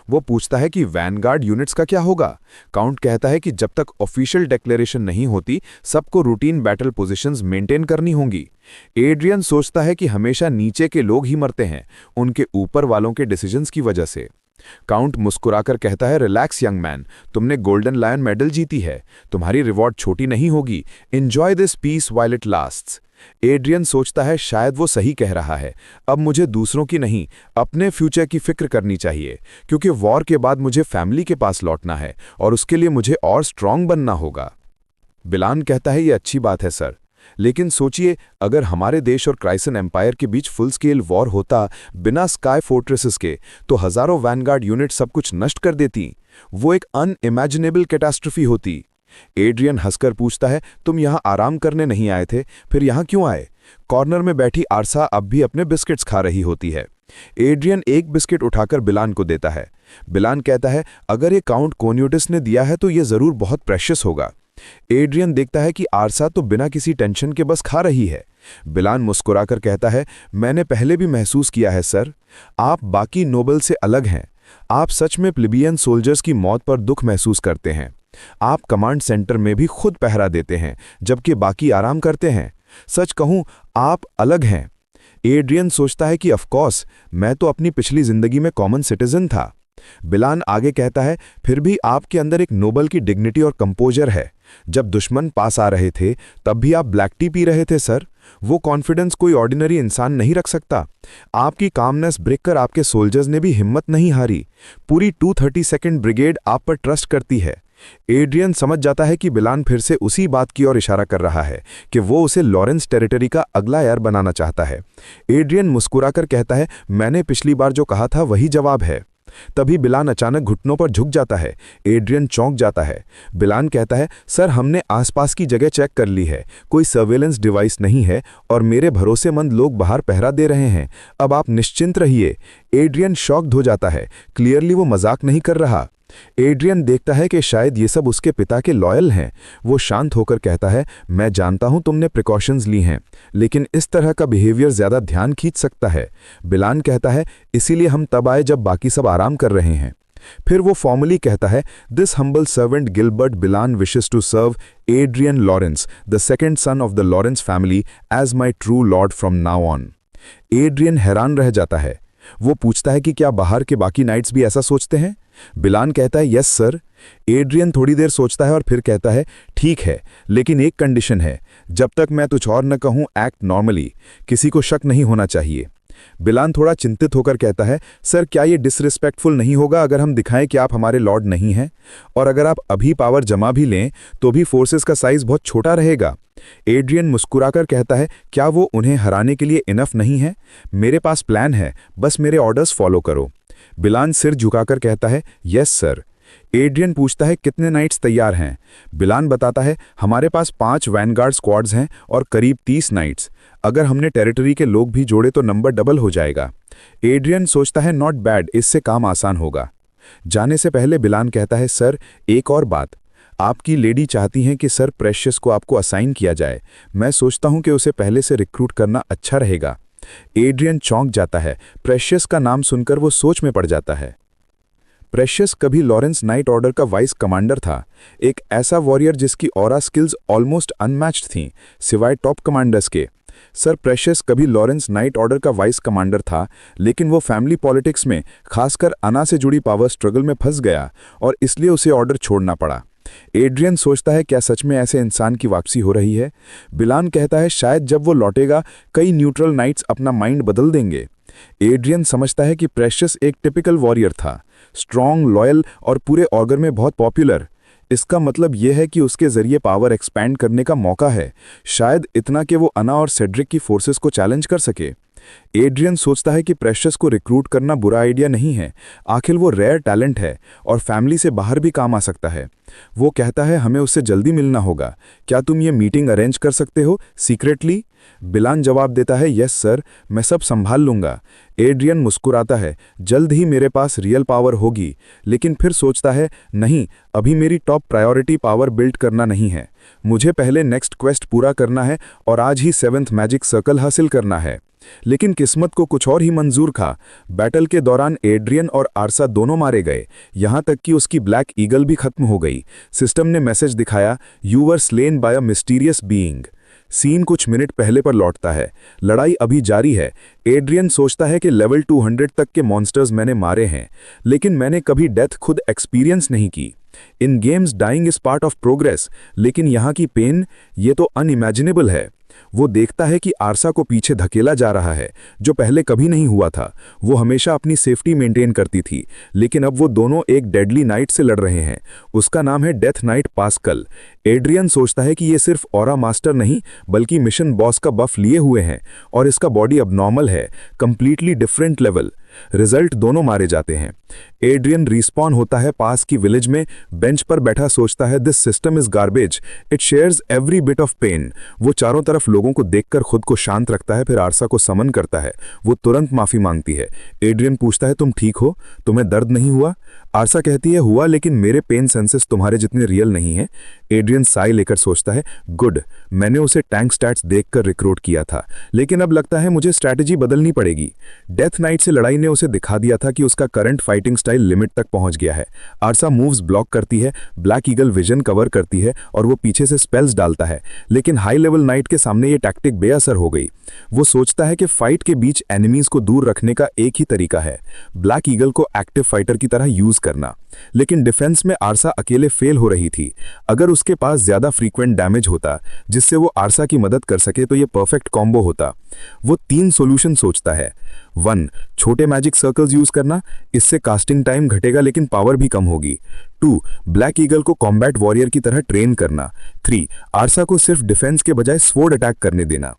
वो पूछता है कि वैनगार्ड यूनिट्स का क्या होगा। काउंट कहता है कि जब तक ऑफिशियल डिक्लेरेशन नहीं होती, सबको रूटीन बैटल पोजीशंस मेंटेन करनी होंगी। एड्रियन सोचता है कि हमेशा नीचे के लोग ही मरते हैं, उनके ऊपर वालों के डिसीजंस की वजह से। काउंट मुस्कुराकर कहता है, रिलैक्स यंग मैन, तुमने गोल्डन लायन मेडल जीती है, तुम्हारी रिवॉर्ड छोटी नहीं होगी। Enjoy this peace while it lasts. Adrian सोचता है शायद वो सही कह रहा है। अब मुझे दूसरों की नहीं, अपने फ्यूचर की फिक्र करनी चाहिए, क्योंकि वॉर के बाद मुझे फैमिली के पास लौटना है और उसके लिए मुझे और स्ट्रांग बनना होगा। बिलान कहता है, ये अच्छी बात है सर, लेकिन सोचिए अगर हमारे देश और क्राइसन एम्पायर के बीच फुल स्केल वॉर होता बिना स्काई फोर्ट्रेसेस के, तो हजारों वैनगार्ड यूनिट सब कुछ नष्ट कर देती। वो एक अनइमेजिनेबल कैटास्ट्रोफी होती। एड्रियन हंसकर पूछता है, तुम यहां आराम करने नहीं आए थे, फिर यहां क्यों आए? कॉर्नर में बैठी आरसा अब भी अपने बिस्किट्स खा रही होती है। एड्रियन एक बिस्किट उठाकर बिलान को देता है। बिलान कहता है, अगर ये काउंट कोन्यूटिस ने दिया है तो ये जरूर बहुत प्रेशियस होगा। एड्रियन देखता है कि आरसा तो बिना किसी टेंशन के बस खा रही है। बिलान मुस्कुराकर कहता है, मैंने पहले भी महसूस किया है सर, आप बाकी नोबल से अलग हैं। आप सच में प्लेबियन सोल्जर्स की मौत पर दुख महसूस करते हैं। आप कमांड सेंटर में भी खुद पहरा देते हैं, जबकि बाकी आराम करते हैं। सच कहूं, आप अलग हैं। एड्रियन सोचता है कि ऑफ कोर्स, मैं तो अपनी पिछली जिंदगी में कॉमन सिटीजन था। बिलान आगे कहता है, फिर भी आपके अंदर एक नोबल की डिग्निटी और कंपोजर है। जब दुश्मन पास आ रहे थे तब भी आप ब्लैक टी पी रहे थे सर। वो कॉन्फिडेंस कोई ऑर्डिनरी इंसान नहीं रख सकता। आपकी कामनेस ब्रेक कर आपके सोल्जर्स ने भी हिम्मत नहीं हारी। पूरी 232nd ब्रिगेड आप पर ट्रस्ट करती है। एड्रियन समझ जाता है कि बिलान फिर से उसी बात की ओर इशारा कर रहा है कि वो उसे लॉरेंस टेरिटरी का अगला एयर बनाना चाहता है। एड्रियन मुस्कुराकर कहता है, मैंने पिछली बार जो कहा था वही जवाब है। तभी बिलान अचानक घुटनों पर झुक जाता है। एड्रियन चौंक जाता है। बिलान कहता है, सर हमने आसपास की जगह चेक कर ली है, कोई सर्वेलेंस डिवाइस नहीं है और मेरे भरोसेमंद लोग बाहर पहरा दे रहे हैं। अब आप निश्चिंत रहिए। एड्रियन शॉक्ड हो जाता है। क्लियरली वो मजाक नहीं कर रहा। एड्रियन देखता है कि शायद ये सब उसके पिता के लॉयल हैं। वो शांत होकर कहता है, मैं जानता हूं तुमने प्रिकॉशंस ली हैं, लेकिन इस तरह का बिहेवियर ज्यादा ध्यान खींच सकता है। बिलान कहता है, इसीलिए हम तब आए जब बाकी सब आराम कर रहे हैं। फिर वो फॉर्मली कहता है, this humble servant Gilbert Bilan wishes to serve Adrian Lawrence, the second son of the Lawrence family, as my true lord from now on. Adrian हैरान रह जाता है। वो पूछता है कि क्या बाहर के बाकी नाइट्स भी ऐसा सोचते हैं? बिलान कहता है, यस सर। एड्रियन थोड़ी देर सोचता है और फिर कहता है, ठीक है, लेकिन एक कंडीशन है, जब तक मैं कुछ और न कहूं, एक्ट नॉर्मली, किसी को शक नहीं होना चाहिए। बिलान थोड़ा चिंतित होकर कहता है, सर क्या ये डिसरिस्पेक्टफुल नहीं होगा अगर हम दिखाएं कि आप हमारे लॉर्ड नहीं हैं? और अगर आप अभी पावर जमा भी लें तो भी फोर्सेस का साइज बहुत छोटा रहेगा। एड्रियन मुस्कुराकर कहता है, क्या वो उन्हें हराने के लिए इनफ नहीं है? मेरे पास प्लान है, बस मेरे ऑर्डर्स फॉलो करो। बिलान सिर झुकाकर कहता है, यस सर। एड्रियन पूछता है, कितने नाइट्स तैयार हैं? बिलान बताता है, हमारे पास 5 वैनगार्ड स्क्वाड्स हैं और करीब 30 नाइट्स। अगर हमने टेरिटरी के लोग भी जोड़े तो नंबर डबल हो जाएगा। एड्रियन सोचता है, नॉट बैड, इससे काम आसान होगा। जाने से पहले बिलान कहता है, सर एक और बात, आपकी लेडी चाहती हैं कि सर प्रेशियस को आपको असाइन किया जाए। मैं सोचता हूं कि उसे पहले से रिक्रूट करना अच्छा रहेगा। एड्रियन चौंक जाता है। प्रेशियस का नाम सुनकर वो सोच में पड़ जाता है। प्रेशियस कभी लॉरेंस नाइट ऑर्डर का वाइस कमांडर था, एक ऐसा वॉरियर जिसकी ऑरा स्किल्स ऑलमोस्ट अनमैच्ड थीं, सिवाय टॉप कमांडर्स के। सर प्रेशियस कभी लॉरेंस नाइट ऑर्डर का वाइस कमांडर था, लेकिन वो फैमिली पॉलिटिक्स में, खासकर अना से जुड़ी पावर स्ट्रगल में फंस गया और इसलिए उसे ऑर्डर छोड़ना पड़ा। एड्रियन सोचता है, क्या सच में ऐसे इंसान की वापसी हो रही है? बिलान कहता है, शायद जब वो लौटेगा कई न्यूट्रल नाइट्स अपना माइंड बदल देंगे। एड्रियन समझता है कि प्रेशियस एक टिपिकल वॉरियर था, स्ट्रॉन्ग, लॉयल और पूरे ऑर्गर में बहुत पॉपुलर। इसका मतलब यह है कि उसके जरिए पावर एक्सपैंड करने का मौका है, शायद इतना कि वो अना और सेड्रिक की फोर्सेस को चैलेंज कर सके। एड्रियन सोचता है कि प्रेशियस को रिक्रूट करना बुरा आइडिया नहीं है, आखिर वो रेयर टैलेंट है और फैमिली से बाहर भी काम आ सकता है। वो कहता है हमें उससे जल्दी मिलना होगा, क्या तुम ये मीटिंग अरेंज कर सकते हो सीक्रेटली? बिलान जवाब देता है यस सर, मैं सब संभाल लूंगा। एड्रियन मुस्कुराता है, जल्द ही मेरे पास रियल पावर होगी, लेकिन फिर सोचता है नहीं, अभी मेरी टॉप प्रायोरिटी पावर बिल्ड करना नहीं है, मुझे पहले नेक्स्ट क्वेस्ट पूरा करना है और आज ही 7th मैजिक सर्कल हासिल करना है। लेकिन किस्मत को कुछ और ही मंजूर था। बैटल के दौरान एड्रियन और आरसा दोनों मारे गए, यहां तक कि उसकी ब्लैक ईगल भी खत्म हो गई। सिस्टम ने मैसेज दिखाया, you were slain by a mysterious being. Scene कुछ मिनट पहले पर लौटता है। लड़ाई अभी जारी है। एड्रियन सोचता है कि लेवल 200 तक के मॉन्स्टर्स मैंने मारे हैं, लेकिन मैंने कभी डेथ खुद एक्सपीरियंस नहीं की। In games dying is part of progress, लेकिन यहाँ की पेन, ये तो अनइमेजिनेबल है। वो देखता है कि आरसा को पीछे धकेला जा रहा है, जो पहले कभी नहीं हुआ था। वो हमेशा अपनी सेफ्टी मेंटेन करती थी, लेकिन अब वो दोनों एक डेडली नाइट से लड़ रहे हैं। उसका नाम है डेथ नाइट पास्कल। एड्रियन सोचता है कि ये सिर्फ ऑरा मास्टर नहीं, बल्कि मिशन बॉस का बफ लिए हुए हैं और इसका बॉडी अबनॉर्मल है, कंप्लीटली डिफरेंट लेवल। रिजल्ट दोनों मारे जाते हैं। एड्रियन रिस्पॉन होता है पास की विलेज में, बेंच पर बैठा सोचता है this system is garbage, it shares every bit of pain. वो चारों तरफ लोगों को देखकर खुद को शांत रखता है, फिर आरसा को समन करता है। वो तुरंत माफी मांगती है। एड्रियन पूछता है तुम ठीक हो, तुम्हें दर्द नहीं हुआ? आरसा कहती है हुआ, लेकिन मेरे पेन सेंसेस तुम्हारे जितने रियल नहीं हैं। एड्रियन साई लेकर सोचता है गुड, मैंने उसे टैंक स्टैट्स देखकर रिक्रूट किया था, लेकिन अब लगता है मुझे स्ट्रैटेजी बदलनी पड़ेगी। डेथ नाइट से लड़ाई ने उसे दिखा दिया था कि उसका करंट फाइटिंग स्टाइल लिमिट तक पहुंच गया है। आरसा मूव्स ब्लॉक करती है, ब्लैक ईगल विजन कवर करती है और वो पीछे से स्पेल्स डालता है, लेकिन हाई लेवल नाइट के सामने ये टैक्टिक बेअसर हो गई। वो सोचता है कि फाइट के बीच एनिमीज को दूर रखने का एक ही तरीका है, ब्लैक ईगल को एक्टिव फाइटर की तरह यूज करना। लेकिन डिफेंस में आरसा अकेले फेल हो रही थी। अगर उसके पास ज्यादा फ्रीक्वेंट डैमेज होता जिससे वो आरसा की मदद कर सके तो ये परफेक्ट कॉम्बो होता। वो 3 सॉल्यूशन सोचता है। 1, छोटे मैजिक सर्कल्स यूज करना, इससे कास्टिंग टाइम घटेगा लेकिन पावर भी कम होगी। 2, ब्लैक ईगल को कॉम्बैट वॉरियर की तरह ट्रेन करना। 3, आरसा को सिर्फ डिफेंस के बजाय स्वॉर्ड अटैक करने देना।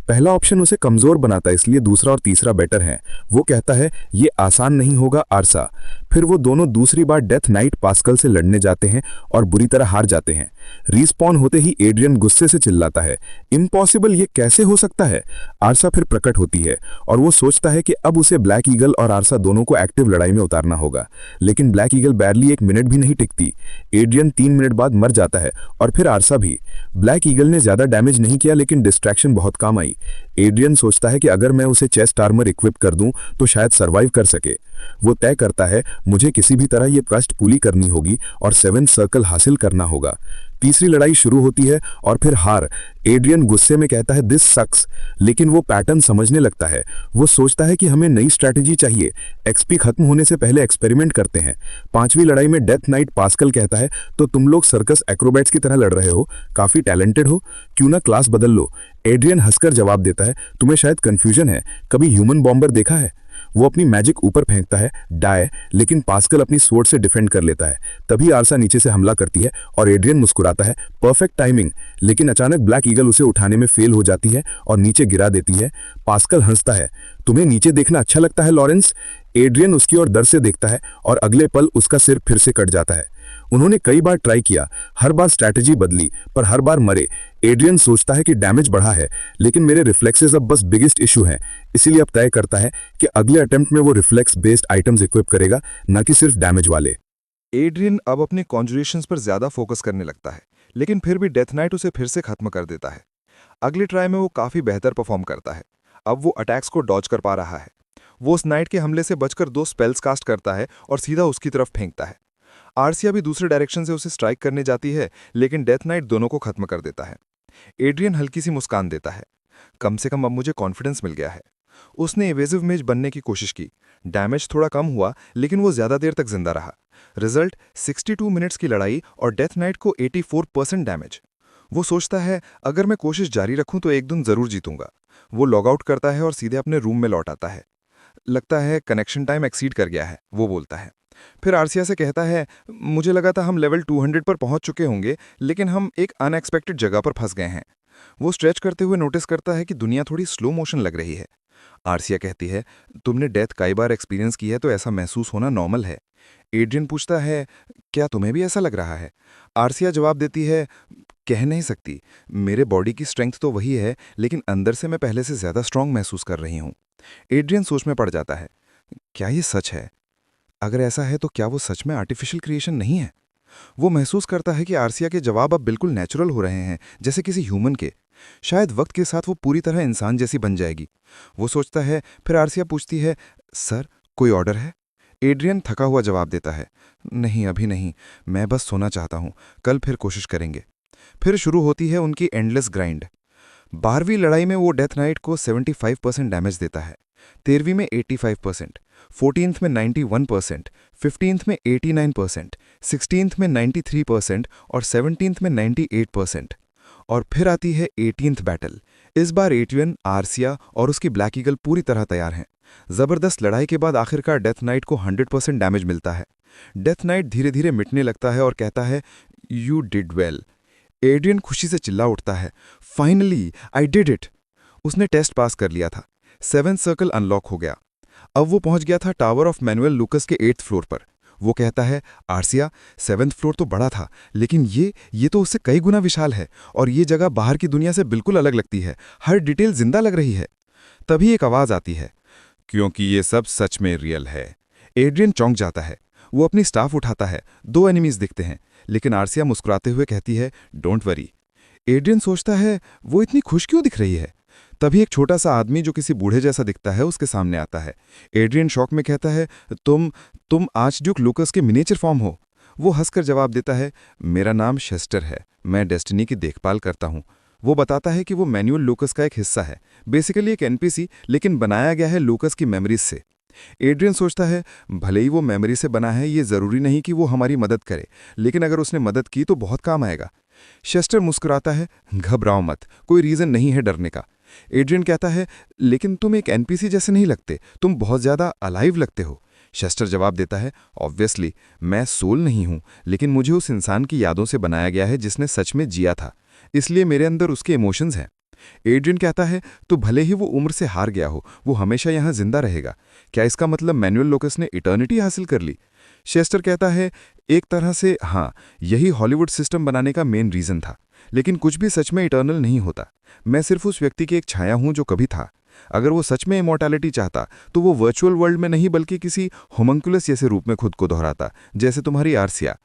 पहला ऑप्शन उसे कमजोर बनाता है, इसलिए दूसरा और तीसरा बेटर है। वो कहता है ये आसान नहीं होगा आरसा। फिर वो दोनों दूसरी बार डेथ नाइट पास्कल से लड़ने जाते हैं और बुरी तरह हार जाते हैं। रिस्पॉन होते ही एड्रियन गुस्से से चिल्लाता है इम्पॉसिबल, ये कैसे हो सकता है? आरसा फिर प्रकट होती है और वो सोचता है कि अब उसे ब्लैक ईगल और आरसा दोनों को एक्टिव लड़ाई में उतारना होगा, लेकिन ब्लैक ईगल बैरली 1 मिनट भी नहीं टिकती। एड्रियन 3 मिनट बाद मर जाता है और फिर आरसा भी। ब्लैक ईगल ने ज्यादा डैमेज नहीं किया, लेकिन डिस्ट्रैक्शन बहुत काम आई। एड्रियन सोचता है कि अगर मैं उसे चेस्ट आर्मर इक्विप कर दूं तो शायद सरवाइव कर सके। वो तय करता है मुझे किसी भी तरह ये क्वेस्ट पूरी करनी होगी और 7th सर्कल हासिल करना होगा। तीसरी लड़ाई शुरू होती है और फिर हार। एड्रियन गुस्से में कहता है दिस सक्स, लेकिन वो पैटर्न समझने लगता है। वो सोचता है कि हमें नई स्ट्रैटेजी चाहिए, एक्सपी खत्म होने से पहले एक्सपेरिमेंट करते हैं। 5वीं लड़ाई में डेथ नाइट पास्कल कहता है तो तुम लोग सर्कस एक्रोबैट्स की तरह लड़ रहे हो, काफी टैलेंटेड हो, क्यों ना क्लास बदल लो। एड्रियन हंसकर जवाब देता है तुम्हें शायद कंफ्यूजन है, कभी ह्यूमन बॉम्बर देखा है? वो अपनी मैजिक ऊपर फेंकता है, डाय, लेकिन पास्कल अपनी स्वॉर्ड से डिफेंड कर लेता है। तभी आरसा नीचे से हमला करती है और एड्रियन मुस्कुराता है, परफेक्ट टाइमिंग। लेकिन अचानक ब्लैक ईगल उसे उठाने में फेल हो जाती है और नीचे गिरा देती है। पास्कल हंसता है, तुम्हें नीचे देखना अच्छा लगता है लॉरेंस? एड्रियन उसकी ओर डर से देखता है और अगले पल उसका सिर फिर से कट जाता है। उन्होंने कई बार ट्राई किया, हर बार स्ट्रैटेजी बदली, पर हर बार मरे। एड्रियन सोचता है कि डैमेज बढ़ा है, लेकिन मेरे रिफ्लेक्सेस अब बस बिगेस्ट इशू हैं, इसीलिए अब तय करता है कि अगले अटेम्प्ट में वो रिफ्लेक्स बेस्ड आइटम्स इक्विप करेगा, न कि सिर्फ डैमेज वाले। एड्रियन अब अपने कॉन्जुरेशंस पर ज्यादा फोकस करने लगता है, लेकिन फिर भी डेथ नाइट उसे फिर से खत्म कर देता है। अगली ट्राई में वो काफी बेहतर परफॉर्म करता है। अब वो अटैक्स को डॉज कर पा रहा है। वो उस नाइट के हमले से बचकर 2 स्पेल्स कास्ट करता है और सीधा उसकी तरफ फेंकता है। आरसिया भी दूसरे डायरेक्शन से उसे स्ट्राइक करने जाती है, लेकिन डेथ नाइट दोनों को खत्म कर देता है। एड्रियन हल्की सी मुस्कान देता है, कम से कम अब मुझे कॉन्फिडेंस मिल गया है। उसने एवेसिव मेज बनने की कोशिश की। डैमेज थोड़ा कम हुआ, लेकिन वो ज्यादा देर तक जिंदा रहा। रिजल्ट 62 मिनट्स की लड़ाई और डेथ नाइट को 84% डैमेज। वो सोचता है अगर मैं कोशिश जारी रखूं तो एक दिन जरूर जीतूंगा। वो लॉग आउट करता है और सीधे अपने रूम में लौट आता है। लगता है कनेक्शन टाइम एक्सीड कर गया है, वो बोलता है। फिर आरसिया से कहता है मुझे लगा था हम लेवल 200 पर पहुंच चुके होंगे, लेकिन हम एक अनएक्सपेक्टेड जगह पर फंस गए हैं। वो स्ट्रेच करते हुए नोटिस करता है कि दुनिया थोड़ी स्लो मोशन लग रही है। आर्सिया कहती है, तुमने डेथ कई बार एक्सपीरियंस की है तो ऐसा महसूस होना नॉर्मल है। एड्रियन पूछता है, क्या तुम्हें भी ऐसा लग रहा है? आर्सिया जवाब देती है, कह नहीं सकती। मेरे बॉडी की स्ट्रेंथ तो वही है, लेकिन अंदर से मैं पहले से ज़्यादा स्ट्रांग महसूस कर रही हूँ। एड्रियन सोच में पड़ जाता है, क्या ये सच है? अगर ऐसा है तो क्या वो सच में आर्टिफिशियल क्रिएशन नहीं है? वो महसूस करता है कि आर्सिया के जवाब अब बिल्कुल नेचुरल हो रहे हैं, जैसे किसी ह्यूमन के। शायद वक्त के साथ वो पूरी तरह इंसान जैसी बन जाएगी। वो सोचता है, फिर आर्सिया पूछती है, सर कोई ऑर्डर है? एड्रियन थका हुआ जवाब देता है, नहीं अभी नहीं, मैं बस सोना चाहता हूँ, कल फिर कोशिश करेंगे। फिर शुरू होती है उनकी एंडलेस ग्राइंड। 12वीं लड़ाई में वो डेथ नाइट को 75% डैमेज देता है, 13वीं में 85%, 14th में 91%, 15th में 89%, 16th में 93% और 17th में 98%। और फिर आती है 18th बैटल। इस बार एड्रियन, आर्सिया और उसकी ब्लैक ईगल पूरी तरह तैयार हैं। जबरदस्त लड़ाई के बाद आखिरकार डेथ नाइट को 100% डैमेज मिलता है। डेथ नाइट धीरे धीरे मिटने लगता है और कहता है, यू डिड वेल। एड्रियन खुशी से चिल्ला उठता है, फाइनली आई डिड इट। उसने टेस्ट पास कर लिया था, 7th सर्कल अनलॉक हो गया। अब वो पहुंच गया था टावर ऑफ मैनुअल लूकस के 8th फ्लोर पर। वो कहता है, आर्सिया 7th फ्लोर तो बड़ा था, लेकिन ये तो उससे कई गुना विशाल है, और ये जगह बाहर की दुनिया से बिल्कुल अलग लगती है, हर डिटेल जिंदा लग रही है। तभी एक आवाज आती है, क्योंकि ये सब सच में रियल है। एड्रियन चौंक जाता है। वो अपनी स्टाफ उठाता है, 2 एनिमीज दिखते हैं, लेकिन आर्सिया मुस्कुराते हुए कहती है, डोंट वरी। एड्रियन सोचता है, वो इतनी खुश क्यों दिख रही है? तभी एक छोटा सा आदमी जो किसी बूढ़े जैसा दिखता है उसके सामने आता है। एड्रियन शॉक में कहता है, तुम आर्चड्यूक लूकस के मिनिएचर फॉर्म हो। वो हंसकर जवाब देता है, मेरा नाम शेस्टर है, मैं डेस्टिनी की देखभाल करता हूँ। वो बताता है कि वो मैनुअल लूकस का एक हिस्सा है, बेसिकली एक एनपीसी, लेकिन बनाया गया है लूकस की मेमोरीज से। एड्रियन सोचता है, भले ही वो मेमोरी से बना है, ये जरूरी नहीं कि वो हमारी मदद करे, लेकिन अगर उसने मदद की तो बहुत काम आएगा। शेस्टर मुस्कुराता है, घबराओ मत, कोई रीजन नहीं है डरने का। एड्रियन कहता है, लेकिन तुम एक एनपीसी जैसे नहीं लगते, तुम बहुत ज्यादा अलाइव लगते हो। शेस्टर जवाब देता है, ऑब्वियसली मैं सोल नहीं हूं, लेकिन मुझे उस इंसान की यादों से बनाया गया है जिसने सच में जिया था, इसलिए मेरे अंदर उसके इमोशंस हैं। एड्रियन कहता है, तो भले ही वो उम्र से हार गया हो, वो हमेशा यहां जिंदा रहेगा। क्या इसका मतलब मैनुअल लूकस ने इटर्निटी हासिल कर ली? शेस्टर कहता है, एक तरह से हाँ, यही हॉलीवुड सिस्टम बनाने का मेन रीजन था, लेकिन कुछ भी सच में इटर्नल नहीं होता। मैं सिर्फ उस व्यक्ति की एक छाया हूं जो कभी था। अगर वो सच में इमॉर्टैलिटी चाहता तो वो वर्चुअल वर्ल्ड में नहीं बल्कि किसी होमंकुलस जैसे रूप में खुद को दोहराता, जैसे तुम्हारी आर्सिया।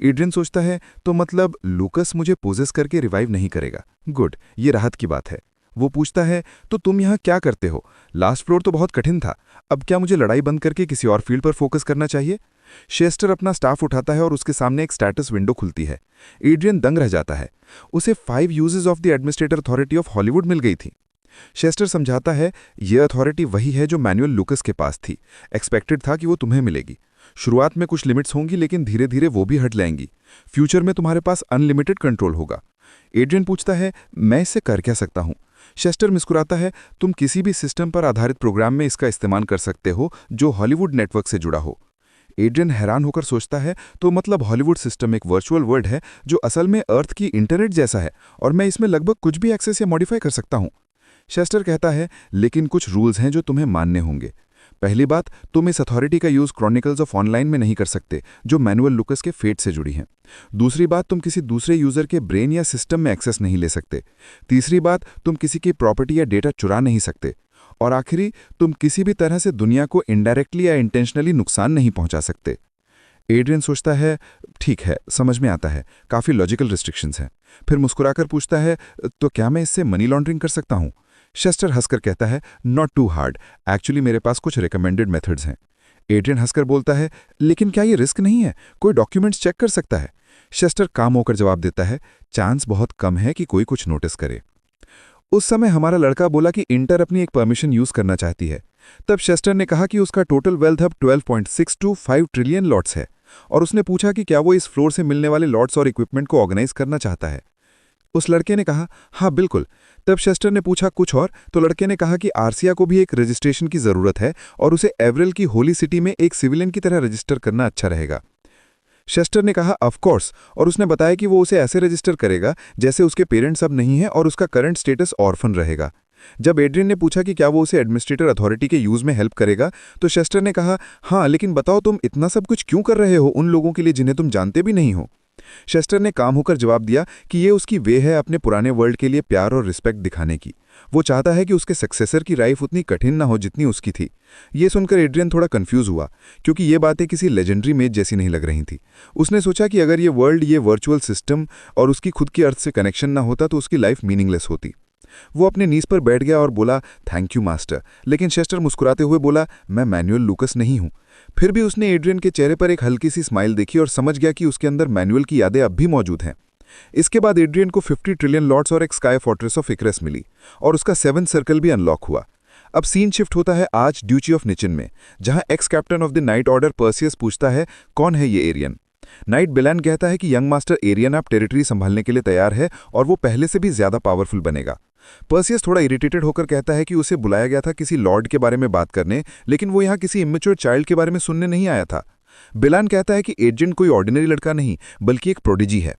एड्रियन सोचता है, तो मतलब लूकस मुझे पोजेस करके रिवाइव नहीं करेगा। गुड, ये राहत की बात है। वो पूछता है, तो तुम यहाँ क्या करते हो? लास्ट फ्लोर तो बहुत कठिन था, अब क्या मुझे लड़ाई बंद करके किसी और फील्ड पर फोकस करना चाहिए? शेस्टर अपना स्टाफ उठाता है और उसके सामने एक स्टेटस विंडो खुलती है। एड्रियन दंग रह जाता है। उसे 5 uses of the administrator authority of Hollywood मिल गई थी। शेस्टर समझाता है, यह अथॉरिटी वही है जो मैनुअल लूकस के पास थी। एक्सपेक्टेड था कि वो तुम्हें मिलेगी। शुरुआत में कुछ लिमिट्स होंगी, लेकिन धीरे धीरे वो भी हट जाएंगी। फ्यूचर में तुम्हारे पास अनलिमिटेड कंट्रोल होगा। एड्रियन पूछता है, मैं इससे कर क्या सकता हूं? शेस्टर मुस्कुराता है, तुम किसी भी सिस्टम पर आधारित प्रोग्राम में इसका इस्तेमाल कर सकते हो जो हॉलीवुड नेटवर्क से जुड़ा हो। एड्रियन हैरान होकर सोचता है, तो मतलब हॉलीवुड सिस्टम एक वर्चुअल वर्ल्ड है जो असल में अर्थ की इंटरनेट जैसा है, और मैं इसमें लगभग कुछ भी एक्सेस या मॉडिफाई कर सकता हूं। शेस्टर कहता है, लेकिन कुछ रूल्स हैं जो तुम्हें मानने होंगे। पहली बात, तुम इस अथॉरिटी का यूज क्रॉनिकल्स ऑफ ऑनलाइन में नहीं कर सकते, जो मैनुअल लूकस के फेट से जुड़ी हैं। दूसरी बात, तुम किसी दूसरे यूजर के ब्रेन या सिस्टम में एक्सेस नहीं ले सकते। तीसरी बात, तुम किसी की प्रॉपर्टी या डेटा चुरा नहीं सकते। और आखिरी, तुम किसी भी तरह से दुनिया को इनडायरेक्टली या इंटेंशनली नुकसान नहीं पहुंचा सकते। एड्रियन सोचता है, ठीक है, समझ में आता है, काफी लॉजिकल रिस्ट्रिक्शंस हैं। फिर मुस्कुराकर पूछता है, तो क्या मैं इससे मनी लॉन्ड्रिंग कर सकता हूं? शेस्टर हंसकर कहता है, नॉट टू हार्ड, एक्चुअली मेरे पास कुछ रिकमेंडेड मेथड्स हैं। एड्रियन हंसकर बोलता है, लेकिन क्या ये रिस्क नहीं है? कोई डॉक्यूमेंट्स चेक कर सकता है? शेस्टर काम होकर जवाब देता है, चांस बहुत कम है कि कोई कुछ नोटिस करे। उस समय हमारा लड़का बोला कि इंटर अपनी एक परमिशन यूज करना चाहती है। तब शेस्टर ने कहा कि उसका टोटल वेल्थ अब 12.625 ट्रिलियन लॉट्स है, और उसने पूछा कि क्या वो इस फ्लोर से मिलने वाले लॉट्स और इक्विपमेंट को ऑर्गेनाइज करना चाहता है। उस लड़के ने कहा, हाँ बिल्कुल। तब शेस्टर ने पूछा कुछ और, तो लड़के ने कहा कि आर्सिया को भी एक रजिस्ट्रेशन की जरूरत है और उसे एवरेल की होली सिटी में एक सिविलियन की तरह रजिस्टर करना अच्छा रहेगा। शेस्टर ने कहा, ऑफ कोर्स, और उसने बताया कि वो उसे ऐसे रजिस्टर करेगा जैसे उसके पेरेंट्स अब नहीं हैं और उसका करंट स्टेटस ऑर्फन रहेगा। जब एड्रियन ने पूछा कि क्या वो उसे एडमिनिस्ट्रेटर अथॉरिटी के यूज में हेल्प करेगा, तो शेस्टर ने कहा, हाँ, लेकिन बताओ तुम इतना सब कुछ क्यों कर रहे हो उन लोगों के लिए जिन्हें तुम जानते भी नहीं हो। शेस्टर ने काम होकर जवाब दिया कि ये उसकी वे है अपने पुराने वर्ल्ड के लिए प्यार और रिस्पेक्ट दिखाने की। वो चाहता है कि उसके सक्सेसर की लाइफ उतनी कठिन ना हो जितनी उसकी थी। ये सुनकर एड्रियन थोड़ा कंफ्यूज हुआ, क्योंकि ये बातें किसी लेजेंडरी मेज जैसी नहीं लग रही थी। उसने सोचा कि अगर ये वर्ल्ड, ये वर्चुअल सिस्टम और उसकी खुद की अर्थ से कनेक्शन ना होता तो उसकी लाइफ मीनिंगलेस होती। वो अपने नीज पर बैठ गया और बोला, थैंक यू मास्टर। लेकिन शेस्टर मुस्कुराते हुए बोला, मैं मैनुअल लूकस नहीं हूं। फिर भी उसने एड्रियन के चेहरे पर एक हल्की सी स्माइल देखी और समझ गया कि उसके अंदर मैनुअल की यादें अब भी मौजूद हैं। इसके बाद एड्रियन को 50 ट्रिलियन लॉर्ड्स और एक स्काई फोर्ट्रेस ऑफ इकरस मिली और उसका 7th सर्कल भी अनलॉक हुआ। अब सीन शिफ्ट होता है आज ड्यूची ऑफ निचिन में, जहां x captain of the night order Perseus पूछता है, कौन है ये एरियन। नाइट बिलान कहता है कि यंग मास्टर एरियन आप टेरिटरी संभालने के लिए तैयार है और वो पहले से भी ज्यादा पावरफुल बनेगा। पर्सियस थोड़ा इरिटेटेड होकर कहता है कि उसे बुलाया गया था किसी लॉर्ड के बारे में बात करने, लेकिन वो यहाँ किसी इमेच्योर चाइल्ड के बारे में सुनने नहीं आया था। बिलान कहता है कि एड्रियन कोई ऑर्डिनरी लड़का नहीं बल्कि एक प्रोडिजी है।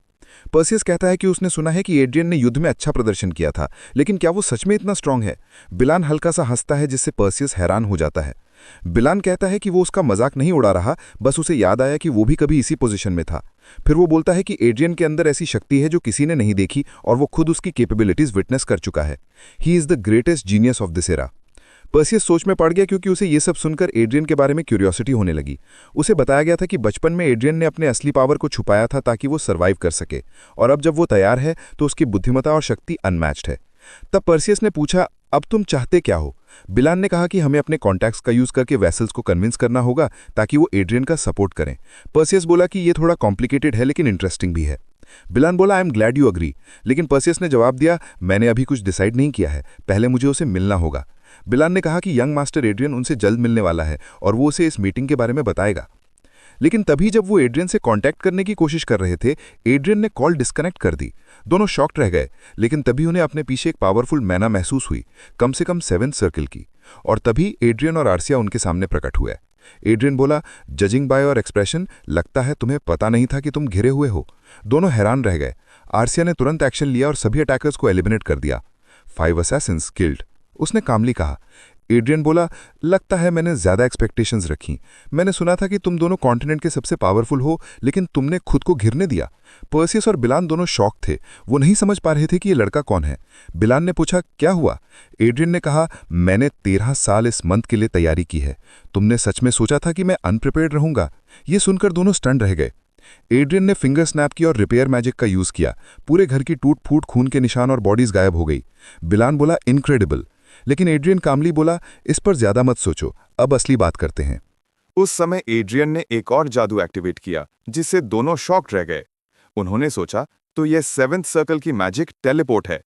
पर्सियस कहता है कि उसने सुना है कि एड्रियन ने युद्ध में अच्छा प्रदर्शन किया था, लेकिन क्या वो सच में इतना स्ट्रांग है। बिलान हल्का सा हंसता है, जिससे पर्सियस हैरान हो जाता है। बिलान कहता है कि वो उसका मजाक नहीं उड़ा रहा, बस उसे याद आया कि वो भी कभी इसी पोजीशन में था। फिर वो बोलता है कि एड्रियन के अंदर ऐसी शक्ति है जो किसी ने नहीं देखी और वो खुद उसकी कैपेबिलिटीज विटनेस कर चुका है। He is the greatest genius of this era. Perseus सोच में पड़ गया, क्योंकि उसे ये सब सुनकर एड्रियन के बारे में क्यूरियोसिटी होने लगी। उसे बताया गया था कि बचपन में एड्रियन ने अपने असली पावर को छुपाया था ताकि वो सर्वाइव कर सके, और अब जब वो तैयार है तो उसकी बुद्धिमत्ता और शक्ति अनमैच्ड है। तब पर्सियस ने पूछा, अब तुम चाहते क्या हो। बिलान ने कहा कि हमें अपने कॉन्टैक्ट्स का यूज करके वेसल्स को कन्विंस करना होगा ताकि वो एड्रियन का सपोर्ट करें। पर्सियस बोला कि ये थोड़ा कॉम्प्लिकेटेड है लेकिन इंटरेस्टिंग भी है। बिलान बोला, I am glad you agree. लेकिन पर्सियस ने जवाब दिया, मैंने अभी कुछ डिसाइड नहीं किया है, पहले मुझे उसे मिलना होगा। बिलान ने कहा कि यंग मास्टर एड्रियन उनसे जल्द मिलने वाला है और वो उसे इस मीटिंग के बारे में बताएगा। लेकिन तभी जब वो एड्रियन से कांटेक्ट करने की कोशिश कर रहे थे, एड्रियन ने कॉल डिस्कनेक्ट कर दी। दोनों शॉक्ड रह गए, लेकिन तभी उन्हें अपने पीछे एक पावरफुल मैना महसूस हुई, कम से कम 7th सर्कल की। और तभी एड्रियन और आर्सिया उनके सामने प्रकट हुए। एड्रियन बोला, जजिंग बाय योर एक्सप्रेशन, लगता है तुम्हें पता नहीं था कि तुम घिरे हुए हो। दोनों हैरान रह गए। आर्सिया ने तुरंत एक्शन लिया और सभी अटैकर्स को एलिमिनेट कर दिया। 5 असैसिन्स किल्ड, उसने कामली कहा। एड्रियन बोला, लगता है मैंने ज्यादा एक्सपेक्टेशंस रखी। मैंने सुना था कि तुम दोनों कॉन्टिनेंट के सबसे पावरफुल हो, लेकिन तुमने खुद को घिरने दिया। पर्सियस और बिलान दोनों शॉक थे, वो नहीं समझ पा रहे थे कि ये लड़का कौन है। बिलान ने पूछा, क्या हुआ। एड्रियन ने कहा, मैंने 13 साल इस मंथ के लिए तैयारी की है। तुमने सच में सोचा था कि मैं अनप्रिपेयर्ड रहूंगा। ये सुनकर दोनों स्टंड रह गए। एड्रियन ने फिंगर स्नैप की और रिपेयर मैजिक का यूज किया। पूरे घर की टूट फूट, खून के निशान और बॉडीज गायब हो गई। बिलान बोला, इनक्रेडिबल। लेकिन एड्रियन कामली बोला, इस पर ज्यादा मत सोचो, अब असली बात करते हैं। उस समय एड्रियन ने एक और जादू एक्टिवेट किया, जिससे दोनों शॉक्ड रह गए। उन्होंने सोचा, तो यह 7th सर्कल की मैजिक टेलीपोर्ट है।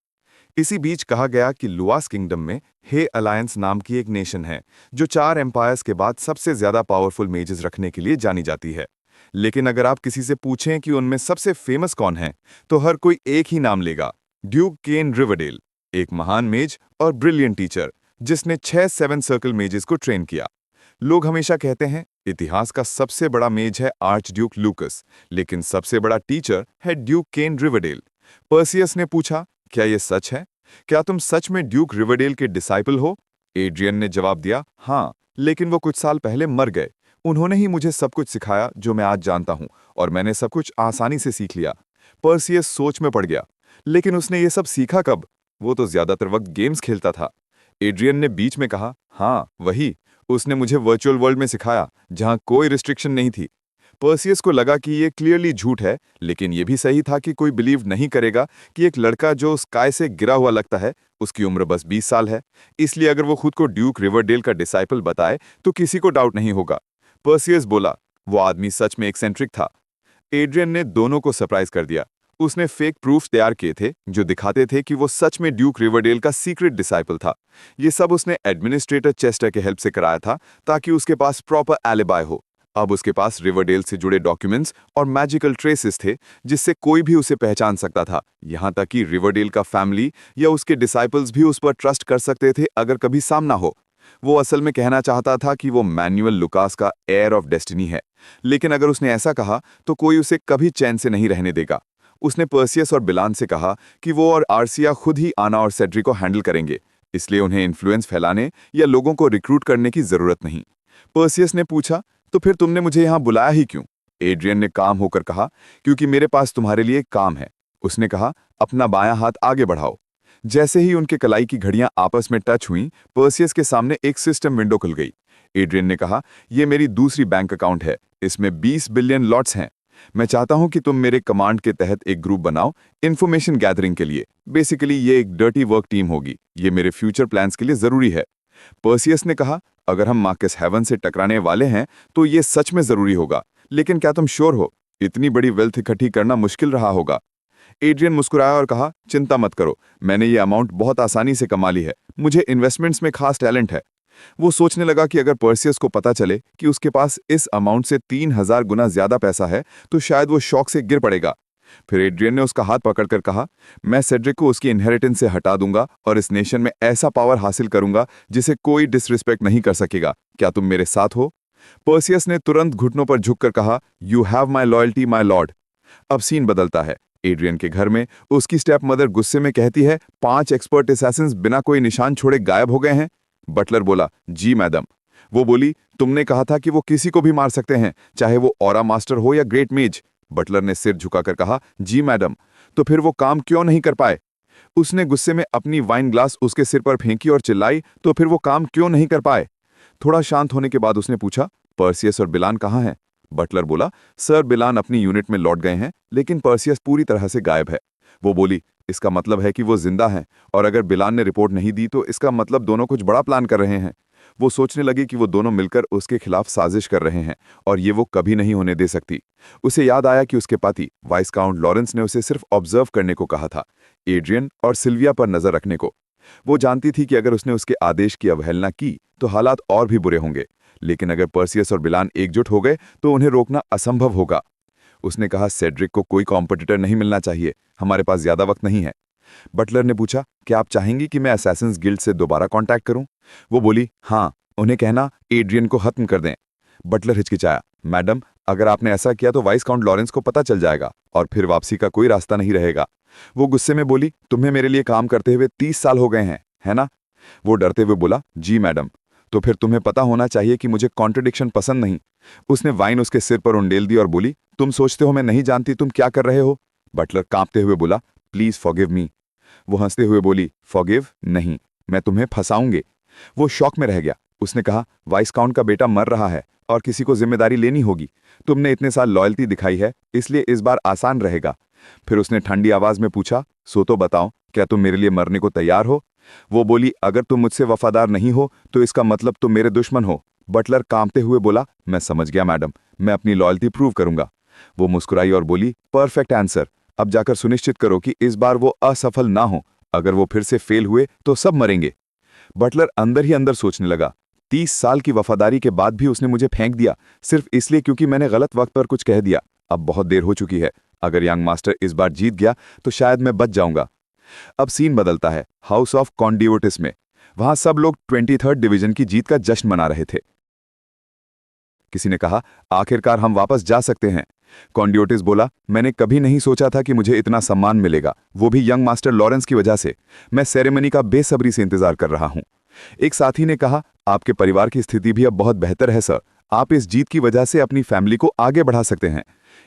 इसी बीच कहा गया कि लुआस किंगडम में हे अलायंस नाम की एक नेशन है, जो 4 एम्पायर्स के बाद सबसे ज्यादा पावरफुल मेजेस रखने के लिए जानी जाती है। लेकिन अगर आप किसी से पूछें कि उनमें सबसे फेमस कौन है, तो हर कोई एक ही नाम लेगा, ड्यूक केन रिवरडेल, एक महान मेज और ब्रिलियंट टीचर जिसने 6 7 सर्कल मेजेस को ट्रेन किया। लोग हमेशा कहते हैं इतिहास का सबसे बड़ा मेज है आर्च ड्यूक लूकस, लेकिन सबसे बड़ा टीचर है ड्यूक केन रिवरडेल। पर्सियस ने पूछा, क्या यह सच है? क्या तुम सच में ड्यूक रिवरडेल के डिसाइपल हो? एड्रियन ने जवाब दिया, हाँ, लेकिन वो कुछ साल पहले मर गए। उन्होंने ही मुझे सब कुछ सिखाया जो मैं आज जानता हूं, और मैंने सब कुछ आसानी से सीख लिया। पर्सियस सोच में पड़ गया, लेकिन उसने ये सब सीखा कब? वो तो ज्यादातर वक्त गेम्स खेलता था। एड्रियन ने बीच में कहा, हाँ वही, उसने मुझे वर्चुअल वर्ल्ड में सिखाया जहां कोई रिस्ट्रिक्शन नहीं थी। पर्सियस को लगा कि ये क्लियरली झूठ है, लेकिन ये भी सही था कि कोई बिलीव नहीं करेगा कि एक लड़का जो स्काई से गिरा हुआ लगता है, उसकी उम्र बस 20 साल है। इसलिए अगर वो खुद को ड्यूक रिवरडेल का डिसाइपल बताए तो किसी को डाउट नहीं होगा। पर्सियस बोला, वो आदमी सच में एक्सेंट्रिक था। एड्रियन ने दोनों को सरप्राइज कर दिया। उसने फेक प्रूफ तैयार किए थे जो दिखाते थे कि वो सच में ड्यूक रिवरडेल का सीक्रेट डिसाइपल था। ये सब उसने एडमिनिस्ट्रेटर चेस्टर के हेल्प से कराया था, ताकि उसके पास प्रॉपर एलिबाई हो। अब उसके पास रिवरडेल से जुड़े डॉक्यूमेंट्स और मैजिकल ट्रेसेस थे, जिससे कोई भी उसे पहचान सकता था। यहाँ तक कि रिवरडेल का फैमिली या उसके डिसाइपल्स भी उस पर ट्रस्ट कर सकते थे अगर कभी सामना हो। वो असल में कहना चाहता था कि वो मैनुअल लुकास का एयर ऑफ डेस्टिनी है, लेकिन अगर उसने ऐसा कहा तो कोई उसे कभी चैन से नहीं रहने देगा। उसने पर्सियस और बिलान से कहा कि वो और आर्सिया खुद ही आना और सेड्रिक को हैंडल करेंगे, इसलिए उन्हें इन्फ्लुएंस फैलाने या लोगों को रिक्रूट करने की जरूरत नहीं। पर्सियस ने पूछा, तो फिर तुमने मुझे यहां बुलाया ही क्यों? एड्रियन ने काम होकर कहा, क्योंकि मेरे पास तुम्हारे लिए एक काम है। उसने कहा, अपना बायां हाथ आगे बढ़ाओ। जैसे ही उनके कलाई की घड़ियां आपस में टच हुईं, पर्सियस के सामने एक सिस्टम विंडो खुल गई। एड्रियन ने कहा, यह मेरी दूसरी बैंक अकाउंट है, इसमें 20 बिलियन लॉट्स हैं। मैं चाहता हूं कि तुम मेरे कमांड के तहत एक ग्रुप बनाओ इन्फॉर्मेशन गैदरिंग के लिए। बेसिकली ये एक डर्टी वर्क टीम होगी। ये मेरे फ्यूचर प्लान्स के लिए जरूरी है। पर्सियस ने कहा, अगर हम मार्कस हेवन से टकराने वाले हैं तो ये सच में जरूरी होगा, लेकिन क्या तुम श्योर हो? इतनी बड़ी वेल्थ इकट्ठी करना मुश्किल रहा होगा। एड्रियन मुस्कुराया और कहा, चिंता मत करो, मैंने ये अमाउंट बहुत आसानी से कमा ली है। मुझे इन्वेस्टमेंट्स में खास टैलेंट है। वो सोचने लगा कि अगर पर्सियस को पता चले कि उसके पास इस अमाउंट से 3000 गुना ज्यादा पैसा है तो शायद वो शौक से गिर पड़ेगा। फिर एड्रियन ने उसका हाथ पकड़कर कहा, मैं सेड्रिक को उसकी इनहेरिटेंस से हटा दूंगा और इस नेशन में ऐसा पावर हासिल करूंगा जिसे कोई डिसरिस्पेक्ट नहीं कर सकेगा। क्या तुम मेरे साथ हो? पर्सियस ने तुरंत घुटनों पर झुककर कहा, you have my loyalty my lord. अब सीन बदलता है। एड्रियन के घर में उसकी स्टेप मदर गुस्से में कहती है, 5 एक्सपर्ट असैसिन्स बिना कोई निशान छोड़े गायब हो गए हैं। बटलर बोला, जी मैडम। वो बोली, तुमने कहा था कि वो किसी को भी मार सकते हैं, चाहे वो ऑरा मास्टर हो या ग्रेट मेज। बटलर ने सिर झुकाकर कहा, जी मैडम। तो फिर वो काम क्यों नहीं कर पाए? उसने गुस्से में अपनी वाइन ग्लास उसके सिर पर फेंकी और चिल्लाई, तो फिर वो काम क्यों नहीं कर पाए? थोड़ा शांत होने के बाद उसने पूछा, पर्सियस और बिलान कहाँ हैं? बटलर बोला, सर बिलान अपनी यूनिट में लौट गए हैं, लेकिन पर्सियस पूरी तरह से गायब है। वो बोली, इसका मतलब है कि वो जिंदा हैं, और अगर बिलान ने रिपोर्ट नहीं दी तो इसका मतलब दोनों कुछ बड़ा प्लान कर रहे हैं। वो सोचने लगी कि वो दोनों मिलकर उसके खिलाफ साजिश कर रहे हैं और ये वो कभी नहीं होने दे सकती। उसे याद आया कि उसके पति वाइस काउंट लॉरेंस ने उसे सिर्फ ऑब्जर्व करने को कहा था, एड्रियन और सिल्विया पर नजर रखने को। वो जानती थी कि अगर उसने उसके आदेश की अवहेलना की तो हालात और भी बुरे होंगे, लेकिन अगर पर्सियस और बिलान एकजुट हो गए तो उन्हें रोकना असंभव होगा। उसने कहा, सेड्रिक को कोई कॉम्पिटिटर नहीं मिलना चाहिए, हमारे पास ज्यादा वक्त नहीं है। बटलर ने पूछा, क्या आप चाहेंगी कि मैं असैसिन्स गिल्ड से दोबारा कांटेक्ट करूं? वो बोली, हाँ, उन्हें कहना एड्रियन को खत्म कर दें। बटलर हिचकिचाया, मैडम, अगर आपने ऐसा किया तो वाइस काउंट लॉरेंस को पता चल जाएगा और फिर वापसी का कोई रास्ता नहीं रहेगा। वो गुस्से में बोली, तुम्हें मेरे लिए काम करते हुए 30 साल हो गए हैं, है ना? वो डरते हुए बोला, जी मैडम। तो फिर तुम्हें पता होना चाहिए कि मुझे कॉन्ट्रडिक्शन पसंद नहीं। उसने वाइन उसके सिर पर उंडेल दी और बोली, तुम सोचते हो मैं नहीं जानती तुम क्या कर रहे हो? बटलर कांपते हुए बोला, प्लीज फॉरगिव मी। वो हंसते हुए बोली, फॉरगिव नहीं, मैं तुम्हें फंसाऊंगी। वो शॉक में रह गया। उसने कहा, वाइस काउंट का बेटा मर रहा है और किसी को जिम्मेदारी लेनी होगी। तुमने इतने साल लॉयल्टी दिखाई है, इसलिए इस बार आसान रहेगा। फिर उसने ठंडी आवाज में पूछा, सो तो बताओ, क्या तुम मेरे लिए मरने को तैयार हो? वो बोली, अगर तुम मुझसे वफादार नहीं हो तो इसका मतलब तुम मेरे दुश्मन हो। बटलर कांपते हुए बोला, मैं समझ गया मैडम, मैं अपनी लॉयल्टी प्रूव करूंगा। वो मुस्कुराई और बोली, परफेक्ट आंसर। अब जाकर सुनिश्चित करो कि इस बार वो असफल ना हो। अगर वो फिर से फेल हुए तो सब मरेंगे। बटलर अंदर ही अंदर सोचने लगा, 30 साल की वफादारी के बाद भी उसने मुझे फेंक दिया सिर्फ इसलिए क्योंकि मैंने गलत वक्त पर कुछ कह दिया। अब बहुत देर हो चुकी है। अगर यंग मास्टर इस बार जीत गया तो शायद मैं बच जाऊंगा। अब सीन बदलता है हाउस ऑफ कॉन्डियोटिस में। वहां सब लोग 23rd डिवीजन की जीत का जश्न मना रहे थे। किसी ने कहा, आखिरकार हम वापस जा सकते हैं। कॉन्डियोटिस बोला, मैंने कभी नहीं सोचा था कि मुझे इतना सम्मान मिलेगा, वो भी यंग मास्टर लॉरेंस की वजह से। मैं सेरेमनी का बेसब्री से इंतजार कर रहा हूं। एक साथी ने कहा, आपके परिवार की स्थिति भी अब बहुत बेहतर है सर, आप इस जीत की वजह से अपनी फैमिली को आगे बढ़ा सकते हैं।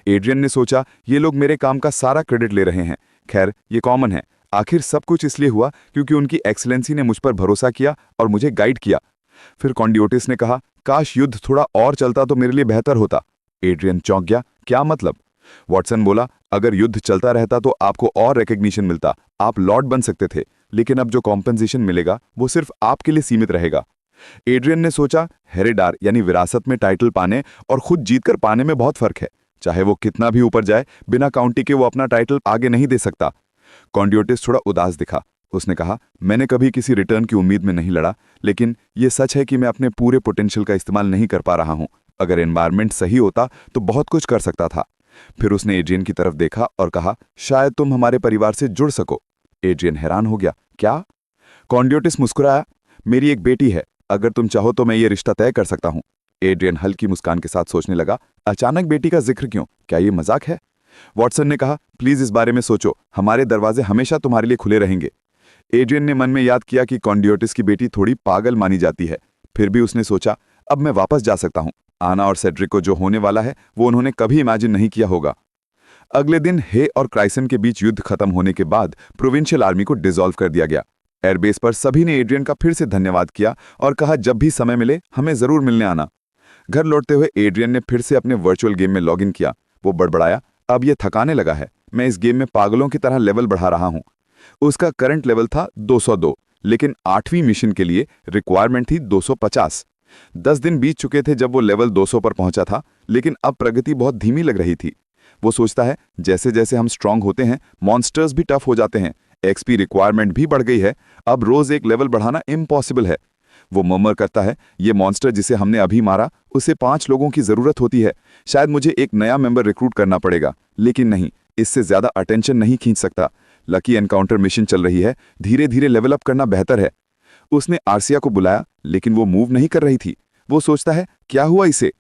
एड्रियन ने सोचा, ये लोग मेरे काम का सारा क्रेडिट ले रहे हैं। खैर, ये कॉमन है। आखिर सब कुछ इसलिए हुआ क्योंकि उनकी एक्सीलेंसी ने मुझ पर भरोसा किया और मुझे गाइड किया। फिर कॉन्डियोटिस ने कहा, काश युद्ध थोड़ा और चलता तो मेरे लिए बेहतर होता। एड्रियन चौंक गया, क्या मतलब? वॉटसन बोला, अगर युद्ध चलता रहता तो आपको और रिकग्निशन मिलता, आप लॉर्ड बन सकते थे, लेकिन अब जो कॉम्पेंसेशन मिलेगा वो सिर्फ आपके लिए सीमित रहेगा। एड्रियन ने सोचा, हेरिडार यानी विरासत में टाइटल पाने और खुद जीतकर पाने में बहुत फर्क है। चाहे वो कितना भी ऊपर जाए, बिना काउंटी के वो अपना टाइटल आगे नहीं दे सकता। कॉन्डियोटिस थोड़ा उदास दिखा। उसने कहा, मैंने कभी किसी रिटर्न की उम्मीद में नहीं लड़ा, लेकिन ये सच है कि मैं अपने पूरे पोटेंशियल का इस्तेमाल नहीं कर पा रहा हूं। अगर एनवायरनमेंट सही होता तो बहुत कुछ कर सकता था। फिर उसने एड्रियन की तरफ देखा और कहा, शायद तुम हमारे परिवार से जुड़ सको। एड्रियन हैरान हो गया, क्या? कॉन्डियोटिस मुस्कुराया, मेरी एक बेटी है, अगर तुम चाहो तो मैं ये रिश्ता तय कर सकता हूं। एड्रियन हल्की मुस्कान के साथ सोचने लगा, अचानक बेटी का जिक्र क्यों? क्या ये मजाक है? वॉटसन ने कहा, प्लीज इस बारे में सोचो, हमारे दरवाजे हमेशा तुम्हारे लिए खुले रहेंगे। एड्रियन ने मन में याद किया कि कॉन्डियोटिस की बेटी थोड़ी पागल मानी जाती है। फिर भी उसने सोचा, अब मैं वापस जा सकता हूं। आना और सेड्रिक को जो होने वाला है वो उन्होंने कभी इमेजिन नहीं किया होगा। अगले दिन हे और क्राइसन के बीच युद्ध खत्म होने के बाद प्रोविंशियल आर्मी को डिसॉल्व कर दिया गया। एयरबेस पर सभी ने एड्रियन का फिर से धन्यवाद किया और कहा जब भी समय मिले हमें जरूर मिलने आना। घर लौटते हुए एड्रियन ने फिर से अपने वर्चुअल गेम में लॉगिन किया। वो बड़बड़ाया, अब ये थकाने लगा है, मैं इस गेम में पागलों की तरह लेवल बढ़ा रहा हूं। उसका करंट लेवल था 202, लेकिन 8वीं मिशन के लिए रिक्वायरमेंट थी 250। 10 दिन बीत चुके थे जब वो लेवल 200 पर पहुंचा था, लेकिन अब प्रगति बहुत धीमी लग रही थी। वो सोचता है जैसे जैसे हम स्ट्रांग होते हैं मॉन्स्टर्स भी टफ हो जाते हैं, एक्सपी रिक्वायरमेंट भी बढ़ गई है, अब रोज एक लेवल बढ़ाना इम्पॉसिबल है। वो मर्मर करता है, ये मॉन्स्टर जिसे हमने अभी मारा उसे 5 लोगों की जरूरत होती है, शायद मुझे एक नया मेंबर रिक्रूट करना पड़ेगा, लेकिन नहीं, इससे ज्यादा अटेंशन नहीं खींच सकता। लकी एनकाउंटर मिशन चल रही है, धीरे धीरे लेवल अप करना बेहतर है। उसने आर्सिया को बुलाया, लेकिन वो मूव नहीं कर रही थी। वो सोचता है क्या हुआ इसे।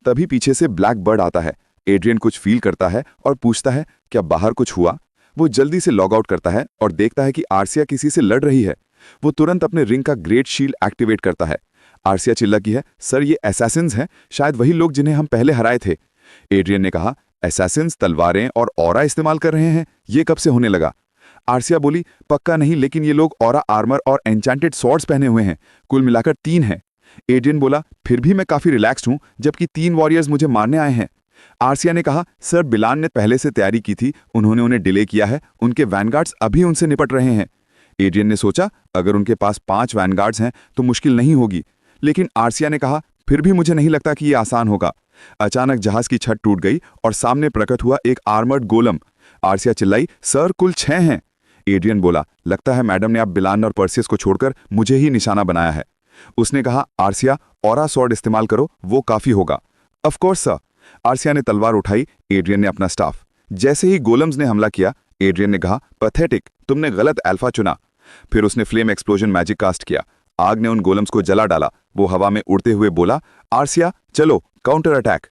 तभी पीछे से ब्लैक बर्ड आता है। एड्रियन कुछ फील करता है और पूछता है क्या बाहर कुछ हुआ। वो जल्दी से लॉग आउट करता है और देखता है कि आर्सिया किसी से लड़ रही है। वो तुरंत अपने रिंग का ग्रेट शील्ड एक्टिवेट करता है। आर्सिया चिल्लाती है, सर ये असैसिन्स हैं, शायद वही लोग जिन्हें हम पहले हराए थे। एड्रियन ने कहा, असैसिन्स तलवारें और ऑरा इस्तेमाल कर रहे हैं, ये कब से होने लगा। आर्सिया बोली, पक्का नहीं, लेकिन ये लोग ऑरा आर्मर और एन्चेंटेड स्वॉर्ड्स पहने हुए हैं, कुल मिलाकर 3 हैं। एड्रियन बोला, फिर भी मैं काफी रिलैक्स्ड हूं, जबकि 3 वॉरियर्स मुझे मारने आए हैं। आर्सिया ने कहा, सर बिलान ने पहले से तैयारी की थी, उन्होंने उन्हें डिले किया है, उनके वैनगार्ड्स अभी उनसे निपट रहे हैं। एड्रियन ने सोचा अगर उनके पास 5 वैनगार्ड्स हैं तो मुश्किल नहीं होगी, लेकिन आर्सिया ने कहा, फिर भी मुझे नहीं लगता कि ये आसान होगा। अचानक जहाज की छत टूट गई और सामने प्रकट हुआ एक आर्मर्ड गोलम। आर्सिया चिल्लाई, सर कुल 6 हैं। एड्रियन बोला, लगता है मैडम ने अब बिलान और पर्सियस को छोड़कर मुझे ही निशाना बनाया है। उसने कहा, आर्सिया ऑरा स्वॉर्ड इस्तेमाल करो, वो काफी होगा। Of course sir. आर्सिया ने तलवार उठाई, एड्रियन ने अपना स्टाफ। जैसे ही गोलम्स ने हमला किया, एड्रियन ने कहा, पैथेटिक, तुमने गलत अल्फा चुना। फिर उसने फ्लेम एक्सप्लोजन मैजिक कास्ट किया। आग ने उन गोलम्स को जला डाला। वो हवा में उड़ते हुए बोला, आर्सिया चलो काउंटर अटैक।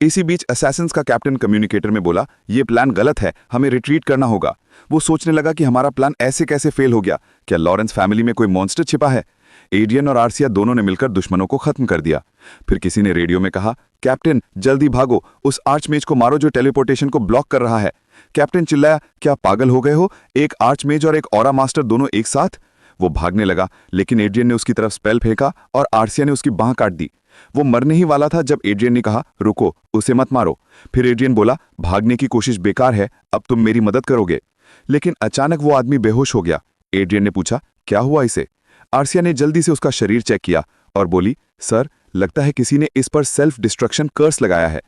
इसी बीच असैसिन्स का कैप्टन कम्युनिकेटर में बोला, ये प्लान गलत है, हमें रिट्रीट करना होगा। वो सोचने लगा कि हमारा प्लान ऐसे कैसे फेल हो गया, क्या लॉरेंस फैमिली में कोई मॉन्स्टर छिपा है। एड्रियन और आर्सिया दोनों ने मिलकर दुश्मनों को खत्म कर दिया। फिर किसी ने रेडियो में कहा, कैप्टन जल्दी भागो, उस आर्चमेज को मारो जो टेलीपोर्टेशन को ब्लॉक कर रहा है। कैप्टन चिल्लाया, क्या पागल हो गए हो, एक आर्चमेज और एक ऑरा मास्टर दोनों एक साथ। वो भागने लगा, लेकिन एड्रियन ने उसकी तरफ स्पेल फेंका और आर्सिया ने उसकी बांह काट दी। वो मरने ही वाला था जब एड्रियन ने कहा, रुको, उसे मत मारो। फिर एड्रियन बोला, भागने की कोशिश बेकार है, अब तुम मेरी मदद करोगे। लेकिन अचानक वो आदमी बेहोश हो गया। एड्रियन ने पूछा, क्या हुआ इसे। आर्सिया ने जल्दी से उसका शरीर चेक किया और बोली, सर लगता है किसी ने इस पर सेल्फ डिस्ट्रक्शन कर्स लगाया है।